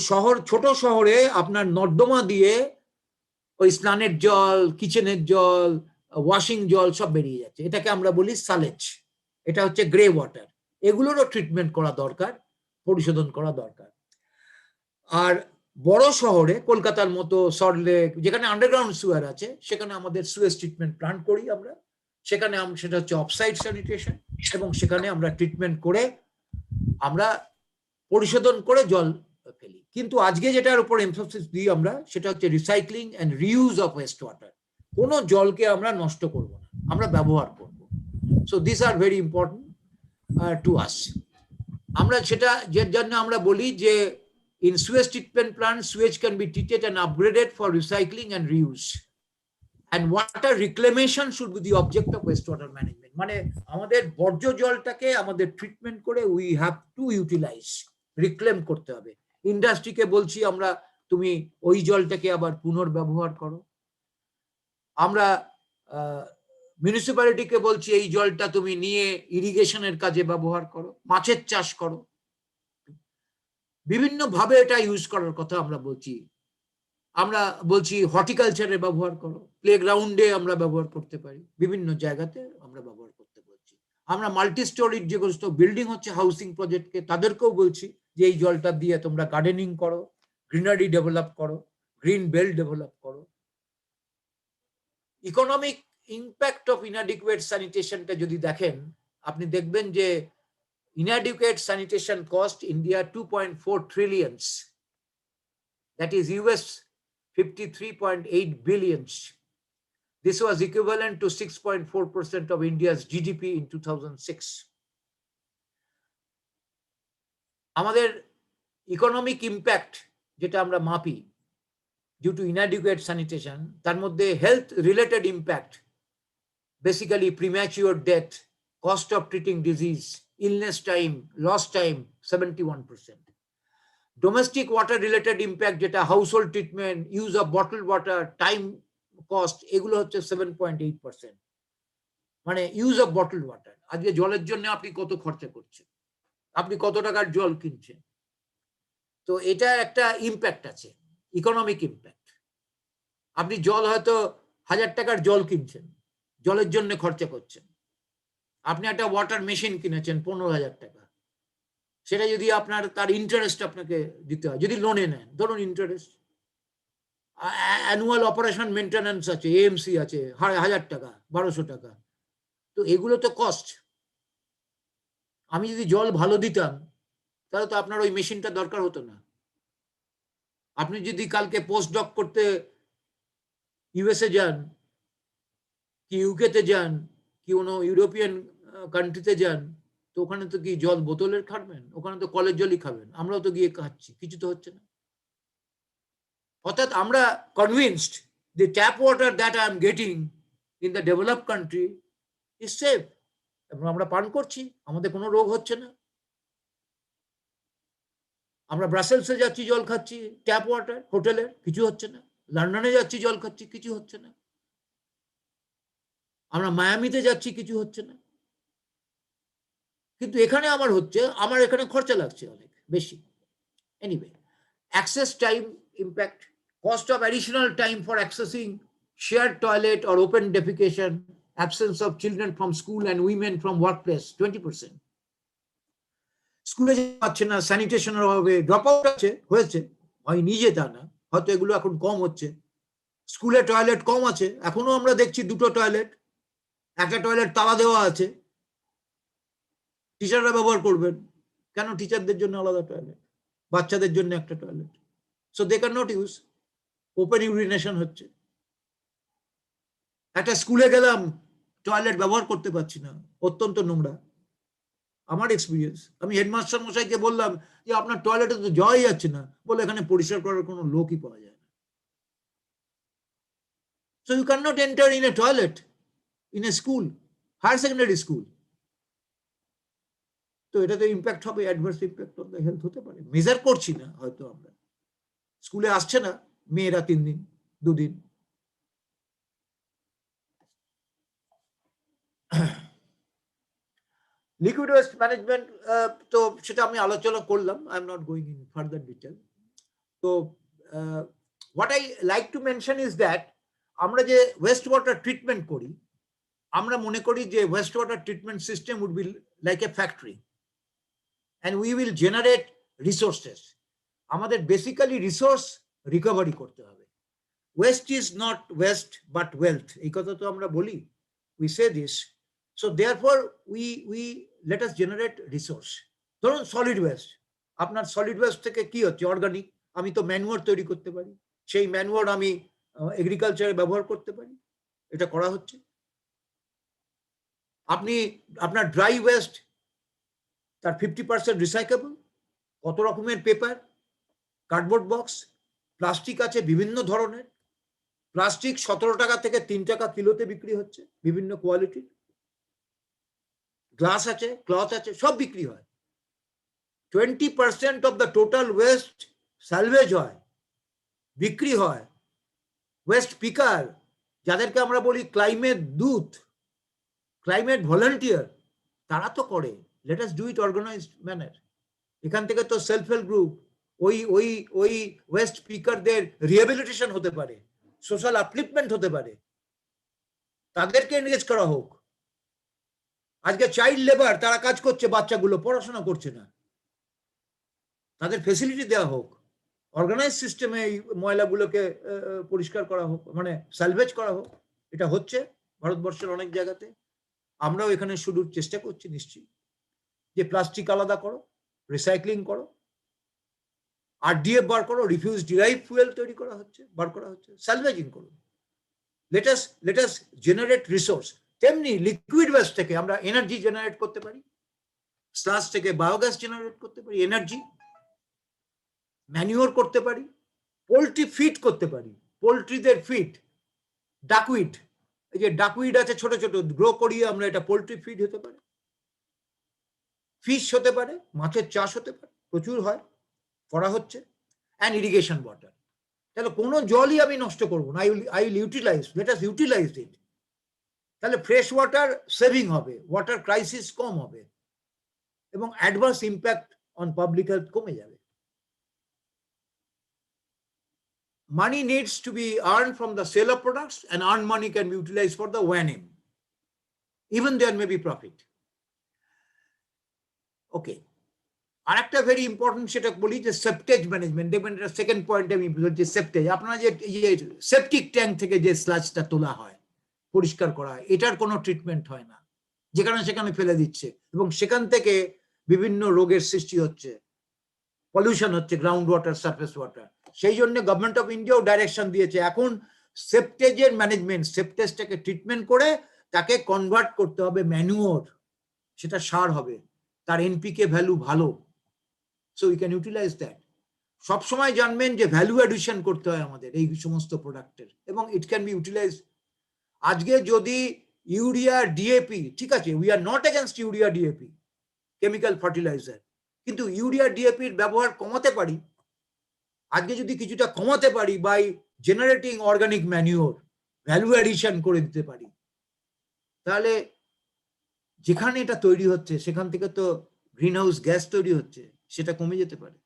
ছোট শহরে আপনার নর্দমা দিয়ে ওই স্নানের জল, কিচেনের জল, ওয়াশিং জল সব বেরিয়ে যাচ্ছে, এটাকে আমরা বলি সালেজ, এটা হচ্ছে গ্রে ওয়াটার। এগুলোরও ট্রিটমেন্ট করা দরকার, পরিশোধন করা দরকার। আর বড় শহরে কলকাতার মতো সল্টলেক, যেখানে আন্ডারগ্রাউন্ড সুয়ার আছে, সেখানে আমাদের সুয়েজ ট্রিটমেন্ট প্ল্যান্ট করি আমরা, সেখানে সেটা হচ্ছে অফসাইড স্যানিটেশন, এবং সেখানে আমরা ট্রিটমেন্ট করে আমরা পরিশোধন করে জল ফেলি। কিন্তু আজকে যেটার উপর এমফাসিস দিই আমরা, সেটা হচ্ছে recycling and reuse of waste water. কোনো জলকে আমরা নষ্ট করব না, আমরা ব্যবহার করব। So this are very important to us. আমরা সেটা যে জন্য আমরা বলি যে in sewage treatment plants, sewage can be treated and upgraded for recycling and reuse. And water reclamation should be the object of wastewater management. মানে আমাদের বর্জ্য জলটাকে আমাদের ট্রিটমেন্ট করে we have to utilize, reclaim করতে হবে। ইন্ডাস্ট্রিকে বলছি আমরা, তুমি ওই জলটাকে আবার পুনর্ব্যবহার করো। আমরা মিউনিসিপ্যালিটিকে বলছি এই জলটা তুমি নিয়ে ইরিগেশনের কাজে ব্যবহার করো, মাছের চাষ করো, বিভিন্ন ভাবে এটা ইউজ করার কথা আমরা বলছি। আমরা বলছি হর্টিকালচারে ব্যবহার করো, প্লেগ্রাউন্ডে আমরা ব্যবহার করতে পারি, বিভিন্ন জায়গাতে আমরা ব্যবহার করতে বলছি। আমরা মাল্টি স্টোরিজ যে সমস্ত বিল্ডিং হচ্ছে হাউসিং প্রজেক্টকে, তাদেরকেও বলছি যে এই জলটা দিয়ে তোমরা গার্ডেনিং করো, গ্রিনারি ডেভেলপ করো, গ্রিন বেল্ট ডেভেলপ করো। ইকোনমিক ইম্প্যাক্ট অফ ইনঅ্যাডিকুয়েট স্যানিটেশনটা যদি দেখেন, আপনি দেখবেন যে inadequate sanitation cost India 2.4 trillions. That is US 53.8 billions. This was equivalent to 6.4% of India's GDP in 2006. আমাদের ইকোনমিক ইম্প্যাক্ট যেটা আমরা মাপি due to inadequate sanitation, তার মধ্যে health related impact, basically premature death, cost of treating disease, illness time, lost time, 71%. Domestic water related impact যেটা household treatment, use of bottle water, time cost, এগুলো হচ্ছে 7.8%। মানে ইউজ অফ বটল ওয়াটার, আজকে জলের জন্য আপনি কত খরচা করছেন, আপনি কত টাকার জল কিনছেন, তো এটা একটা ইম্প্যাক্ট আছে, ইকোনমিক ইম্প্যাক্ট। আপনি জল হয়তো 1000 টাকার জল কিনছেন, জলের জন্য খরচা করছেন। আপনি একটা ওয়াটার মেশিন কিনেছেন 15,000 টাকা, সেটা যদি আপনার তার ইন্টারেস্ট আপনাকে দিতে হয়, যদি লোনে নেন, ধরুন ইন্টারেস্ট, অ্যানুয়াল অপারেশন মেনটেন্যান্স আছে, এএমসি আছে 1000 টাকা, 1200 টাকা, তো এগুলো তো কস্ট। আমি যদি জল ভালো দিতাম তাহলে তো আপনার ওই মেশিনটা দরকার হতো না। আপনি যদি কালকে পোস্ট ডক করতে ইউএসএ যান, কি ইউকেতে যান, কি কোনো ইউরোপিয়ান কান্ট্রিতে যান, তো ওখানে তো কি জল বোতলের খাবেন, ওখানে তো কলের জলই খাবেন। আমরাও তো গিয়ে খাচ্ছি, কিছু তো হচ্ছে না। অর্থাৎ আমরা convinced the tap water that I am getting in the developed country is safe, এবং আমরা পান করছি, আমাদের কোনো রোগ হচ্ছে না। আমরা ব্রাসেলসে যাচ্ছি, জল খাচ্ছি ট্যাপ ওয়াটার, হোটেলের, কিছু হচ্ছে না। লন্ডনে যাচ্ছি, জল খাচ্ছি, কিছু হচ্ছে না। আমরা মায়ামিতে যাচ্ছি, কিছু হচ্ছে না। কিন্তু এখানে আমার হচ্ছে, আমার এখানে খরচা লাগছে অনেক বেশি। Anyway, access time impact, cost of additional time for accessing shared toilet or open defecation, absence of children from school and women from workplace 20%. স্কুলে যাচ্ছে না, স্যানিটেশনের অভাবে ড্রপ আউট হয়েছে, হয় নিজে তা না, হয়তো এগুলো এখন কম হচ্ছে। স্কুলে টয়লেট কম আছে, এখনো আমরা দেখছি 2টো টয়লেট, একটা টয়লেট তালা দেওয়া আছে, টিচাররা ব্যবহার করবেন কেন? টিচারদের জন্য আলাদা টয়লেট, বাচ্চাদের জন্য একটা toilet, so they can not use. Open urination হচ্ছে। একটা স্কুলে গেলাম, টয়লেট ব্যবহার করতে পারছি না, অত্যন্ত নোংরা। আমার এক্সপিরিয়েন্স, আমি হেডমাস্টার মশাইকে বললাম যে আপনার টয়লেটে তো যাওয়াই যাচ্ছে না, বলে এখানে পরিষ্কার করার কোনো লোকই পাওয়া যায় না। So you can not enter in a toilet in a school, higher secondary school. তো এটাতে ইম্প্যাক্ট হবে, adverse impact on the health হতে পারে। মেজার করছি না হয়তো আমরা। স্কুলে আসছে না মেয়েরা 3 দিন 2 দিন, লিকুইড ওয়েস্ট ম্যানেজমেন্ট তো সেটা আমি আলোচনা করলাম, I am not going in further detail. তো what I like to mention is that আমরা যে ওয়েস্ট ওয়াটার ট্রিটমেন্ট করি, আমরা মনে করি যে waste water treatment system would be like a factory and we will generate resources. আমাদের বেসিক্যালি রিসোর্স রিকভারি করতে হবে। Waste is not waste but wealth, এই কথা তো আমরা বলি, we say this. So therefore we let us generate resource. ধরুন সলিড ওয়েস্ট, আপনার সলিড ওয়েস্ট থেকে কি হচ্ছে? অর্গানিক, আমি তো ম্যানুয়ার তৈরি করতে পারি, সেই ম্যানুয়ার আমি এগ্রিকালচারে ব্যবহার করতে পারি, এটা করা হচ্ছে। আপনি আপনার ড্রাই ওয়েস্ট তার 50% রিসাইকেবল, কত রকমের পেপার, কার্ডবোর্ড বক্স, প্লাস্টিক আছে বিভিন্ন ধরনের। প্লাস্টিক 17 টাকা থেকে 3 টাকা কিলোতে বিক্রি হচ্ছে, বিভিন্ন কোয়ালিটির। গ্লাস আছে, ক্লথ আছে, সব বিক্রি হয়। 20% of the total West salvage হয়, বিক্রি হয়। ওয়েস্ট পিকার, যাদেরকে আমরা বলি ক্লাইমেট দূত, ক্লাইমেট ভলান্টিয়ার, তারা তো করে। Let us do it organised manner. এখান থেকে তো সেলফ হেল্প গ্রুপ, ওই ওয়েস্ট পিকারদের রিহ্যাবিলিটেশন হতে পারে, সোশ্যাল আপলিফমেন্ট হতে পারে, তাদেরকে এনগেজ করা হোক। আজকে চাইল্ড লেবার, তারা কাজ করছে, বাচ্চাগুলো পড়াশোনা করছে না, তাদের ফেসিলিটি দেওয়া হোক। অর্গানাইজ সিস্টেমে এই ময়লাগুলোকে পরিষ্কার করা হোক, মানে সালভেজ করা হোক। এটা হচ্ছে ভারতবর্ষের অনেক জায়গাতে, আমরাও এখানে শুরুর চেষ্টা করছি নিশ্চয়ই, যে প্লাস্টিক আলাদা করো, রিসাইক্লিং করো, RDF বার করো, রিফিউজ ডিরাইভ ফুয়েল তৈরি করা হচ্ছে, বার করা হচ্ছে, সালভেজিং করো। Late us generate resource. তেমনি লিকুইড ওয়েস্ট থেকে আমরা এনার্জি জেনারেট করতে পারি, স্লাস থেকে বায়োগ্যাস জেনারেট করতে পারি, এনার্জি ম্যানিওর করতে পারি, পোলট্রি ফিড করতে পারি, পোলট্রিদের ফিড, ডাকউইড, এই যে ডাকউইড আছে ছোট ছোট, গ্রো করিয়ে আমরা এটা পোলট্রি ফিড হতে পারে, ফিশ হতে পারে, মাছের চাষ হতে পারে, প্রচুর হয়, করা হচ্ছে। অ্যান্ড ইরিগেশন ওয়াটার, তাহলে কোনো জলই আমি নষ্ট করবো না, I will utilise, let us utilise it. তাহলে ফ্রেশ ওয়াটার সেভিং হবে, ওয়াটার ক্রাইসিস কম হবে, এবং adverse impact on public health কমে যাবে। Money needs to be earned from the sale of products, and earned money can be utilized for the O&M. Even there may be profit. Okay. আরেকটা ভেরি ইম্পর্টেন্ট সেটা বলি, যে সেপ্টেজ ম্যানেজমেন্ট। দেখবেন এটা সেকেন্ড পয়েন্টে আমি বলছি, সেপ্টেজ। আপনারা যে সেপটিক ট্যাঙ্ক থেকে যে স্লাজটা তোলা হয়, পরিষ্কার করা হয়, এটার কোনো ট্রিটমেন্ট হয় না, যেখানে সেখানে ফেলে দিচ্ছে, এবং সেখান থেকে বিভিন্ন রোগের সৃষ্টি হচ্ছে, পলিউশন হচ্ছে, গ্রাউন্ড ওয়াটার, সারফেস ওয়াটার। সেই জন্য গভর্নমেন্ট অফ ইন্ডিয়াও ডাইরেকশন দিয়েছে, এখন সেপ্টেজের ম্যানেজমেন্ট, সেপ্টেজটাকে ট্রিটমেন্ট করে তাকে কনভার্ট করতে হবে ম্যানুওর, সেটা সার হবে, তার এনপিকে ভ্যালু ভালো, so we can utilise that. সবসময় জানবেন যে ভ্যালু অ্যাডিশন করতে হয় আমাদের এই সমস্ত প্রোডাক্টের, এবং ইট ক্যান বি ইউটিলাইজ। আজকে যদি ইউরিয়া, ডিএপি, ঠিক আছে, we are not against urea, DAP, chemical fertiliser, কিন্তু ইউরিয়া, ডিএপির ব্যবহার কমাতে পারি। আজকে যদি কিছুটা কমাতে পারি by generating organic manure, value addition করে দিতে পারি, তাহলে যেখানে এটা তৈরি হচ্ছে সেখান থেকে তো গ্রিন হাউস গ্যাস তৈরি হচ্ছে, সেটা কমে যেতে পারে।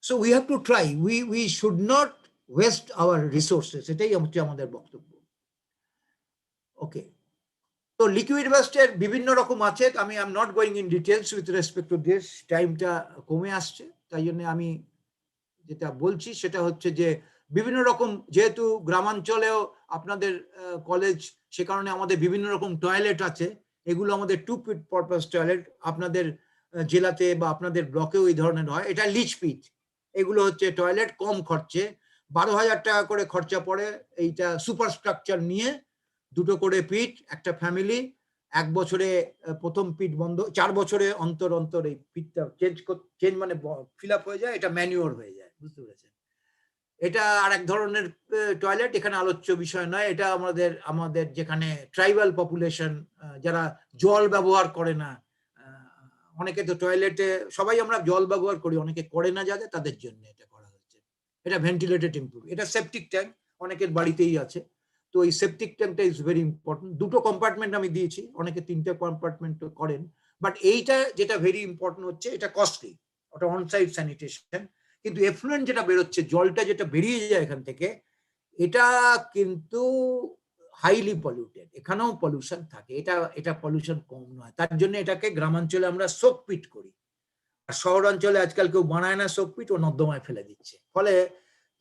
So we have to try, we should not waste our resources, এটাই হচ্ছে আমাদের বক্তব্য। ওকে, তো লিকুইড ওয়েস্টের বিভিন্ন রকম আছে, আমি I am not going in details with respect to this, টাইমটা কমে আসছে, তাই জন্য আমি যেটা বলছি সেটা হচ্ছে যে বিভিন্ন রকম, যেহেতু গ্রামাঞ্চলেও আপনাদের কলেজ, সে কারণে আমাদের বিভিন্ন রকম টয়লেট আছে, এগুলো আমাদের 2 পিট পারপাস টয়লেট, আপনাদের জেলাতে বা আপনাদের ব্লকেও এই ধরনের হয়, এটা লিচ পিট। এগুলো হচ্ছে টয়লেট, কম খরচে, 12,000 টাকা করে খরচা পড়ে, এইটা সুপার স্ট্রাকচার নিয়ে 2টো করে পিট, একটা ফ্যামিলি 1 বছরে প্রথম পিট বন্ধ, 4 বছরে অন্তর অন্তর এই পিটটা চেঞ্জ মানে ফিল আপ হয়ে যায়, এটা ম্যানিওর হয়ে যায়, বুঝতে পেরেছেন? এটা আর এক ধরনের টয়লেট, এখানে আলোচ্য বিষয় নয়। এটা আমাদের যেখানে ট্রাইবাল পপুলেশন, যারা জল ব্যবহার করে না, অনেকে তো টয়লেটে, সবাই আমরা জল ব্যবহার করি, অনেকে করে না যাদের, তাদের জন্য এটা করা হচ্ছে। এটা ভেন্টিলেটেড ইমপ্রুভ, এটা সেপটিক ট্যাঙ্ক, অনেকের বাড়িতেই আছে। তো এই সেপটিক ট্যাঙ্কটা ইজ ভেরি ইম্পর্টেন্ট। দুটো কম্পার্টমেন্ট আমি দিয়েছি, অনেকে তিনটে কম্পার্টমেন্ট করেন, বাট এইটা যেটা ভেরি ইম্পর্টেন্ট হচ্ছে এটা কস্টলি, ওটা অনসাইট স্যানিটেশন। কিন্তু এফ্লুয়েন্ট যেটা বেরোচ্ছে, জলটা যেটা বেরিয়ে যায় এখান থেকে, এটা কিন্তু হাইলি পলিউটেড, এখানেও পলিউশন থাকে, এটা পলিউশন কম নয়। তার জন্য এটাকে গ্রামাঞ্চলে আমরা সোকপিট করি, আর শহরাঞ্চলে আজকাল কেউ বানায় না সোকপিট, ও নর্দমায় ফেলে দিচ্ছে, ফলে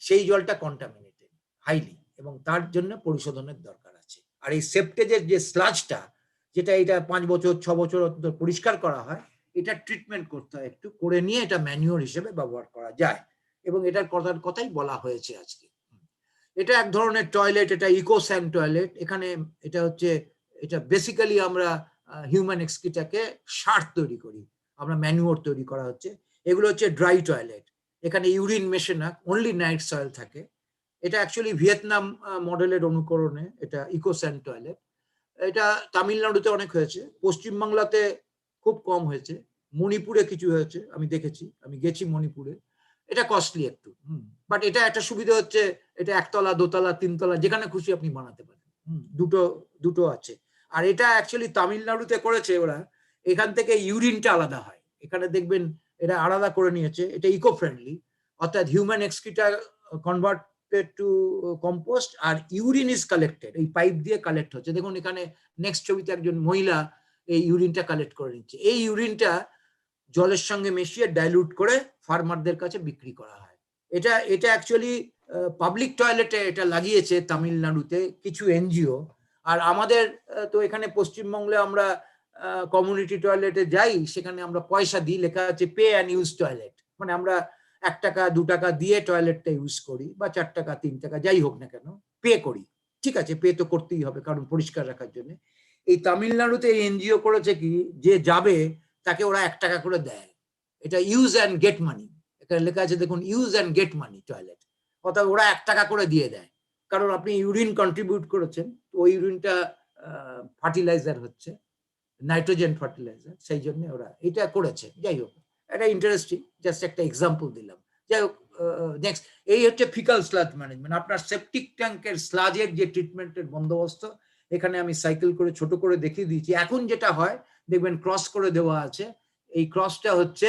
সেই জলটা কন্টামিনেটেড হাইলি, এবং তার জন্য পরিশোধনের দরকার আছে। আর এই সেপ্টেজের যে স্লাজটা, যেটা এটা 5 বছর 6 বছর অন্তর পরিষ্কার করা হয়, এটা ট্রিটমেন্ট করতে হয়, একটু করে নিয়ে এটা ম্যানিউর হিসেবে ব্যবহার করা যায়, এবং এটার কথাই বলা হয়েছে আজকে। এটা এক ধরনের টয়লেট, এটা ইকোস্যান টয়লেট। এখানে এটা হচ্ছে, এটা বেসিক্যালি আমরা হিউম্যান এক্সক্রিটাকে সার তৈরি করি, আমরা ম্যানিউর তৈরি করা হচ্ছে। এগুলো হচ্ছে ড্রাই টয়লেট, এখানে ইউরিন মেশে না, অনলি নাইট সয়েল থাকে। এটা অ্যাকচুয়ালি ভিয়েতনাম মডেলের অনুকরণে, এটা ইকোস্যান টয়লেট। এটা তামিলনাড়ুতে অনেক হয়েছে, পশ্চিমবাংলাতে খুব কম হয়েছে, মণিপুরে কিছু হয়েছে আমি দেখেছি, আমি গেছি মণিপুরে। এটা কস্টলি একটু, বাট এটা একটা সুবিধা হচ্ছে, এটা একতলা, দোতলা, তিনতলা, যেখানে খুশি আপনি বানাতে পারেন। দুটো আছে। আর এটা অ্যাকচুয়ালি তামিলনাড়ুতে করেছে ওরা, এখান থেকে ইউরিনটা আলাদা হয়, এখানে দেখবেন এটা আলাদা করে নিয়েছে। এটা ইকো ফ্রেন্ডলি, অর্থাৎ human excreta converted to compost, আর ইউরিন ইজ কালেক্টেড, এই পাইপ দিয়ে কালেক্ট হচ্ছে। দেখুন এখানে নেক্সট ছবিতে একজন মহিলা এই ইউরিনটা কালেক্ট করে নিচ্ছে। এই ইউরিনটা জলের সঙ্গে মিশিয়ে ডাইলুট করে ফার্মারদের কাছে বিক্রি করা হয়। এটা অ্যাকচুয়ালি পাবলিক টয়লেটে এটা লাগিয়েছে তামিলনাড়ুতে কিছু এনজিও। আর আমাদের তো এখানে পশ্চিমবঙ্গে আমরা কমিউনিটি টয়লেটে যাই, সেখানে আমরা পয়সা দিই, লেখা আছে পে অ্যান্ড ইউজ টয়লেট, মানে আমরা 1 টাকা 2 টাকা দিয়ে টয়লেটটা ইউজ করি, বা 4 টাকা 3 টাকা যাই হোক না কেন, পে করি। ঠিক আছে, পে তো করতেই হবে, কারণ পরিষ্কার রাখার জন্য। এই তামিলনাড়ুতে এনজিও করেছে কি, যে যাবে তাকে ওরা 1 টাকা করে দেয়, এটা ইউজ অ্যান্ড গেট মানি, এখানে লেখা আছে দেখুন, use and get money toilet, অর্থাৎ ওরা 1 টাকা করে দিয়ে দেয়, কারণ আপনি ইউরিন কন্ট্রিবিউট করেছেন, তো ওই ইউরিনটা ফার্টিলাইজার হচ্ছে, নাইট্রোজেন ফার্টিলাইজার, সেই জন্য ওরা এটা করেছে। যাই হোক, এটা ইন্টারেস্টিং, জাস্ট একটা এক্সাম্পল দিলাম। যাই হোক, নেক্সট, এই হচ্ছে ফিকাল স্লাজ ম্যানেজমেন্ট। আপনার সেপটিক ট্যাঙ্কের স্লাজের যে ট্রিটমেন্টের বন্দোবস্ত, এখানে আমি সাইকেল করে ছোট করে দেখিয়ে দিয়েছি। এখন যেটা হয় দেখবেন ক্রস করে দেওয়া আছে, এই ক্রসটা হচ্ছে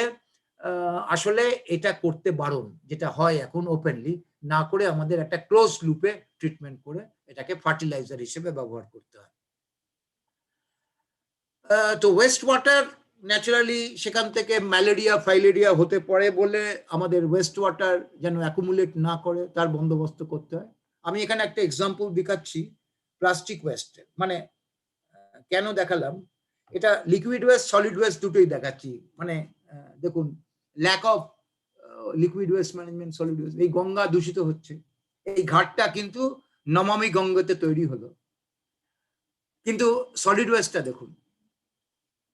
আসলে এটা করতে বারণ, যেটা হয় এখন ওপেনলি না করে আমাদের একটা ক্লোজ লুপে ট্রিটমেন্ট করে এটাকে ফার্টিলাইজার হিসেবে ব্যবহার করতে হয়। তো ওয়েস্ট ওয়াটার ন্যাচারালি সেখান থেকে ম্যালেরিয়া ফাইলেরিয়া হতে পারে বলে আমাদের ওয়েস্ট ওয়াটার যেন অ্যাকুমুলেট না করে তার বন্দোবস্ত করতে হয়। আমি এখানে একটা এক্সাম্পল দেখাচ্ছি প্লাস্টিক ওয়েস্টের, মানে কেন দেখালাম, এটা লিকুইড ওয়েস্ট সলিড ওয়েস্ট দুটোই দেখাচ্ছি। মানে দেখুন, lack of liquid waste management, solid waste, এই গঙ্গা দূষিত হচ্ছে, এই ঘাটটা কিন্তু নমামি গঙ্গাতে তৈরি হলো, কিন্তু সলিড ওয়েস্টটা দেখুন,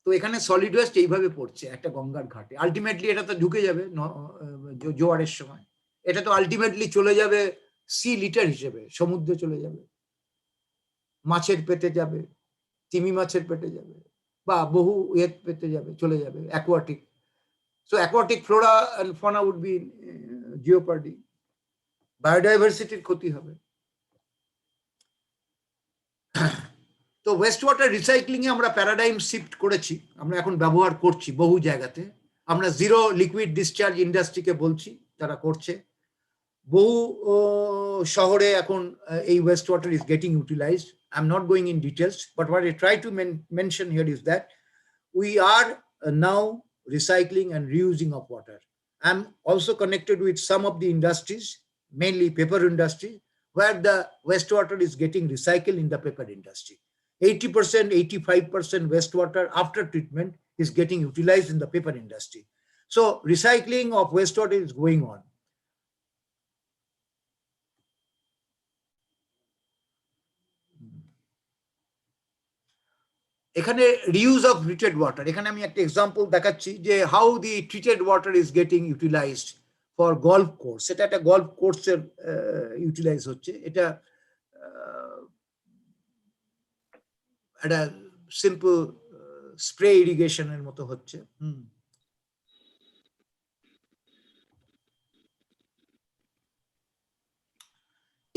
তো এখানে সলিড ওয়েস্ট এইভাবে পড়ছে একটা গঙ্গার ঘাটে, আলটিমেটলি এটা তো ঢুকে যাবে জোয়ারের সময়, এটা তো আলটিমেটলি চলে যাবে সি লিটার হিসেবে, সমুদ্রে চলে যাবে, মাছের পেটে যাবে, তিমি মাছের পেটে যাবে, বা বহু এর পেটে যাবে, চলে যাবে aquatic. So aquatic flora and fauna would be jeopardy, বায়োডাইভার্সিটির ক্ষতি হবে। তো ওয়েস্ট ওয়াটার রিসাইক্লিং এ আমরা প্যারাডাইম শিফট করেছি, আমরা এখন ব্যবহার করছি বহু জায়গাতে, আমরা জিরো লিকুইড ডিসচার্জ ইন্ডাস্ট্রিকে বলছি, তারা করছে বহু শহরে এখন এই West water is getting utilised. I am not going in details, but what I try to mention here is that we are now recycling and reusing of water. I'm also connected with some of the industries, mainly paper industry, where the wastewater is getting recycled in the paper industry. 80%, 85% wastewater after treatment is getting utilized in the paper industry. So recycling of wastewater is going on. এখানে রিউজ অফ ট্রিটেড ওয়াটার, এখানে আমি একটা এক্সাম্পল দেখাচ্ছি যে how the treated water is getting utilised for golf course. এটা একটা গলফ কোর্সের ইউটিলাইজ হচ্ছে, এটা একটা সিম্পল স্প্রে ইরিগেশনের মতো হচ্ছে।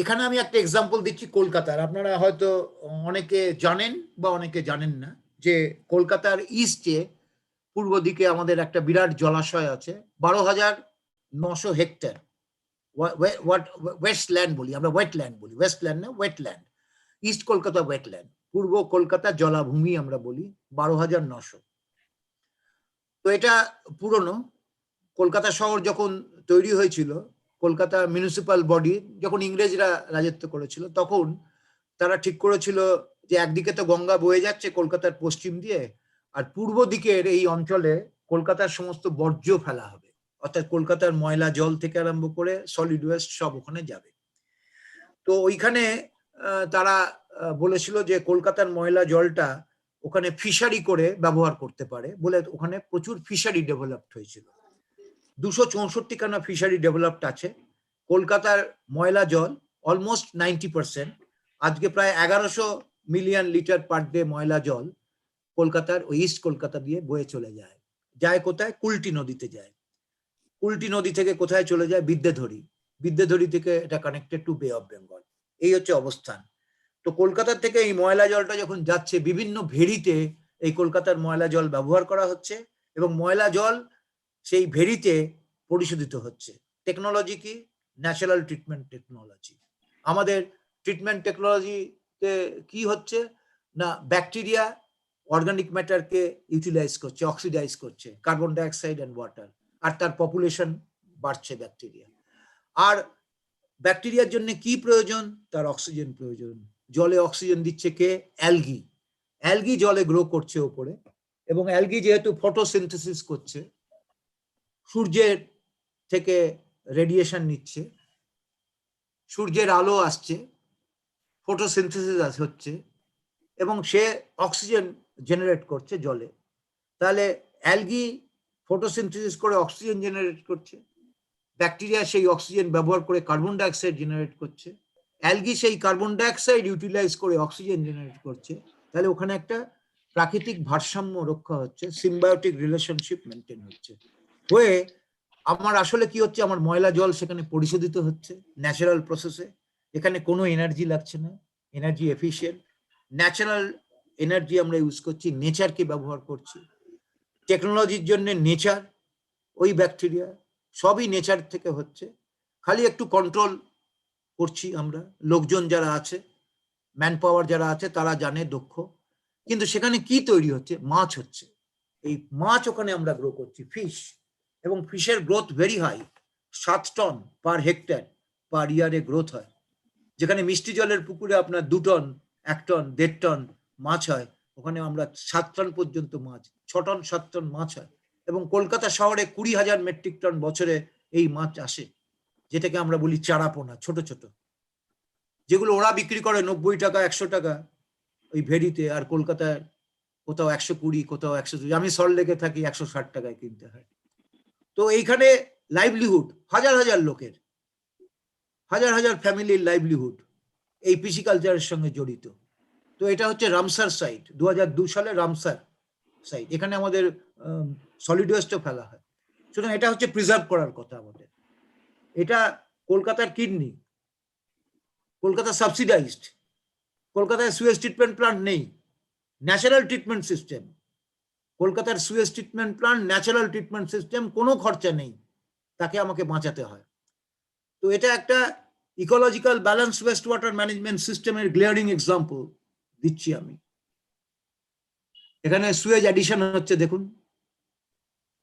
এখানে আমি একটা এক্সাম্পল দিচ্ছি কলকাতার, আপনারা হয়তো অনেকে জানেন বা অনেকে জানেন না যে কলকাতার ইস্টে পূর্ব দিকে আমাদের একটা বিরাট জলাশয় আছে, 12,900 হেক্টর ওয়েস্টল্যান্ড বলি আমরা, ওয়েটল্যান্ড বলি, ওয়েস্টল্যান্ড না ওয়েটল্যান্ড, ইস্ট কলকাতা ওয়েটল্যান্ড, পূর্ব কলকাতা জলাভূমি আমরা বলি 12,900। তো এটা পুরনো, কলকাতা শহর যখন তৈরি হয়েছিল, কলকাতা মিউনিসিপাল বডি যখন ইংরেজরা রাজত্ব করেছিল, তখন তারা ঠিক করেছিল যে একদিকে তো গঙ্গা বয়ে যাচ্ছে কলকাতার পশ্চিম দিয়ে, আর পূর্ব দিকের এই অঞ্চলে কলকাতার সমস্ত বর্জ্য ফেলা হবে, অর্থাৎ কলকাতার ময়লা জল থেকে আরম্ভ করে সলিড ওয়েস্ট সব ওখানে যাবে। তো ওইখানে তারা বলেছিল যে কলকাতার ময়লা জলটা ওখানে ফিশারি করে ব্যবহার করতে পারে বলে ওখানে প্রচুর ফিশারি ডেভেলপড হয়েছিল। 264খানা ফিশারি ডেভেলপড আছে। কলকাতার ময়লা জল অলমোস্ট 90%, আজকে প্রায় 1100 মিলিয়ন লিটার পার ডে ময়লা জল কলকাতার ওই ইস্ট কলকাতা দিয়ে বয়ে চলে যায়। যায় কোথায়? কুলটি নদীতে যায়। কুলটি নদী থেকে কোথায় চলে যায়? বিদ্যাধরী। বিদ্যাধরী থেকে এটা কানেক্টেড টু বে অফ বেঙ্গল। এই হচ্ছে অবস্থান। তো কলকাতা থেকে এই ময়লা জলটা যখন যাচ্ছে, বিভিন্ন ভেড়িতে এই কলকাতার ময়লা জল ব্যবহার করা হচ্ছে এবং ময়লা জল সেই ভেড়িতে পরিশোধিত হচ্ছে। টেকনোলজি কি? Natural treatment technology. আমাদের ট্রিটমেন্ট টেকনোলজিতে কি হচ্ছে না, ব্যাকটেরিয়া অর্গানিক ম্যাটারকে ইউটিলাইজ করছে, অক্সিডাইজ করছে, কার্বন ডাইঅক্সাইড অ্যান্ড ওয়াটার, আর তার পপুলেশন বাড়ছে ব্যাকটেরিয়া। আর ব্যাকটেরিয়ার জন্য কি প্রয়োজন? তার অক্সিজেন প্রয়োজন। জলে অক্সিজেন দিচ্ছে কে? অ্যালগি। অ্যালগি জলে গ্রো করছে ওপরে, এবং অ্যালগি যেহেতু ফটোসিনথেসিস করছে, সূর্যের থেকে রেডিয়েশন নিচ্ছে, সূর্যের আলো আসছে, ফটোসিনথেসিস হচ্ছে এবং সে অক্সিজেন জেনারেট করছে জলে। তাহলে অ্যালগি ফটোসিনথেসিস করে অক্সিজেন জেনারেট করছে, ব্যাকটেরিয়া সেই অক্সিজেন ব্যবহার করে কার্বন ডাইঅক্সাইড জেনারেট করছে, অ্যালগি সেই কার্বন ডাইঅক্সাইড ইউটিলাইজ করে অক্সিজেন জেনারেট করছে। তাহলে ওখানে একটা প্রাকৃতিক ভারসাম্য রক্ষা হচ্ছে, সিম্বায়োটিক রিলেশনশিপ মেনটেন হচ্ছে। হয়ে আমার আসলে কি হচ্ছে, আমার ময়লা জল সেখানে পরিশোধিত হচ্ছে ন্যাচারাল প্রসেসে। এখানে কোনো এনার্জি লাগছে না, এনার্জি এফিশিয়েন্ট, ন্যাচারাল এনার্জি আমরা ইউজ করছি, নেচারকে ব্যবহার করছি। টেকনোলজির জন্য নেচার, ওই ব্যাকটেরিয়া সবই নেচার থেকে হচ্ছে, খালি একটু কন্ট্রোল করছি আমরা। লোকজন যারা আছে, ম্যান পাওয়ার যারা আছে তারা জানে, দক্ষ। কিন্তু সেখানে কি তৈরি হচ্ছে? মাছ হচ্ছে। এই মাছ ওখানে আমরা গ্রো করছি, ফিশ, এবং ফিশের growth very high, 7 tonne per hectare per ইয়ারে গ্রোথ হয়। যেখানে মিষ্টি জলের পুকুরে আপনার 2 টন, 1 টন, 1.5 টন মাছ হয়, ওখানে আমরা 7 টন পর্যন্ত মাছ, 6 টন 7 টন মাছ হয়। এবং কলকাতা শহরে 20,000 মেট্রিক টন বছরে এই মাছ আসে, যেটাকে আমরা বলি চারাপোনা, ছোট ছোট, যেগুলো ওরা বিক্রি করে 90 টাকা 100 টাকা ওই ভেড়িতে, আর কলকাতায় কোথাও 120, কোথাও 100, আমি সল্টলেকে থাকি 160 টাকায় কিনতে হয়। তো এইখানে লাইভলিহুড হাজার হাজার লোকের, হাজার হাজার ফ্যামিলির লাইভলিহুড এই পিসিকালচারের সঙ্গে জড়িত। তো এটা হচ্ছে রামসার সাইট, 2002 সালে রামসার সাইট। এখানে আমাদের সলিড ওয়েস্টও ফেলা হয়। সুতরাং এটা হচ্ছে প্রিজার্ভ করার কথা আমাদের। এটা কলকাতার কিডনি, কলকাতা সাবসিডাইজড, কলকাতায় সুয়েজ ট্রিটমেন্ট প্লান্ট নেই, ন্যাচারাল ট্রিটমেন্ট সিস্টেম। কলকাতার Suez treatment plant, natural treatment system, কোনো খরচা নেই, তাকে আমাকে বাঁচাতে হয়। তো এটা একটা ecological balance West water management সিস্টেমের গ্লেয়ারিং এক্সাম্পল দিচ্ছি আমি। এখানে সুয়েজ অ্যাডিশন হচ্ছে দেখুন,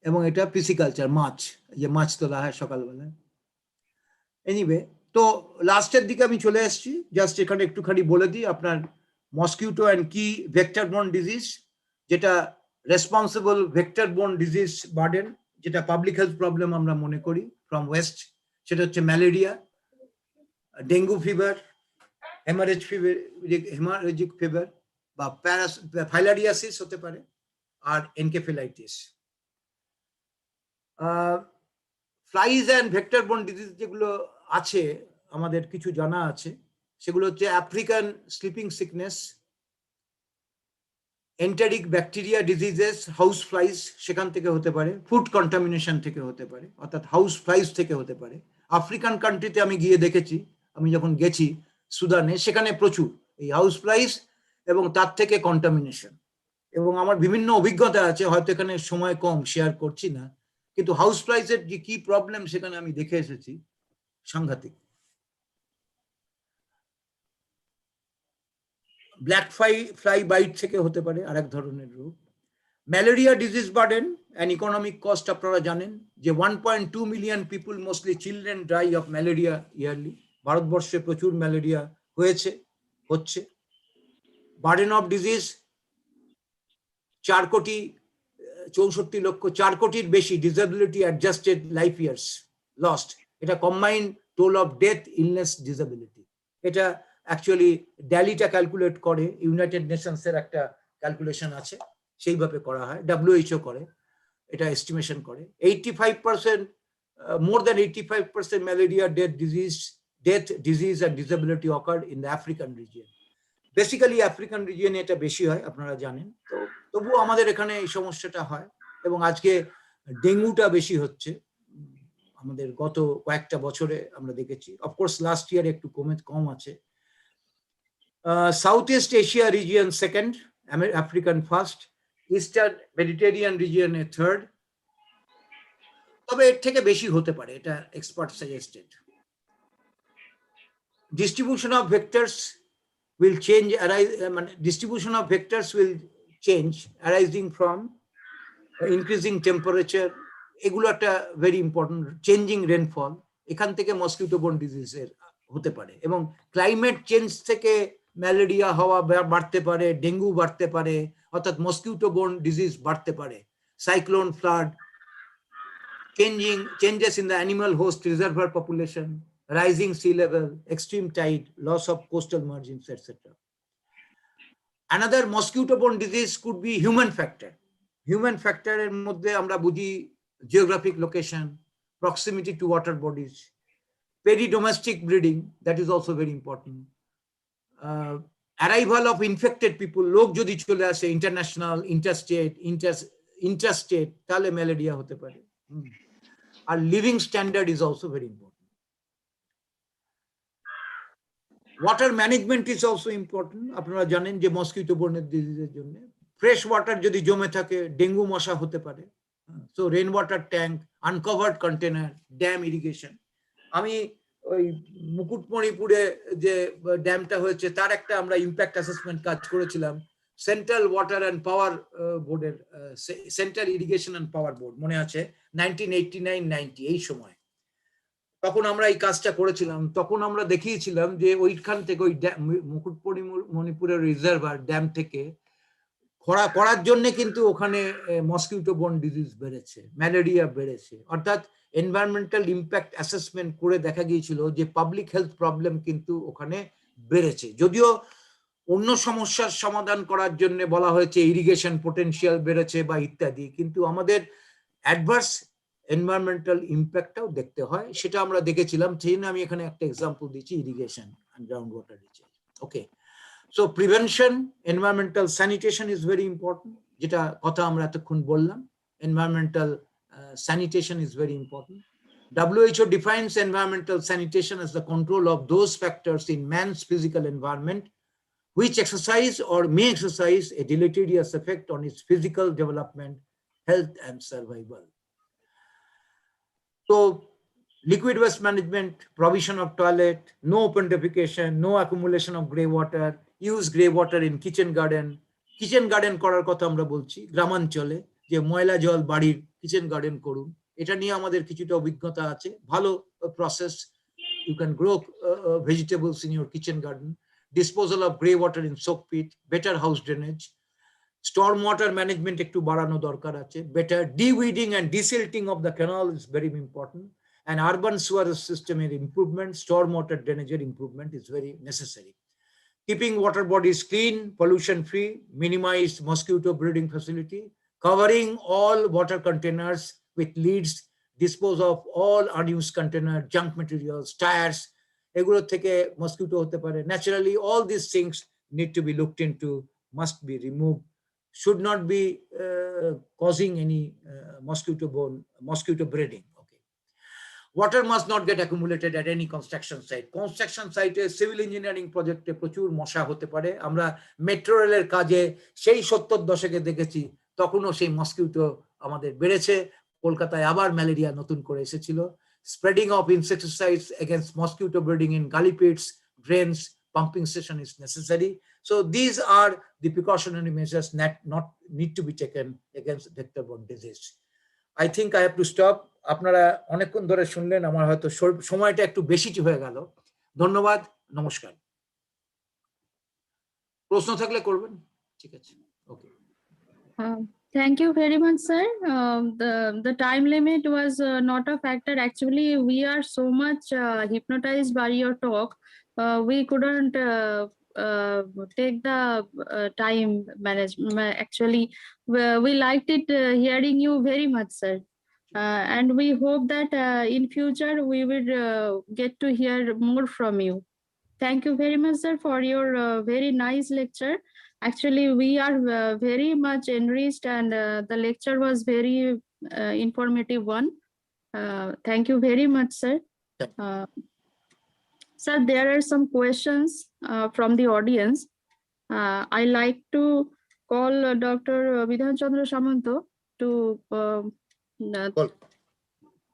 এবং এটা পিসিকালচার, মাছ, যে মাছ তোলা হয় সকালবেলায়। এনিওয়ে, তো লাস্টের দিকে আমি চলে এসেছি, জাস্ট এখানে একটুখানি বলে দিই আপনার মসকিউটো অ্যান্ড কি ভেক্টর বোর্ন ডিজিজ, যেটা responsible vector borne disease burden, যেটা পাবলিক হেলথ প্রবলেম আমরা মনে করি ফ্রম ওয়েস্ট, সেটা হচ্ছে malaria, dengue fever, haemorrhagic fever বা ফাইলারিয়াসিস হতে পারে, আর encephalitis. Flies and vector borne disease যেগুলো আছে আমাদের কিছু জানা আছে, সেগুলো হচ্ছে African sleeping sickness, enteric bacteria diseases, house flies সেখান থেকে হতে পারে, ফুড কন্টামিনেশন থেকে হতে পারে, অর্থাৎ হাউস ফ্লাইজ থেকে হতে পারে। আফ্রিকান কান্ট্রিতে আমি গিয়ে দেখেছি আমি যখন গেছি সুদানে, সেখানে প্রচুর এই হাউস ফ্লাইস এবং তার থেকে কন্টামিনেশন। এবং আমার বিভিন্ন অভিজ্ঞতা আছে, হয়তো এখানে সময় কম, শেয়ার করছি না, কিন্তু হাউস ফ্লাইসের যে কি প্রবলেম সেখানে আমি দেখে এসেছি, সাংঘাতিক। ব্ল্যাক ফ্লাই বাইট থেকে হতে পারে আরেক ধরনের রোগ। Malaria disease burden and economic cost আপনারা জানেন যে 1.2 million people, mostly children, die of malaria yearly. ভারতবর্ষে প্রচুর ম্যালেরিয়া হচ্ছে। বার্ডেন অফ ডিজিজ 4 কোটির বেশি disability adjusted life years lost. এটা combined toll of death, illness, disability. এটা অ্যাকচুয়ালি ড্যালিটা ক্যালকুলেট করে, ইউনাইটেড নেশনসের একটা ক্যালকুলেশন আছে, সেইভাবে করা হয়, WHO করে, এটা এস্টিমেশন করে। 85%, more than 85% malaria death, disease and disability occurred in the African region. Basically African রিজিয়নে এটা বেশি হয়, আপনারা জানেন। তো তবুও আমাদের এখানে এই সমস্যাটা হয়, এবং আজকে ডেঙ্গুটা বেশি হচ্ছে আমাদের গত কয়েকটা বছরে আমরা দেখেছি। অফকোর্স লাস্ট ইয়ার একটু কম আছে। South east Asia region second, African first, eastern Mediterranean রিজিয়নে থার্ড। তবে এর থেকে বেশি হতে পারে, এটা expert suggested. Distribution of vectors will change, distribution of vectors will change arising from increasing temperature. এগুলো একটা ভেরি ইম্পর্টেন্ট। চেঞ্জিং রেনফল, এখান থেকে মসকিউটো বোর্ন ডিজিজের হতে পারে, এবং ক্লাইমেট চেঞ্জ থেকে ম্যালেরিয়া হওয়া বাড়তে পারে, ডেঙ্গু বাড়তে পারে, অর্থাৎ মসকিউটো বোর্ন ডিজিজ বাড়তে পারে। Cyclone, flood, changes in the animal host reservoir population, rising sea level, extreme tide, loss of coastal margins, etc. Another mosquito-borne disease could be human factor. Human factor এর মধ্যে আমরা বুঝি geographic location, proximity to water bodies, peri-domestic breeding, that is also very important. Arrival of infected people, লোক যদি চলে আসে ইন্টারন্যাশনাল, ইন্টারস্টেট, তাহলে ম্যালেরিয়া হতে পারে। আর living standard is also very important. Water management is also important. আপনারা জানেন যে মসকিউটো বোর্ন ডিজিজের জন্য ফ্রেশ ওয়াটার যদি জমে থাকে, ডেঙ্গু মশা হতে পারে। So rain water tank, uncovered container, dam irrigation. আমি ওই মুকুটমণিপুরে যে ড্যামটা হয়েছে তার একটা আমরা ইম্প্যাক্ট অ্যাসেসমেন্ট কাজ করেছিলাম, সেন্ট্রাল ওয়াটার অ্যান্ড পাওয়ার বোর্ডের, central irrigation and power board, মনে আছে 1989-90 এই সময়। তখন আমরা এই কাজটা করেছিলাম। তখন আমরা দেখিয়েছিলাম যে ওইখান থেকে, ওই মুকুটমণিপুরের রিজার্ভার ড্যাম থেকে খরা করার জন্য কিন্তু ওখানে মসকিউটো বোর্ন ডিজিজ বেড়েছে, ম্যালেরিয়া বেড়েছে। অর্থাৎ এনভায়রনমেন্টাল ইম্প্যাক্ট অ্যাসেসমেন্ট করে দেখা গিয়েছিল যে পাবলিক হেলথ প্রবলেম কিন্তু ওখানে বেড়েছে। যদিও অন্য সমস্যার সমাধান করার জন্য বলা হয়েছে ইরিগেশন পোটেনশিয়াল বেড়েছে বা ইত্যাদি, কিন্তু আমাদের অ্যাডভার্স এনভায়রনমেন্টাল ইম্প্যাক্টটাও দেখতে হয়, সেটা আমরা দেখেছিলাম। সেই জন্য আমি এখানে একটা এক্সাম্পল দিচ্ছি, irrigation and ground water recharge. Okay, so prevention, environmental sanitation is very important, যেটা কথা আমরা এতক্ষণ বললাম। Environmental sanitation is very important. WHO defines environmental sanitation as the control of those factors in man's physical environment which exercise or may exercise a deleterious effect on its physical development, health, and survival. So, liquid waste management, provision of toilet, no open defecation, no accumulation of grey water, use grey water in kitchen garden. Kitchen garden করার কথা আমরা বলছি গ্রামাঞ্চলে, যে ময়লা জল বাড়ির কিচেন গার্ডেন করুন। এটা নিয়ে আমাদের কিছুটা অভিজ্ঞতা আছে, ভালো process. You can grow vegetables in your kitchen garden. Disposal of grey water in soak pit, better house drainage, storm water management একটু বাড়ানো দরকার আছে। Better deweeding and desilting of the canal is very important, and urban sewerage সিস্টেমের ইম্প্রুভমেন্ট, স্টর্ম ওয়াটার ড্রেনেজের improvement is very necessary. Keeping water bodies clean, pollution free, minimize mosquito breeding facility, covering all water containers with lids, dispose of all unused container, junk materials, tires, এগুলো থেকে mosquito হতে পারে। Naturally, all these things need to be looked into, must be removed, should not be causing any mosquito breeding. Okay. Water must not get accumulated at any construction site. Construction site civil engineering project প্রচুর মশা হতে পারে। আমরা মেট্রো রেলের কাজে সেই 70 দশকে দেখেছি, তখনও সেই মসকিউটো আমাদের বেড়েছে। কলকাতায় আবার ম্যালেরিয়া নতুন করে এসেছিল। Spreading of insecticides against mosquito breeding in gully pits, drains, pumping station is necessary. So these are the precautionary measures that not need to be taken against vector-borne disease. I think I have to stop. আপনারা অনেকক্ষণ ধরে শুনলেন, আমার হয়তো সময়টা একটু বেশি হয়ে গেল। ধন্যবাদ, নমস্কার। প্রশ্ন থাকলে করবেন, ঠিক আছে, ওকে। Thank you very much, sir. The time limit was not a factor. Actually, we are so much hypnotized by your talk. We couldn't take the time management. Actually, we liked it hearing you very much, sir. And we hope that in future we will get to hear more from you. Thank you very much, sir, for your very nice lecture. Actually, we are very much enriched, and the lecture was very informative one. Thank you very much, sir. Sir, there are some questions from the audience. I like to call Dr. Bidhan Chandra Samanto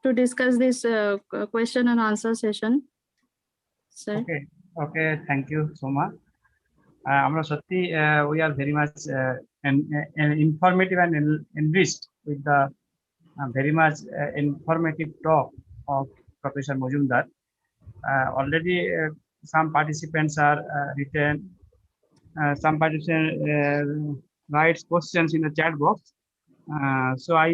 to discuss this question and answer session. Sir. Okay, thank you so much. আমরা সত্যি we are very much informative and enriched with the very much informative talk of Professor Majumdar. Already some participants are written, some participants write questions in the chat box. So I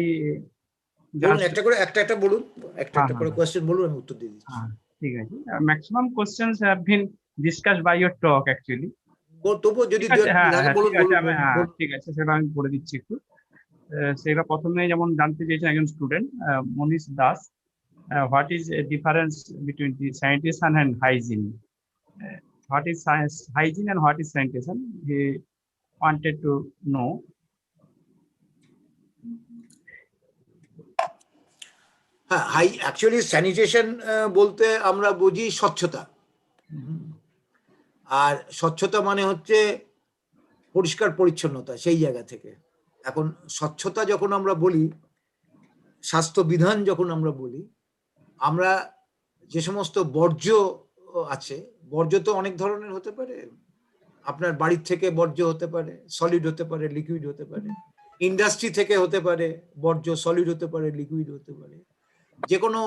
just একটা বলুন, একটা করে কোশ্চেন বলুন, আমি উত্তর দিয়ে দিচ্ছি। ঠিক আছে, maximum questions have been discussed by your talk actually. তবু যদি ঠিক আছে, সেটা আমি বলে দিচ্ছি একটু। সেটা প্রথমে যেমন জানতে চেয়েছেন একজন student Manish Das, what is difference between the sanitation and hygiene, what is hygiene and what is sanitation, he wanted to know. হ্যাঁ, অ্যাকচুয়ালি স্যানিটেশন বলতে আমরা বুঝি স্বচ্ছতা, আর স্বচ্ছতা মানে হচ্ছে পরিষ্কার পরিচ্ছন্নতা, সেই জায়গা থেকে। এখন স্বচ্ছতা যখন আমরা বলি, স্বাস্থ্য বিধান যখন আমরা বলি, আমরা যে সমস্ত বর্জ্য আছে, বর্জ্য তো অনেক ধরনের হতে পারে। আপনার বাড়ির থেকে বর্জ্য হতে পারে, সলিড হতে পারে, লিকুইড হতে পারে। ইন্ডাস্ট্রি থেকে হতে পারে বর্জ্য, সলিড হতে পারে, লিকুইড হতে পারে। যে কোনো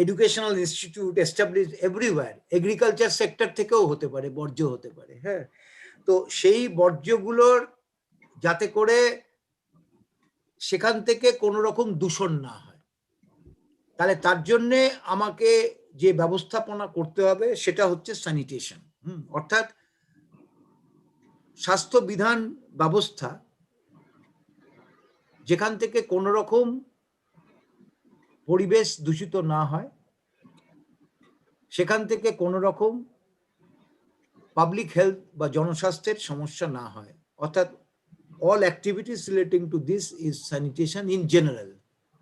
educational institute establish everywhere, agriculture sector থেকেও হতে পারে, বর্জ্য হতে পারে। হ্যাঁ, তো সেই বর্জ্যগুলোর যাতে করে সেখান থেকে কোনো রকম দূষণ না হয়, তাহলে তার জন্যে আমাকে যে ব্যবস্থাপনা করতে হবে সেটা হচ্ছে স্যানিটেশন। অর্থাৎ স্বাস্থ্য বিধান ব্যবস্থা যেখান থেকে কোনো রকম পরিবেশ দূষিত না হয়, সেখান থেকে কোনো রকম পাবলিক হেলথ বা জনস্বাস্থ্যের সমস্যা না হয়। অর্থাৎ all activities relating to this is sanitation in general.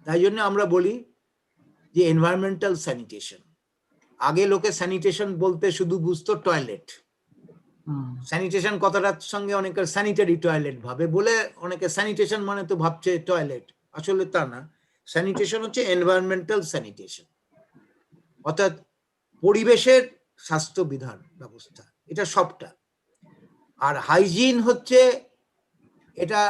তাই জন্য আমরা বলি যে এনভায়রনমেন্টাল স্যানিটেশন। আগে লোকে স্যানিটেশন বলতে শুধু বুঝতো টয়লেট, স্যানিটেশন কথাটার সঙ্গে অনেকের স্যানিটারি টয়লেট ভাবে বলে অনেকে স্যানিটেশন মানে তো ভাবছে টয়লেট, আসলে তা না। স্যানিটেশন হচ্ছে এনভায়রনমেন্টাল স্যানিটেশন, অর্থাৎ পরিবেশের স্বাস্থ্য বিধান ব্যবস্থা, এটা সবটা। আর হাইজিন হচ্ছে, এটা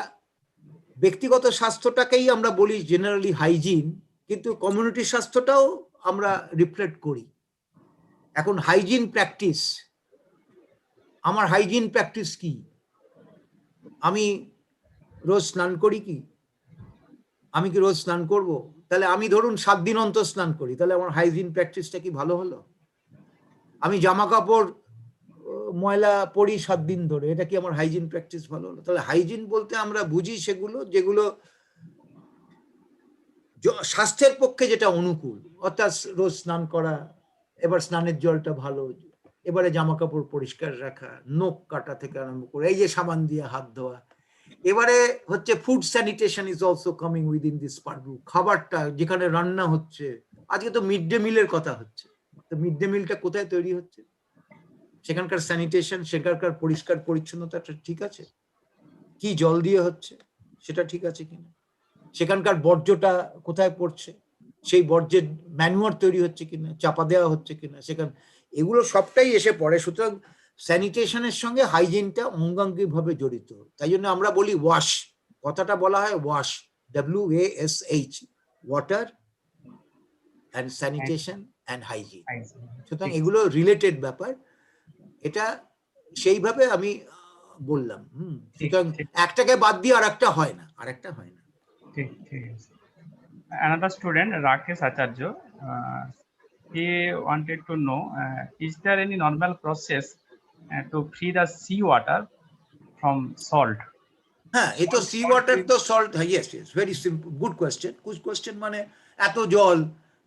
ব্যক্তিগত স্বাস্থ্যটাকেই আমরা বলি জেনারেলি হাইজিন, কিন্তু কমিউনিটি স্বাস্থ্যটাও আমরা রিফ্লেক্ট করি। এখন হাইজিন প্র্যাকটিস, আমার হাইজিন প্র্যাকটিস কি? আমি রোজ স্নান করি কি? আমি কি রোজ স্নান করব? তাহলে আমি ধরুন 7 দিন অন্তর স্নান করি, তাহলে আমার হাইজিন প্র্যাকটিসটা কি ভালো হলো? আমি জামা কাপড় ময়লা পরি 7 দিন ধরে, এটা কি আমার হাইজিন প্র্যাকটিস ভালো হলো? তাহলে হাইজিন বলতে আমরা বুঝি সেগুলো যেগুলো স্বাস্থ্যের পক্ষে যেটা অনুকূল, অর্থাৎ রোজ স্নান করা, এবার স্নানের জলটা ভালো, এবারে জামা কাপড় পরিষ্কার রাখা, নখ কাটা থেকে আরম্ভ করে এই যে সাবান দিয়ে হাত ধোয়া। এবারে হচ্ছে food sanitation is also coming within this part group. খাবারটা যেখানে রান্না হচ্ছে আজকে তো মিড ডে মিলের কথা হচ্ছে, তো মিড ডে মিলটা কোথায় তৈরি হচ্ছে? সেখানকার স্যানিটেশন, সেখানকার পরিষ্কার পরিচ্ছন্নতাটা ঠিক আছে? কি জল দিয়ে হচ্ছে সেটা ঠিক আছে কিনা? সেখানকার বর্জ্যটা কোথায় পড়ছে? সেই বর্জ্যের ম্যানুয়ার তৈরি হচ্ছে কিনা, চাপা দেওয়া হচ্ছে কিনা, সেখানে এগুলো সবটাই এসে পড়ে। সুতরাং স্যানিটেশনের সঙ্গে হাইজিনটা অঙ্গাঙ্গিভাবে জড়িত। তাই জন্য আমরা বলি ওয়াশ, কথাটা বলা হয় wash, WASH, water and sanitation and hygiene. সুতরাং এগুলো রিলেটেড ব্যাপার, এটা সেইভাবে আমি বললাম। সুতরাং একটাকে বাদ দিয়ে আরেকটা হয় না, আরেকটা হয় না। ঠিক ঠিক আছে। Another student, Rakesh Acharya, he wanted to know, is there any normal process to free the seawater from salt? হ্যাঁ, এই তো সি ওয়াটার তো salt, yes yes, very simple, good question. মানে এত জল,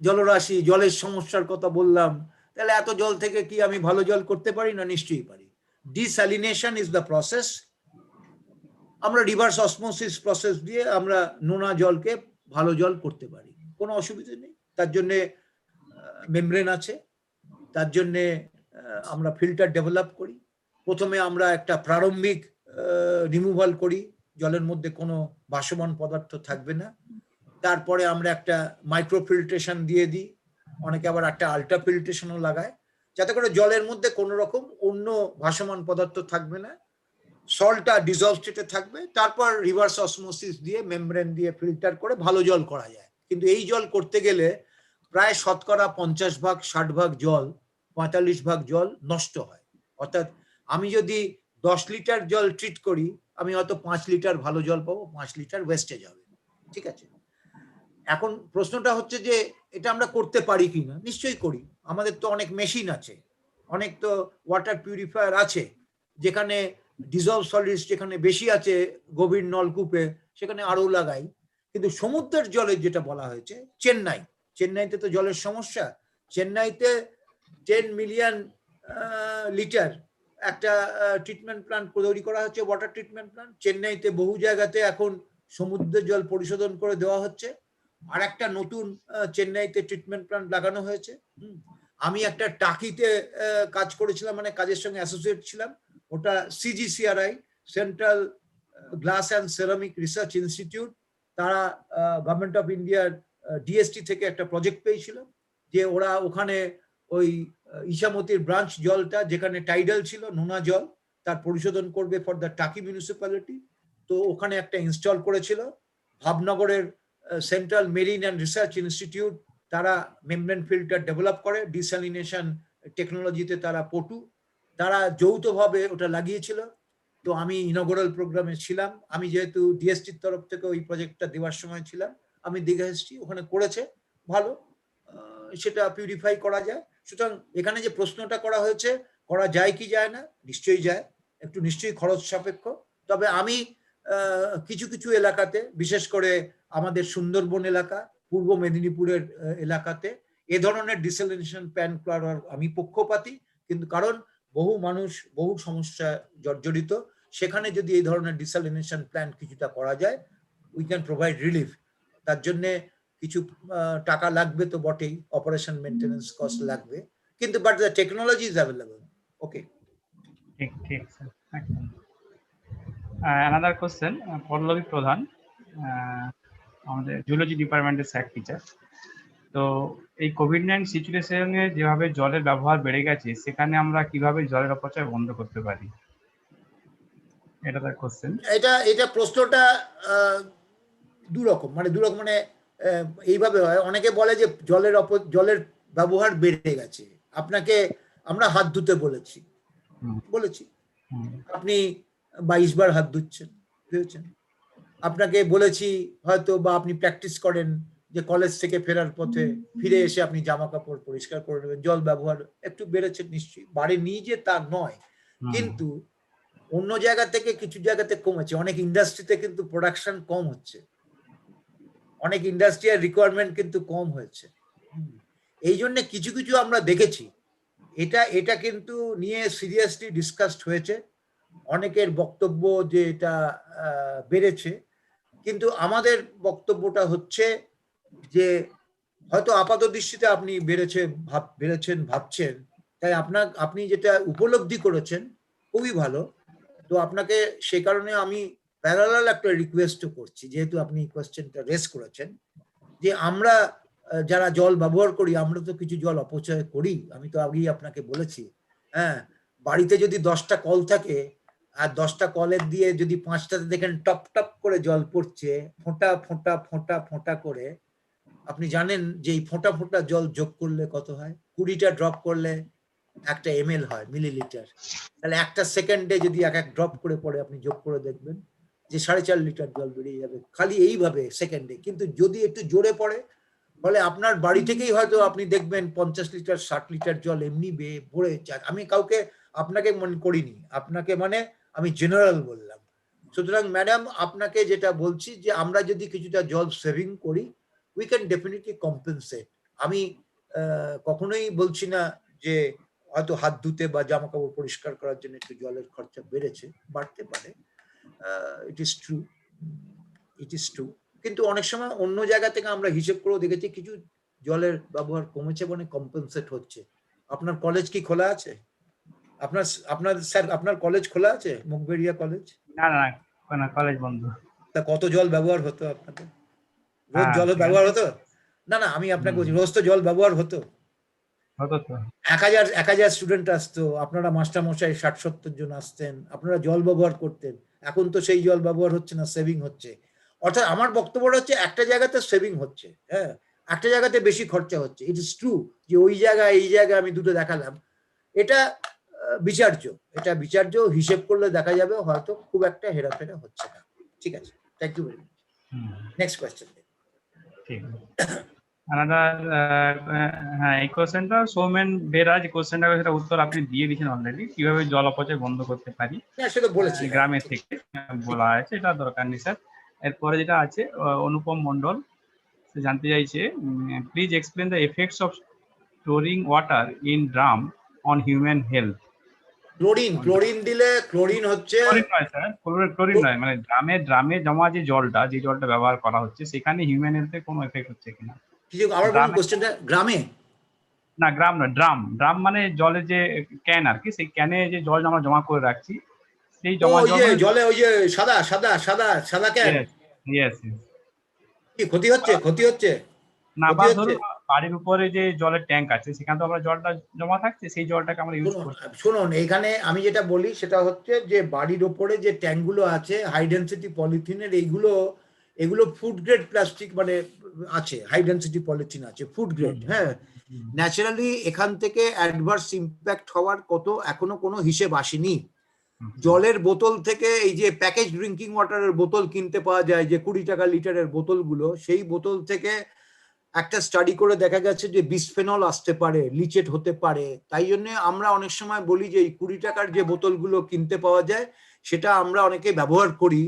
জলরাশি, জলের সমস্যার কথা বললাম, তাহলে এত জল থেকে কি আমি ভালো জল করতে পারি না? নিশ্চয়ই পারি। Desalination is the process. আমরা রিভার্স অসমোসিস প্রসেস দিয়ে আমরা নোনা জলকে ভালো জল করতে পারি, কোনো অসুবিধা নেই। তার জন্যে মেমব্রেন আছে, তার জন্যে আমরা ফিল্টার ডেভেলপ করি। প্রথমে আমরা একটা প্রারম্ভিক রিমুভাল করি, জলের মধ্যে কোনো ভাসমান পদার্থ থাকবে না। তারপরে আমরা একটা মাইক্রো ফিল্ট্রেশন দিয়ে দিই, অনেকে আবার একটা আল্ট্রা ফিল্ট্রেশনও লাগায়, যাতে করে জলের মধ্যে কোনো রকম অন্য ভাসমান পদার্থ থাকবে না, সল্টটা ডিজলভ স্টেটে থাকবে। তারপর রিভার্স অসমোসিস দিয়ে মেমব্রেন দিয়ে ফিল্টার করে ভালো জল করা যায়। কিন্তু এই জল করতে গেলে প্রায় শতকরা 50-60 জল, 45 জল নষ্ট হয়। অর্থাৎ আমি যদি 10 লিটার জল ট্রিট করি, আমি হয়তো 5 লিটার ভালো জল পাবো, 5 লিটার ওয়েস্টেজ হবে। ঠিক আছে, এখন প্রশ্নটা হচ্ছে যে এটা আমরা করতে পারি কিনা? নিশ্চয়ই করি। আমাদের তো অনেক মেশিন আছে, অনেক তো ওয়াটার পিউরিফায়ার আছে, যেখানে ডিজলভ সলিডস যেখানে বেশি আছে গভীর নলকূপে, সেখানে আরো লাগাই। কিন্তু সমুদ্রের জলের যেটা বলা হয়েছে, চেন্নাইতে তো জলের সমস্যা। চেন্নাইতে 10 মিলিয়ন লিটার একটা ট্রিটমেন্ট প্ল্যান্ট তৈরি করা হচ্ছে, ওয়াটার ট্রিটমেন্ট প্ল্যান্ট। চেন্নাইতে বহু জায়গাতে এখন সমুদ্রের জল পরিশোধন করে দেওয়া হচ্ছে। আর একটা নতুন চেন্নাইতে ট্রিটমেন্ট প্ল্যান্ট লাগানো হয়েছে। আমি একটা টাকিতে কাজ করেছিলাম, মানে কাজের সঙ্গে অ্যাসোসিয়েট ছিলাম। ওটা CGCRI, central glass and ceramic research institute, তারা গভর্নমেন্ট অফ ইন্ডিয়ার DST থেকে একটা প্রজেক্ট পেয়েছিল, যে ওরা ওখানে ওই ইসামতির ব্রাঞ্চ জলটা, যেখানে টাইডাল ছিল নোনা জল, তার পরিশোধন করবে ফর দ্য টাকি মিউনিসিপ্যালিটি। তো ওখানে একটা ইনস্টল করেছিল। ভাবনগরের central marine and research institute, তারা মেমব্রেন ফিল্টার ডেভেলপ করে, ডিস্যালিনেশন টেকনোলজিতে তারা পটু, তারা যৌথভাবে ওটা লাগিয়েছিল। তো আমি ইনগোরাল প্রোগ্রামে ছিলাম। আমি যেহেতু DSTর তরফ থেকে ওই প্রজেক্টটা দেওয়ার সময় ছিলাম, আমি দেখে এসেছি ওখানে করেছে ভালো, সেটা পিউরিফাই করা যায়। সুতরাং এখানে যে প্রশ্নটা করা হয়েছে, করা যায় কি যায় না, নিশ্চয়ই যায়, একটু নিশ্চয়ই খরচ সাপেক্ষ। তবে আমি কিছু কিছু এলাকাতে, বিশেষ করে আমাদের সুন্দরবন এলাকা, পূর্ব মেদিনীপুরের এলাকাতে এ ধরনের ডিস্যালিনেশন প্ল্যান্ট করার আমি পক্ষপাতী। কিন্তু কারণ বহু মানুষ বহু সমস্যা জর্জরিত, সেখানে যদি এই ধরনের ডিস্যালিনেশন প্ল্যান্ট কিছুটা করা যায়, উই ক্যান প্রোভাইড রিলিফ। তার জন্য কিছু টাকা লাগবে তো বটেই, অপারেশন মেইনটেনেন্স কস্ট লাগবে, কিন্তু but the technology is available. Okay, ঠিক ঠিক স্যার। Another question, পল্লবী প্রধান, আমাদের জুলজি ডিপার্টমেন্টের স্যার টিচার। তো এই কোভিড-19 সিচুয়েশনে যেভাবে জলের ব্যবহার বেড়ে গেছে, সেখানে আমরা কিভাবে জলের অপচয় বন্ধ করতে পারি? এটা তার কোশ্চেন। এটা প্রশ্নটা দু রকম, মানে এইভাবে হয়। অনেকে বলে যে জলের ব্যবহার বেড়ে গেছে, আপনাকে আমরা হাত ধুতে বলেছি, আপনি 22 বার হাত ধুচ্ছেন, বুঝেছেন? আপনাকে বলেছি হয়তো, বা আপনি প্র্যাকটিস করেন যে কলেজ থেকে ফেরার পথে ফিরে এসে আপনি জামা কাপড় পরিষ্কার করে নেবেন। জল ব্যবহার একটু বেড়েছে, নিশ্চয়ই বাড়েনি যে তা নয়, কিন্তু অন্য জায়গা থেকে কিছু জায়গাতে কমেছে। অনেক ইন্ডাস্ট্রিতে কিন্তু প্রোডাকশন কম হচ্ছে, অনেক ইন্ডাস্ট্রিয়াল রিকোয়ারমেন্ট কিন্তু কম হয়েছে। এই জন্য কিছু কিছু আমরা দেখেছি, এটা কিন্তু নিয়ে সিরিয়াসলি ডিসকাসড হয়েছে। অনেকের বক্তব্য যে এটা বেড়েছে, কিন্তু আমাদের বক্তব্যটা হচ্ছে যে হয়তো আপাত দৃষ্টিতে আপনি বেড়েছেন ভাবছেন, তাই আপনি যেটা উপলব্ধি করেছেন খুবই ভালো। তো আপনাকে সে কারণে আমি প্যারালাল একটা রিকোয়েস্টও করছি, যেহেতু আপনি কোয়েশ্চেনটা রেজ করেছেন, যে আমরা যারা জল ব্যবহার করি আমরা তো কিছু জল অপচয় করি। আমি তো আগেই আপনাকে বলেছি, হ্যাঁ, বাড়িতে যদি 10টা কল থাকে আর 10টা কলের দিয়ে যদি 5টাতে দেখেন টপ টপ করে জল পড়ছে, ফোঁটা ফোঁটা ফোঁটা ফোঁটা করে, আপনি জানেন যে এই ফোঁটা ফোঁটা জল যোগ করলে কত হয়? 20টা ড্রপ করলে 1 ml হয়, মিলিলিটার। তাহলে একটা সেকেন্ডে যদি এক ড্রপ করে পড়ে, আপনি যোগ করে দেখবেন যে 4.5 লিটার জল বেরিয়ে যাবে খালি এইভাবে সেকেন্ডে। কিন্তু যদি একটু জোরে পড়ে, ফলে আপনার বাড়ি থেকেই হয়তো আপনি দেখবেন 50 লিটার 60 লিটার জল এমনি পড়ে যায়। আমি কাউকে আপনাকে মনে করিনি, আপনাকে মানে আমি জেনারেল বললাম। সুতরাং ম্যাডাম আপনাকে যেটা বলছি যে আমরা যদি কিছুটা জল সেভিং করি, উই ক্যান ডেফিনেটলি কম্পেনসেট। আমি কখনোই বলছি না যে হয়তো হাত ধুতে বা জামা কাপড় পরিষ্কার করার জন্য একটু জলের খরচা বাড়তে পারে। It is true. কিন্তু অনেক সময় অন্য জায়গা থেকে আমরা হিসেব করেও দেখেছি কিছু জলের ব্যবহার কমেছে, মানে কম্পেনসেট হচ্ছে। আপনার কলেজ কি খোলা আছে? আপনার কলেজ খোলা আছে? মুগবেরিয়া কলেজ? না না না, কলেজ বন্ধ। তা কত জল ব্যবহার হতো আপনাদের? রোজ জল ব্যবহার হতো? না না, আমি আপনাকে বলছি রোজ তো জল ব্যবহার হতো। হতো তো। 1000 স্টুডেন্ট আসতো, আপনারা মাস্টার মশাই 60-70 জন আসতেন, আপনারা জল ব্যবহার করতেন। এখন তো সেই জল ব্যবহার হচ্ছে না, সেভিং হচ্ছে। অর্থাৎ আমার বক্তব্যটা হচ্ছে একটা জায়গাতে সেভিং হচ্ছে, হ্যাঁ, একটা জায়গাতে বেশি খরচা হচ্ছে। ইট ইজ ট্রু যে ওই জায়গায় এই জায়গায় আমি দুটো দেখালাম, এটা বিচার্য হিসেব করলে দেখা যাবে হয়তো খুব একটা হেরাফেরা হচ্ছে না। ঠিক আছে, thank you very much. Next question. ঠিক। হ্যাঁ, এই কোশ্চেনটা সৌমেন বেরা যে কোশ্চেনটা সেটা উত্তর আপনি দিয়ে দিয়েছেন অলরেডি, কিভাবে জল অপচয় বন্ধ করতে পারি সেটা বলেছি, গ্রামের থেকে বলা আছে, এটা দরকার নেই স্যার। এরপরে যেটা আছে অনুপম মন্ডল, সে জানতে চাইছে please explain the effects of storing water in drum on human health. Chlorine দিলে, ক্লোরিন হচ্ছে ক্লোরিন নয় স্যার, ক্লোরিন নয়, মানে ড্রামে জমা যে জলটা ব্যবহার করা হচ্ছে সেখানে হিউম্যান হেলথে কোনো এফেক্ট হচ্ছে কিনা। কিছু আবার বলুন কোশ্চেনটা। গ্রামে না, গ্রাম নয়, ড্রাম মানে জলের যে ক্যান আর কি, সেই ক্যানে যে জল আমরা জমা করে রাখছি, সেই জমা জলে ওই যে সাদা ক্যান। ইয়েস। কি ক্ষতি হচ্ছে? না, বা ধরুন বাড়ির উপরে যে জলের ট্যাঙ্ক আছে সেখানে তো আমরা জলটা জমা থাকছে, সেই জলটাকে আমরা ইউজ করছি। শুনুন, এখানে আমি যেটা বলি সেটা হচ্ছে যে বাড়ির উপরে যে ট্যাঙ্কগুলো আছে হাই ডেনসিটি পলিথিনের, এগুলো ফুড গ্রেড প্লাস্টিক, মানে আছে হাই ডেনসিটি পলিথিন আছে, ফুড গ্রেড। হ্যাঁ, ন্যাচারালি এখান থেকে অ্যাডভার্স ইম্প্যাক্ট হওয়ার এখনো কোনো হিসেব আসেনি। জলের বোতল থেকে এই যে প্যাকেজ ড্রিঙ্কিং ওয়াটারের বোতল কিনতে পাওয়া যায়, যে 20 টাকা লিটারের বোতলগুলো, সেই বোতল থেকে একটা স্টাডি করে দেখা গেছে যে বিসফেনল আসতে পারে, লিচেট হতে পারে। তাই জন্য আমরা অনেক সময় বলি যে এই 20 টাকার যে বোতলগুলো কিনতে পাওয়া যায় সেটা আমরা অনেকে ব্যবহার করি।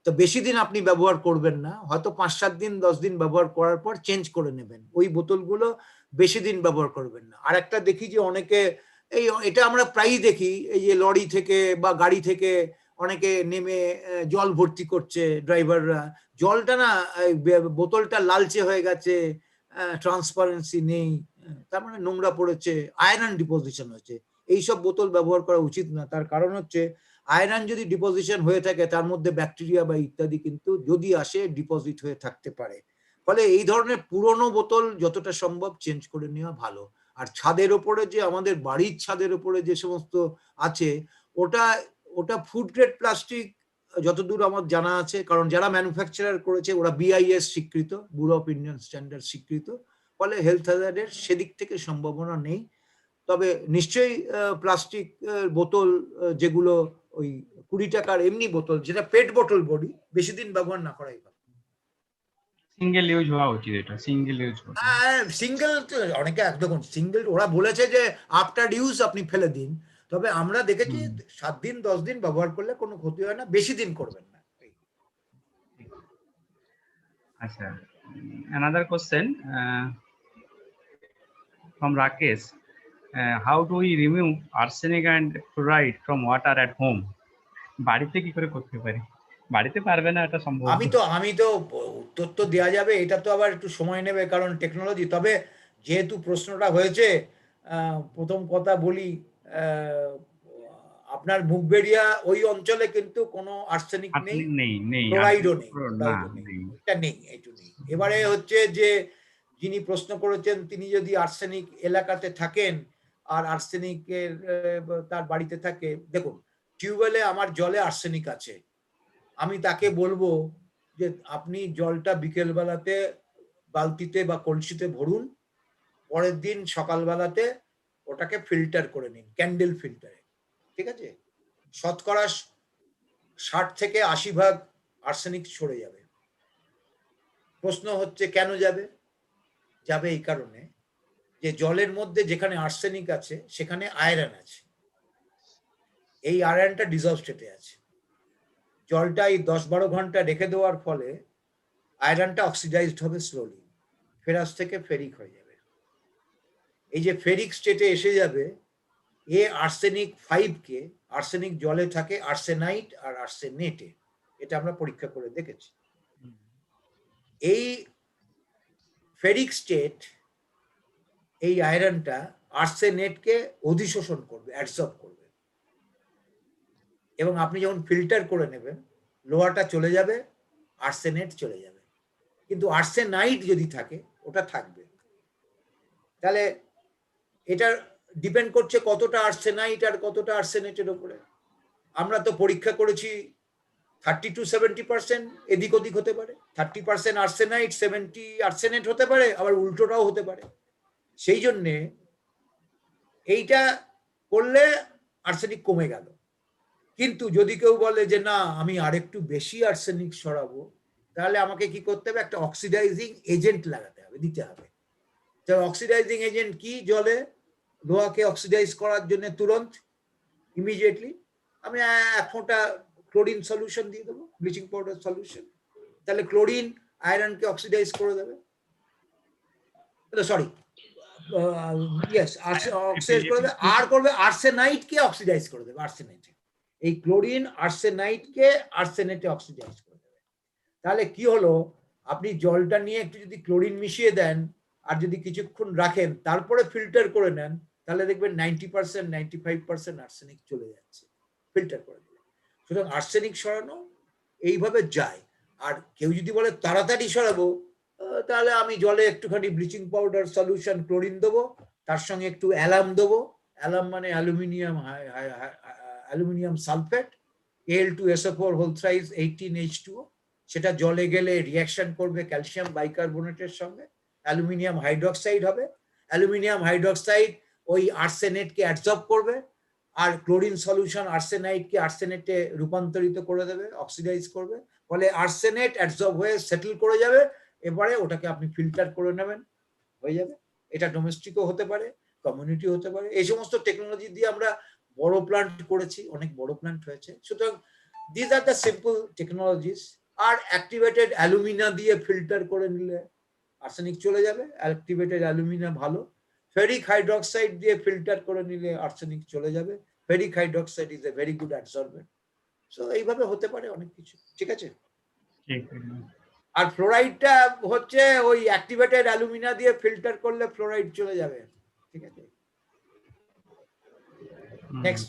তো বেশি দিন আপনি ব্যবহার করবেন না, হয়তো 5-7 দিন 10 দিন ব্যবহার করার পর চেঞ্জ করে নেবেন। ওই বোতলগুলো বেশি দিন ব্যবহার করবেন না। আর একটা দেখি যে অনেকে এটা আমরা প্রায়ই দেখি, এই যে লরি থেকে বা গাড়ি থেকে অনেকে নেমে জল ভর্তি করছে ড্রাইভাররা, জলটা না বোতলটা লালচে হয়ে গেছে, ট্রান্সপারেন্সি নেই, তার মানে নোংরা পড়েছে, আয়রন ডিপোজিশন হয়েছে। এইসব বোতল ব্যবহার করা উচিত না। তার কারণ হচ্ছে আয়রন যদি ডিপোজিশন হয়ে থাকে তার মধ্যে ব্যাকটেরিয়া বা ইত্যাদি কিন্তু যদি আসে ডিপোজিট হয়ে থাকতে পারে। ফলে এই ধরনের পুরনো বোতল যতটা সম্ভব চেঞ্জ করে নেওয়া ভালো। আর ছাদের ওপরে যে আমাদের বাড়ির ছাদের ওপরে যে সমস্ত আছে, ওটা ফুড গ্রেড প্লাস্টিক যতদূর আমার জানা আছে, কারণ যারা ম্যানুফ্যাকচারার করেছে ওরা BIS স্বীকৃত, ব্যুরো অফ ইন্ডিয়ান স্ট্যান্ডার্ড স্বীকৃত। ফলে হেলথ হ্যাজার্ডের সেদিক থেকে সম্ভাবনা নেই। তবে নিশ্চয়ই প্লাস্টিক বোতল যেগুলো ওই 20 টাকার এমনি বোতল, যেটা পেট বোতল বডি, বেশি দিন ব্যবহার না করাই ভালো। সিঙ্গেল ইউজ হওয়া উচিত, এটা সিঙ্গেল ইউজ। সিঙ্গেল অনেকে দেখুন, সিঙ্গেল ওরা বলেছে যে আফটার ইউজ আপনি ফেলে দিন, তবে আমরা দেখেছি 7 দিন 10 দিন ব্যবহার করলে কোনো ক্ষতি হয় না, বেশি দিন করবেন না। আচ্ছা, another question from Rakesh. How do we remove arsenic and fluoride from water at home? বাড়িতে কি করে করতে পারি? বাড়িতে পারবে না, এটা সম্ভব। আমি তো তথ্য দেওয়া যাবে এটা তো আবার একটু সময় নেবে, কারণ টেকনোলজি। তবে যেহেতু প্রশ্নটা হয়েছে, প্রথম কথা বলি, আপনার মুগবেরিয়া ওই অঞ্চলে কিন্তু কোনো আর্সেনিক নেই, ফ্লোরাইডও নেই, এটা নেই, এইটু নেই। এবারে হচ্ছে যে যিনি প্রশ্ন করেছেন তিনি যদি আর্সেনিক এলাকাতে থাকেন আর আর্সেনিকের তার বাড়িতে থাকে, দেখুন টিউবওয়েলে আমার জলে আর্সেনিক আছে, আমি তাকে বলবো যে আপনি জলটা বিকেলবেলাতে বালতিতে বা কলসিতে ভরুন, পরের দিন সকালবেলাতে ওটাকে ফিল্টার করে নিন ক্যান্ডেল ফিল্টারে, ঠিক আছে? শতকরা 60 থেকে 80% আর্সেনিক সরে যাবে। প্রশ্ন হচ্ছে কেন যাবে? যাবে এই কারণে যে জলের মধ্যে যেখানে আর্সেনিক আছে সেখানে আয়রন আছে, এই আয়রনটা ডিজলভ স্টেটে আছে। জলটা এই 10-12 ঘন্টা রেখে দেওয়ার ফলে আয়রনটা অক্সিডাইজড হবে স্লোলি, ফেরাস থেকে ফেরিক হয়ে যাবে। এই যে ফেরিক স্টেটে এসে যাবে, এ আর্সেনিক 5 কে, আর্সেনিক জলে থাকে আর্সেনাইট আর আর্সেনেটে, এটা আমরা পরীক্ষা করে দেখেছি। এই ফেরিক স্টেট, এই আয়রনটা আর্সেনেটকে অধিশোষণ করবে, অ্যাবসর্ব করবে, এবং আপনি যখন ফিল্টার করে নেবেন লোহাটা চলে যাবে, আর্সেনেট চলে যাবে, কিন্তু আর্সেনাইট যদি থাকে ওটা থাকবে। তাহলে এটা ডিপেন্ড করছে কতটা আর্সেনাইট আর কতটা আর্সেনেটের উপরে। আমরা তো পরীক্ষা করেছি 30 to 70% এদিক ওদিক হতে পারে, 30% আর্সেনাইট 70 আর্সেনেট হতে পারে, আবার উল্টোটাও হতে পারে। সেই জন্যে এইটা করলে আর্সেনিক কমে গেল। কিন্তু যদি কেউ বলে যে না আমি আরেকটু বেশি আর্সেনিক সরাবো, তাহলে আমাকে কি করতে হবে? একটা অক্সিডাইজিং এজেন্ট লাগাতে হবে, দিতে হবে। তো অক্সিডাইজিং এজেন্ট কি? জলে লোহাকে অক্সিডাইজ করার জন্য তুরন্ত ইমিডিয়েটলি আমি 1 ফোঁটা ক্লোরিন সলিউশন দিয়ে দেবো, ব্লিচিং পাউডার সলিউশন, তাহলে ক্লোরিন আয়রনকে অক্সিডাইজ করে দেবে। সরি, ইয়েস, অক্সিডাইজ করে দেবে। আর করবে আর্সেনাইটকে অক্সিডাইজ করে দেবে, আর্সেনাইট, এই ক্লোরিন আর্সেনাইটকে আর্সেনেটে অক্সিডাইজ করে দেবে। তাহলে কি হলো, আপনি জলটা নিয়ে একটু যদি ক্লোরিন মিশিয়ে দেন আর যদি কিছুক্ষণ রাখেন তারপরে ফিল্টার করে নেন, তাহলে দেখবেন 90% 95% আর্সেনিক চলে যাচ্ছে ফিল্টার করে দিলে। সুতরাং আর্সেনিক সরানো এইভাবে যায়। আর কেউ যদি বলে তাড়াতাড়ি সরাবো, তাহলে আমি জলে একটুখানি ব্লিচিং পাউডার সলিউশন ক্লোরিন দেবো, তার সঙ্গে একটু অ্যালাম দেবো। অ্যালাম মানে aluminium sulphate, Al2SO4 whole thrice 18H2O, সেটা জলে গেলে রিঅ্যাকশন করবে ক্যালসিয়াম বাইকার্বনেটের সঙ্গে, অ্যালুমিনিয়াম হাইড্রোক্সাইড হবে। অ্যালুমিনিয়াম হাইড্রোক্সাইড ওই আর্সেনেটকে অ্যাবজর্ব করবে, আর ক্লোরিন সলিউশন আর্সেনাইটকে আর্সেনেটে রূপান্তরিত করে দেবে, অক্সিডাইজ করবে, ফলে আর্সেনেট অ্যাবজর্ব হয়ে সেটেল করে যাবে। এবারে ওটাকে আপনি ফিল্টার করে নেবেন, হয়ে যাবে। এটা ডোমেস্টিকও হতে পারে, কমিউনিটি হতে পারে। এই সমস্ত টেকনোলজি দিয়ে আমরা বড় প্ল্যান্ট করেছি, অনেক বড় প্ল্যান্ট হয়েছে। সুতরাং this are the simple technologies. আর অ্যাক্টিভেটেড অ্যালুমিনা দিয়ে ফিল্টার করে নিলে আর্সেনিক চলে যাবে, অ্যাক্টিভেটেড অ্যালুমিনা ভালো। ফেরিক হাইড্রোক্সাইড দিয়ে ফিল্টার করে নিলে আর্সেনিক চলে যাবে, ferric hydroxide is a very good absorbent. So এইভাবে হতে পারে অনেক কিছু, ঠিক আছে। আর ফ্লোরাইডটা হচ্ছে ওই অ্যাক্টিভেটেড অ্যালুমিনা দিয়ে ফিল্টার করলে ফ্লোরাইড চলে যাবে, ঠিক আছে। নেক্সট,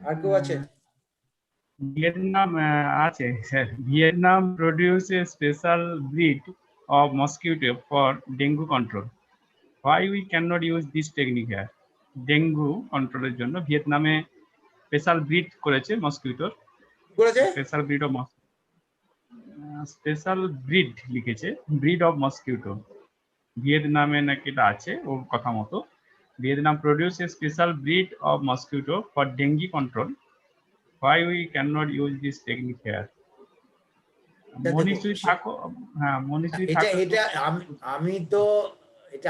আর কেউ আছে? Vietnam আছে sir. Vietnam produce a special breed of mosquito for dengue control. Why we cannot use this technique here? Dengue কন্ট্রোলের জন্য ভিয়েতনামে স্পেশাল ব্রিড করেছে মসকিউটোর, করেছে special breed of special breed লিখেছে, ব্রিড অফ মসকিউটো। ভিয়েতনামে নাকি এটা আছে ওর কথা মতো। Vietnam produce a special breed of mosquito for dengue control. Why we cannot use this technique here? মনীষ যদি থাকো, হ্যাঁ মনীষ যদি থাকো।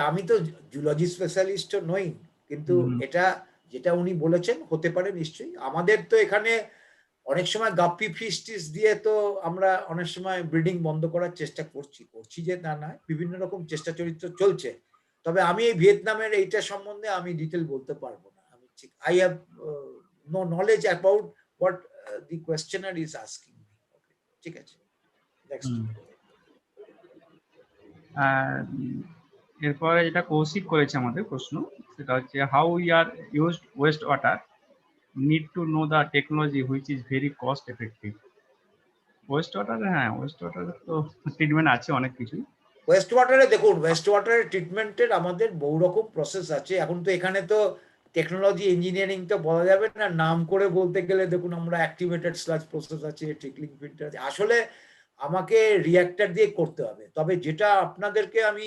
আমি তো জুলজি স্পেশালিস্ট নই, কিন্তু এটা যেটা উনি বলেছেন হতে পারে নিশ্চয়ই। আমাদের তো এখানে অনেক সময় গাপ্পি ফিশ টিস দিয়ে তো আমরা অনেক সময় ব্রিডিং বন্ধ করার চেষ্টা করছি যে না না, বিভিন্ন রকম চেষ্টা চরিত্র চলছে। তবে আমি এই ভিয়েতনামের এইটা সম্বন্ধে আমি ডিটেল বলতে পারবো না। আমি ঠিক I have no knowledge about what the questioner is asking. ঠিক আছে, নেক্সট। এরপরে যেটা কৌশিক করেছে আমাদের প্রশ্ন, সেটা হচ্ছে how we are used West water, need to know the technology which is very cost effective. West water, হ্যাঁ ওয়েস্ট ওয়াটারের তো ট্রিটমেন্ট আছে অনেক কিছুই। ওয়েস্ট ওয়াটারে দেখুন, ওয়েস্ট ওয়াটারের ট্রিটমেন্টের আমাদের বহু রকম প্রসেস আছে। এখন তো এখানে তো টেকনোলজি ইঞ্জিনিয়ারিং তো বলা যাবে না, নাম করে বলতে গেলে দেখুন আমরা অ্যাক্টিভেটেড স্লাজ প্রসেস আছে, ট্রিকলিং ফিল্টার আছে। আসলে আমাকে রিঅ্যাক্টর দিয়ে করতে হবে। তবে যেটা আপনাদেরকে আমি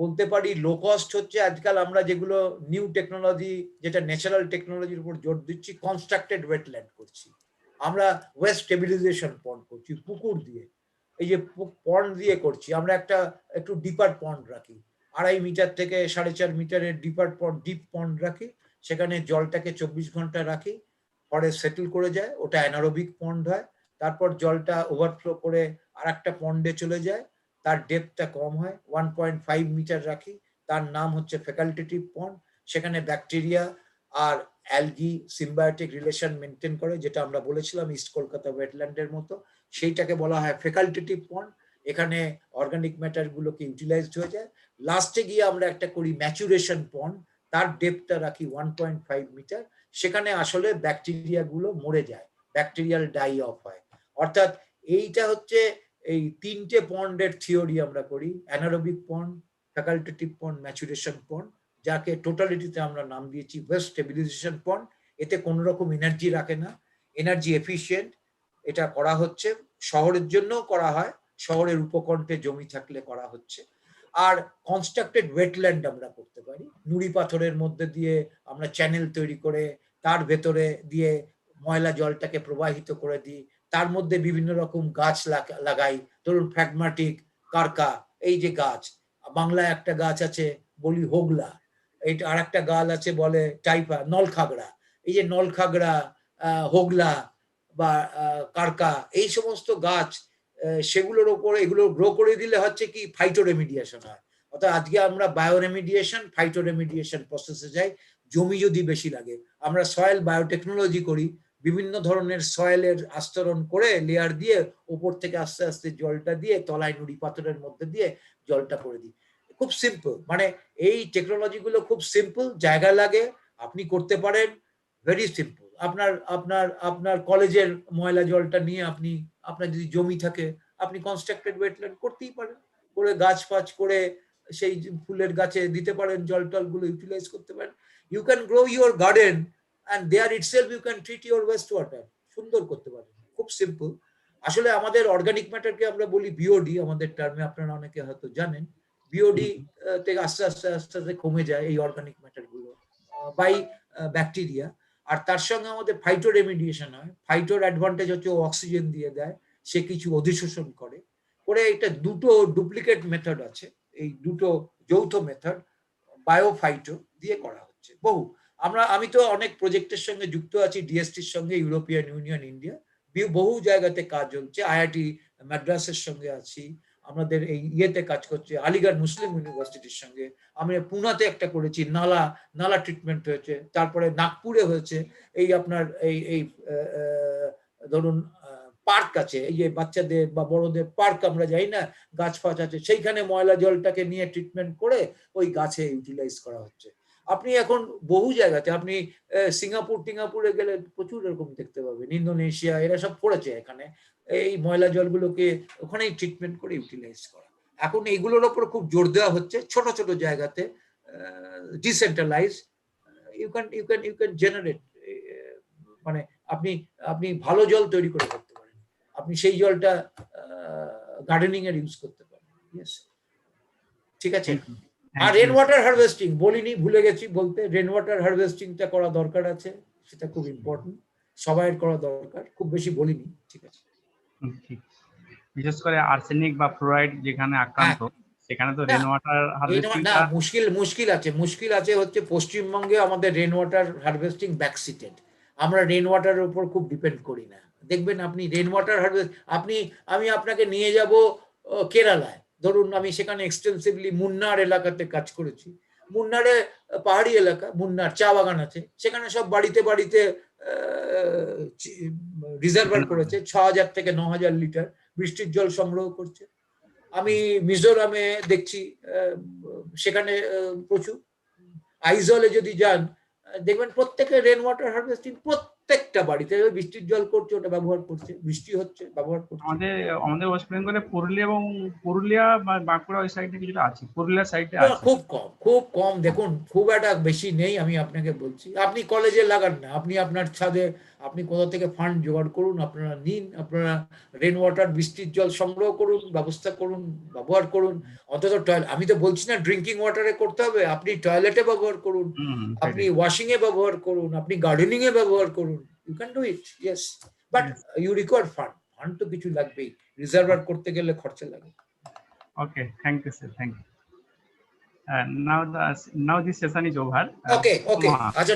বলতে পারি লো কস্ট হচ্ছে আজকাল আমরা যেগুলো নিউ টেকনোলজি, যেটা ন্যাচারাল টেকনোলজির উপর জোর দিচ্ছি, কনস্ট্রাক্টেড ওয়েটল্যান্ড করছি আমরা, ওয়েস্ট স্টেবিলাইজেশন পন্ড করছি পুকুর দিয়ে, এই যে পন্ড দিয়ে করছি আমরা, একটা একটু ডিপার পন্ড রাখি, 2.5 মিটার থেকে 4.5 মিটারের ডিপার পন্ড, ডিপ পন্ড রাখি, সেখানে জলটাকে 24 ঘন্টা রাখি, পরে সেটেল করে যায়, ওটা অ্যানারোবিক পন্ড হয়। তারপর জলটা ওভারফ্লো করে আর একটা পন্ডে চলে যায়, তার ডেপথটা কম হয়, 1.5 মিটার রাখি, তার নাম হচ্ছে ফ্যাকাল্টেটিভ পন্ড। সেখানে ব্যাকটেরিয়া আর অ্যালগি সিম্বায়োটিক রিলেশন মেনটেন করে, যেটা আমরা বলেছিলাম ইস্ট কলকাতা ওয়েটল্যান্ডের মতো, সেইটাকে বলা হয় ফ্যাকাল্টেটিভ পন্ড। এখানে অর্গানিক ম্যাটার গুলোকে ইউটিলাইজড হয়ে যায়। লাস্টে গিয়ে আমরা একটা করি ম্যাচুরেশন পন্ড, তার ডেপথটা রাখি 1.5 মিটার, সেখানে আসলে ব্যাকটেরিয়া গুলো মরে যায়, ব্যাকটেরিয়াল ডাই অফ হয়। অর্থাৎ এইটা হচ্ছে এই 3টে পন্ডের থিওরি আমরা করি, অ্যানারোবিক পন্ড, ফ্যাকাল্টেটিভ পন্ড, ম্যাচুরেশন পন্ড, যাকে টোটালিটিতে আমরা নাম দিয়েছি ওয়েস্ট স্টেবিলাইজেশন পন্ড। এতে কোনো রকম এনার্জি রাখে না, এনার্জি এফিশিয়েন্ট। এটা করা হচ্ছে শহরের জন্য করা হয়, শহরের উপকণ্ঠে জমি থাকলে করা হচ্ছে। আর কনস্ট্রাক্টেড ওয়েটল্যান্ড আমরা করতে পারি, নুড়ি পাথরের মধ্যে দিয়ে আমরা চ্যানেল তৈরি করে তার ভেতরে দিয়ে ময়লা জলটাকে প্রবাহিত করে দিই, তার মধ্যে বিভিন্ন রকম গাছ লাগাই, ধরুন ফ্র্যাগমাটিক, কারকা, এই যে গাছ, বাংলায় একটা গাছ আছে বলি হোগলা, এইটা আর একটা গাছ আছে বলে টাইপা, নলখাগড়া। এই যে নলখাগড়া, হোগলা বা কারকা, এই সমস্ত গাছ, সেগুলোর ওপর এগুলো গ্রো করে দিলে হচ্ছে কি ফাইটো রেমিডিয়েশন হয়। অর্থাৎ আজকে আমরা বায়ো রেমিডিয়েশন, ফাইটো রেমিডিয়েশন প্রসেসে যাই। জমি যদি বেশি লাগে আমরা সয়েল বায়োটেকনোলজি করি, বিভিন্ন ধরনের সয়েলের আস্তরণ করে লেয়ার দিয়ে উপর থেকে আস্তে আস্তে জলটা দিয়ে তলায় নুড়ি পাথরের মধ্যে দিয়ে জলটা করে দিই। খুব সিম্পল, মানে এই টেকনোলজি গুলো খুব সিম্পল, জায়গা লাগে, আপনি করতে পারেন, ভেরি সিম্পল। আপনার আপনার আপনার কলেজের ময়লা জলটা নিয়ে আপনি, আপনার যদি জমি থাকে আপনি কনস্ট্রাক্টেড ওয়েটল্যান্ড করতেই পারেন, করে গাছ ফাছ করে সেই ফুলের গাছে দিতে পারেন, জল টলগুলো ইউটিলাইজ করতে পারেন। You can grow your garden and there itself you can treat your waste water, সুন্দর করতে পারেন, খুব সিম্পল। আসলে আমাদের অর্গানিক ম্যাটারকে আমরা বলি বিওডি, আমাদের টার্মে আপনারা অনেকে হয়তো জানেন। বিওডি থেকে আস্তে আস্তে আস্তে আস্তে কমে যায় এই অর্গানিক ম্যাটার গুলো বাই ব্যাকটেরিয়া। আর তার সঙ্গে আমাদের ফাইটো রেমিডিয়েশন হয়। ফাইটোর অ্যাডভান্টেজ হচ্ছে অক্সিজেন দিয়ে দেয়, সে কিছু অধিশোষণ করে করে এটা দুটো ডুপ্লিকেট মেথড আছে, এই দুটো যৌথ মেথড বায়োফাইটো দিয়ে করা হচ্ছে বহু। আমি তো অনেক প্রজেক্টের সঙ্গে যুক্ত আছি, ডিএসটির সঙ্গে, ইউরোপিয়ান ইউনিয়ন, ইন্ডিয়া, বহু জায়গাতে কাজ চলছে। আইআইটি মাদ্রাসের সঙ্গে আছি, আমাদের এই ইয়েতে কাজ করছে আলিগড় মুসলিম ইউনিভার্সিটির সঙ্গে, আমি পুনাতে একটা করেছি, নালা ট্রিটমেন্ট হয়েছে, তারপরে নাগপুরে হয়েছে। এই আপনার এই ধরুন পার্ক আছে, এই যে বাচ্চাদের বা বড়দের পার্ক আমরা যাই না, গাছ ফাছ আছে, সেইখানে ময়লা জলটাকে নিয়ে ট্রিটমেন্ট করে ওই গাছে ইউটিলাইজ করা হচ্ছে। আপনি এখন বহু জায়গাতে, আপনি সিঙ্গাপুরে গেলে প্রচুর এরকম দেখতে পাবেন, ইন্দোনেশিয়া, এরা সব করেছে এখানে এই ময়লা জলগুলোকে ওখানেই ট্রিটমেন্ট করে ইউটিলাইজ করা। এখন এইগুলোর ওপর খুব জোর দেওয়া হচ্ছে, ছোট ছোট জায়গাতে ডিসেন্ট্রালাইজ, ইউ ক্যান জেনারেট, মানে আপনি ভালো জল তৈরি করে করতে পারেন, আপনি সেই জলটা গার্ডেনিং এর ইউজ করতে পারেন। ঠিক আছে। আর রেন ওয়াটার হারভেস্টিং বলিনি, ভুলে গেছি বলতে, রেন ওয়াটার হারভেস্টিংটা করা দরকার আছে, সেটা খুব ইম্পর্টেন্ট, সবাই করা দরকার, খুব বেশি বলিনি। ঠিক আছে। বিশেষ করে আর্সেনিক বা ফ্লোরাইড যেখানে আক্রান্ত, সেখানে তো রেন ওয়াটার হারভেস্টিং না, মুশকিল আছে হচ্ছে পশ্চিমবঙ্গে আমাদের রেন ওয়াটার হারভেস্টিং ব্যাকসিটেড, আমরা রেন ওয়াটারের উপর খুব ডিপেন্ড করি না। দেখবেন আপনি রেন ওয়াটার হারভেস্ট, আমি আপনাকে নিয়ে যাব কেরালায়, ধরুন আমি সেখানে এক্সটেন্সিভলি মুন্নার এলাকাতে কাজ করেছি। মুন্নারে পাহাড়ি এলাকা, মুন্নার চা বাগান আছে, সেখানে সব বাড়িতে বাড়িতে রিজার্ভার করেছে, 6,000 থেকে 9,000 লিটার বৃষ্টির জল সংগ্রহ করছে। আমি মিজোরামে দেখছি সেখানে প্রচুর। আইজলে যদি যান দেখবেন প্রত্যেকে রেন ওয়াটার হারভেস্টিং, প্রত্যেকটা বাড়িতে বৃষ্টির জল করছে, ওটা ব্যবহার করছে, বৃষ্টি হচ্ছে ব্যবহার করছে। আমাদের ওয়েস্ট বেঙ্গলে পুরুলিয়া বা বাঁকুড়া ওই সাইডে কিছুটা আছে, পুরুলিয়ার সাইডে আছে। খুব কম দেখুন, খুব একটা বেশি নেই। আমি আপনাকে বলছি, আপনি কলেজে লাগান না, আপনি আপনার ছাদে আপনি কোথা থেকে ফান্ড জোগাড় করুন, আপনারা নিন, আপনারা রেন ওয়াটার বৃষ্টির জল সংগ্রহ করুন, ব্যবস্থা করুন, ব্যবহার করুন। অন্তত আমি তো বলছি না ড্রিঙ্কিং ওয়াটারে করতে হবে, আপনি টয়লেটে ব্যবহার করুন, আপনি ওয়াশিং এ ব্যবহার করুন, আপনি গার্ডেনিং এ ব্যবহার করুন। You can do it, yes, but you require fund. Fund তো কিছু লাগবেই, রিজার্ভার করতে গেলে খরচা লাগে। Okay, thank you, sir. Thank you. Now this session is over. Okay. আচ্ছা,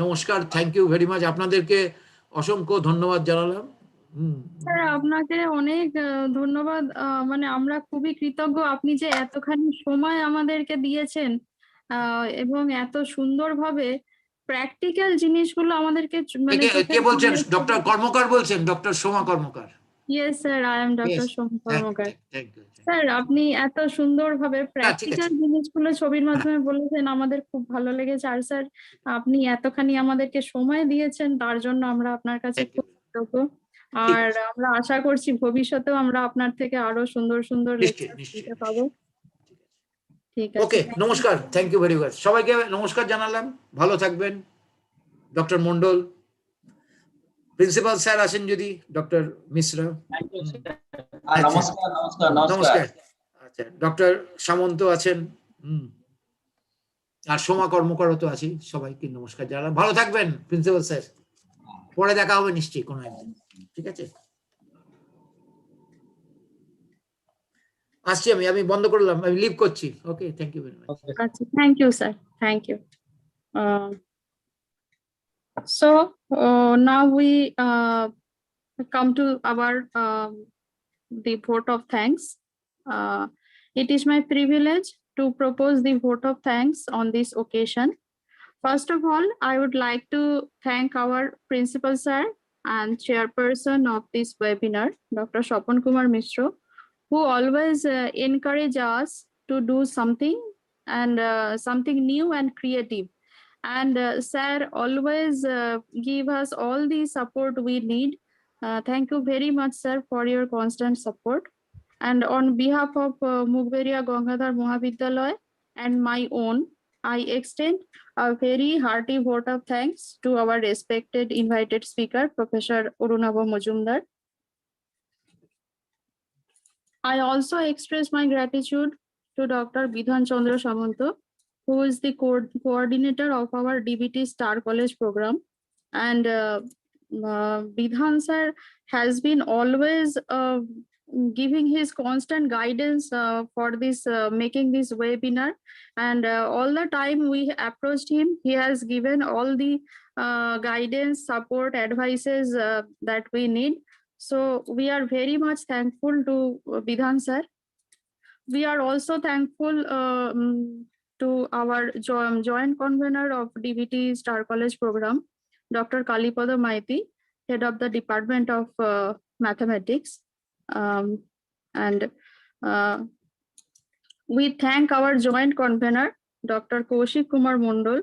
নমস্কার, থ্যাংক ইউ ভেরি মাচ। আপনাদেরকে অসংখ্য ধন্যবাদ জানালাম। স্যার আপনাকে অনেক ধন্যবাদ, মানে আমরা খুবই কৃতজ্ঞ আপনি যে এতখানি সময় আমাদেরকে দিয়েছেন এবং এত সুন্দরভাবে প্র্যাকটিক্যাল জিনিসগুলো আমাদেরকে মানে কে বলছেন? ডক্টর কর্মকার বলছেন? Doctor Soma Karmakar? Yes sir, I am doctor Soma Karmakar. Sir আপনি এত সুন্দরভাবে প্র্যাকটিক্যাল জিনিসগুলো ছবির মাধ্যমে বলেছেন, আমাদের খুব ভালো লেগেছে। আর স্যার আপনি এতখানি আমাদেরকে সময় দিয়েছেন, তার জন্য আমরা আপনার কাছে খুব কৃতজ্ঞ। আর আমরা আশা করছি ভবিষ্যতেও আমরা আপনার থেকে আরো সুন্দর সুন্দর লেকচার দিতে পাবো। ঠিক আছে, ওকে, নমস্কার, থ্যাংক ইউ ভেরি মাচ। সবাইকে নমস্কার জানালাম, ভালো থাকবেন। ডক্টর মন্ডল, প্রিন্সিপাল স্যার আছেন যদি, ডক্টর মিশ্রা, নমস্কার। আচ্ছা, ডক্টর সামন্ত আছেন, আর সোমা কর্মকারও তো আছি। সবাইকে নমস্কার জানালাম, ভালো থাকবেন প্রিন্সিপাল স্যার। পরে দেখা হবে নিশ্চয়ই কোনো একদিন, ঠিক আছে? আসছি, আমি বন্ধ করলাম, আমি লিভ করছি। Okay, thank you very much. আচ্ছা, thank you sir, thank you. So now we come to our the vote of thanks. It is my privilege to propose the vote of thanks on this occasion. First of all, I would like to thank our principal sir and chairperson of this webinar, Dr. Shapon Kumar Mishra, who always encourage us to do something and something new and creative. And sir always give us all the support we need. Thank you very much, sir, for your constant support. And on behalf of Mugberia Gangadhar Mahavidyalaya and my own, I extend a very hearty vote of thanks to our respected invited speaker, Professor Orunabha Majumdar. I also express my gratitude to Dr. Bidhan Chandra Samanto, who is the coordinator of our DBT Star College program. And Bidhan sir has been always giving his constant guidance for this making this webinar, and all the time we approached him, he has given all the guidance, support, advices that we need. So we are very much thankful to Bidhan sir. We are also thankful to our joint convener of DBT Star College program, Dr. Kalipada Maiti, head of the Department of Mathematics. And we thank our joint convener, Dr. Kaushik Kumar Mondol,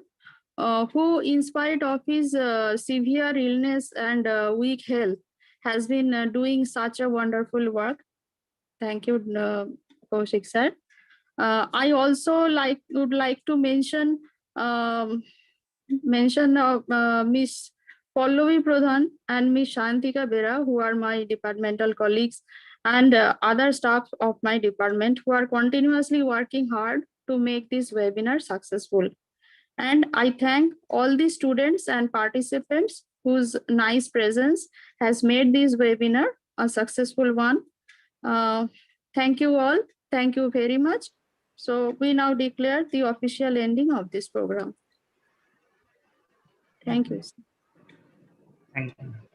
who in spite of his severe illness and weak health has been doing such a wonderful work. Thank you, Kaushik sir. I also would like to mention Miss Pallavi Pradhan and Miss Shantika Bera, who are my departmental colleagues, and other staff of my department who are continuously working hard to make this webinar successful. And I thank all the students and participants whose nice presence has made this webinar a successful one. Thank you all. Thank you very much. So we now declare the official ending of this program. Thank you. Thank you.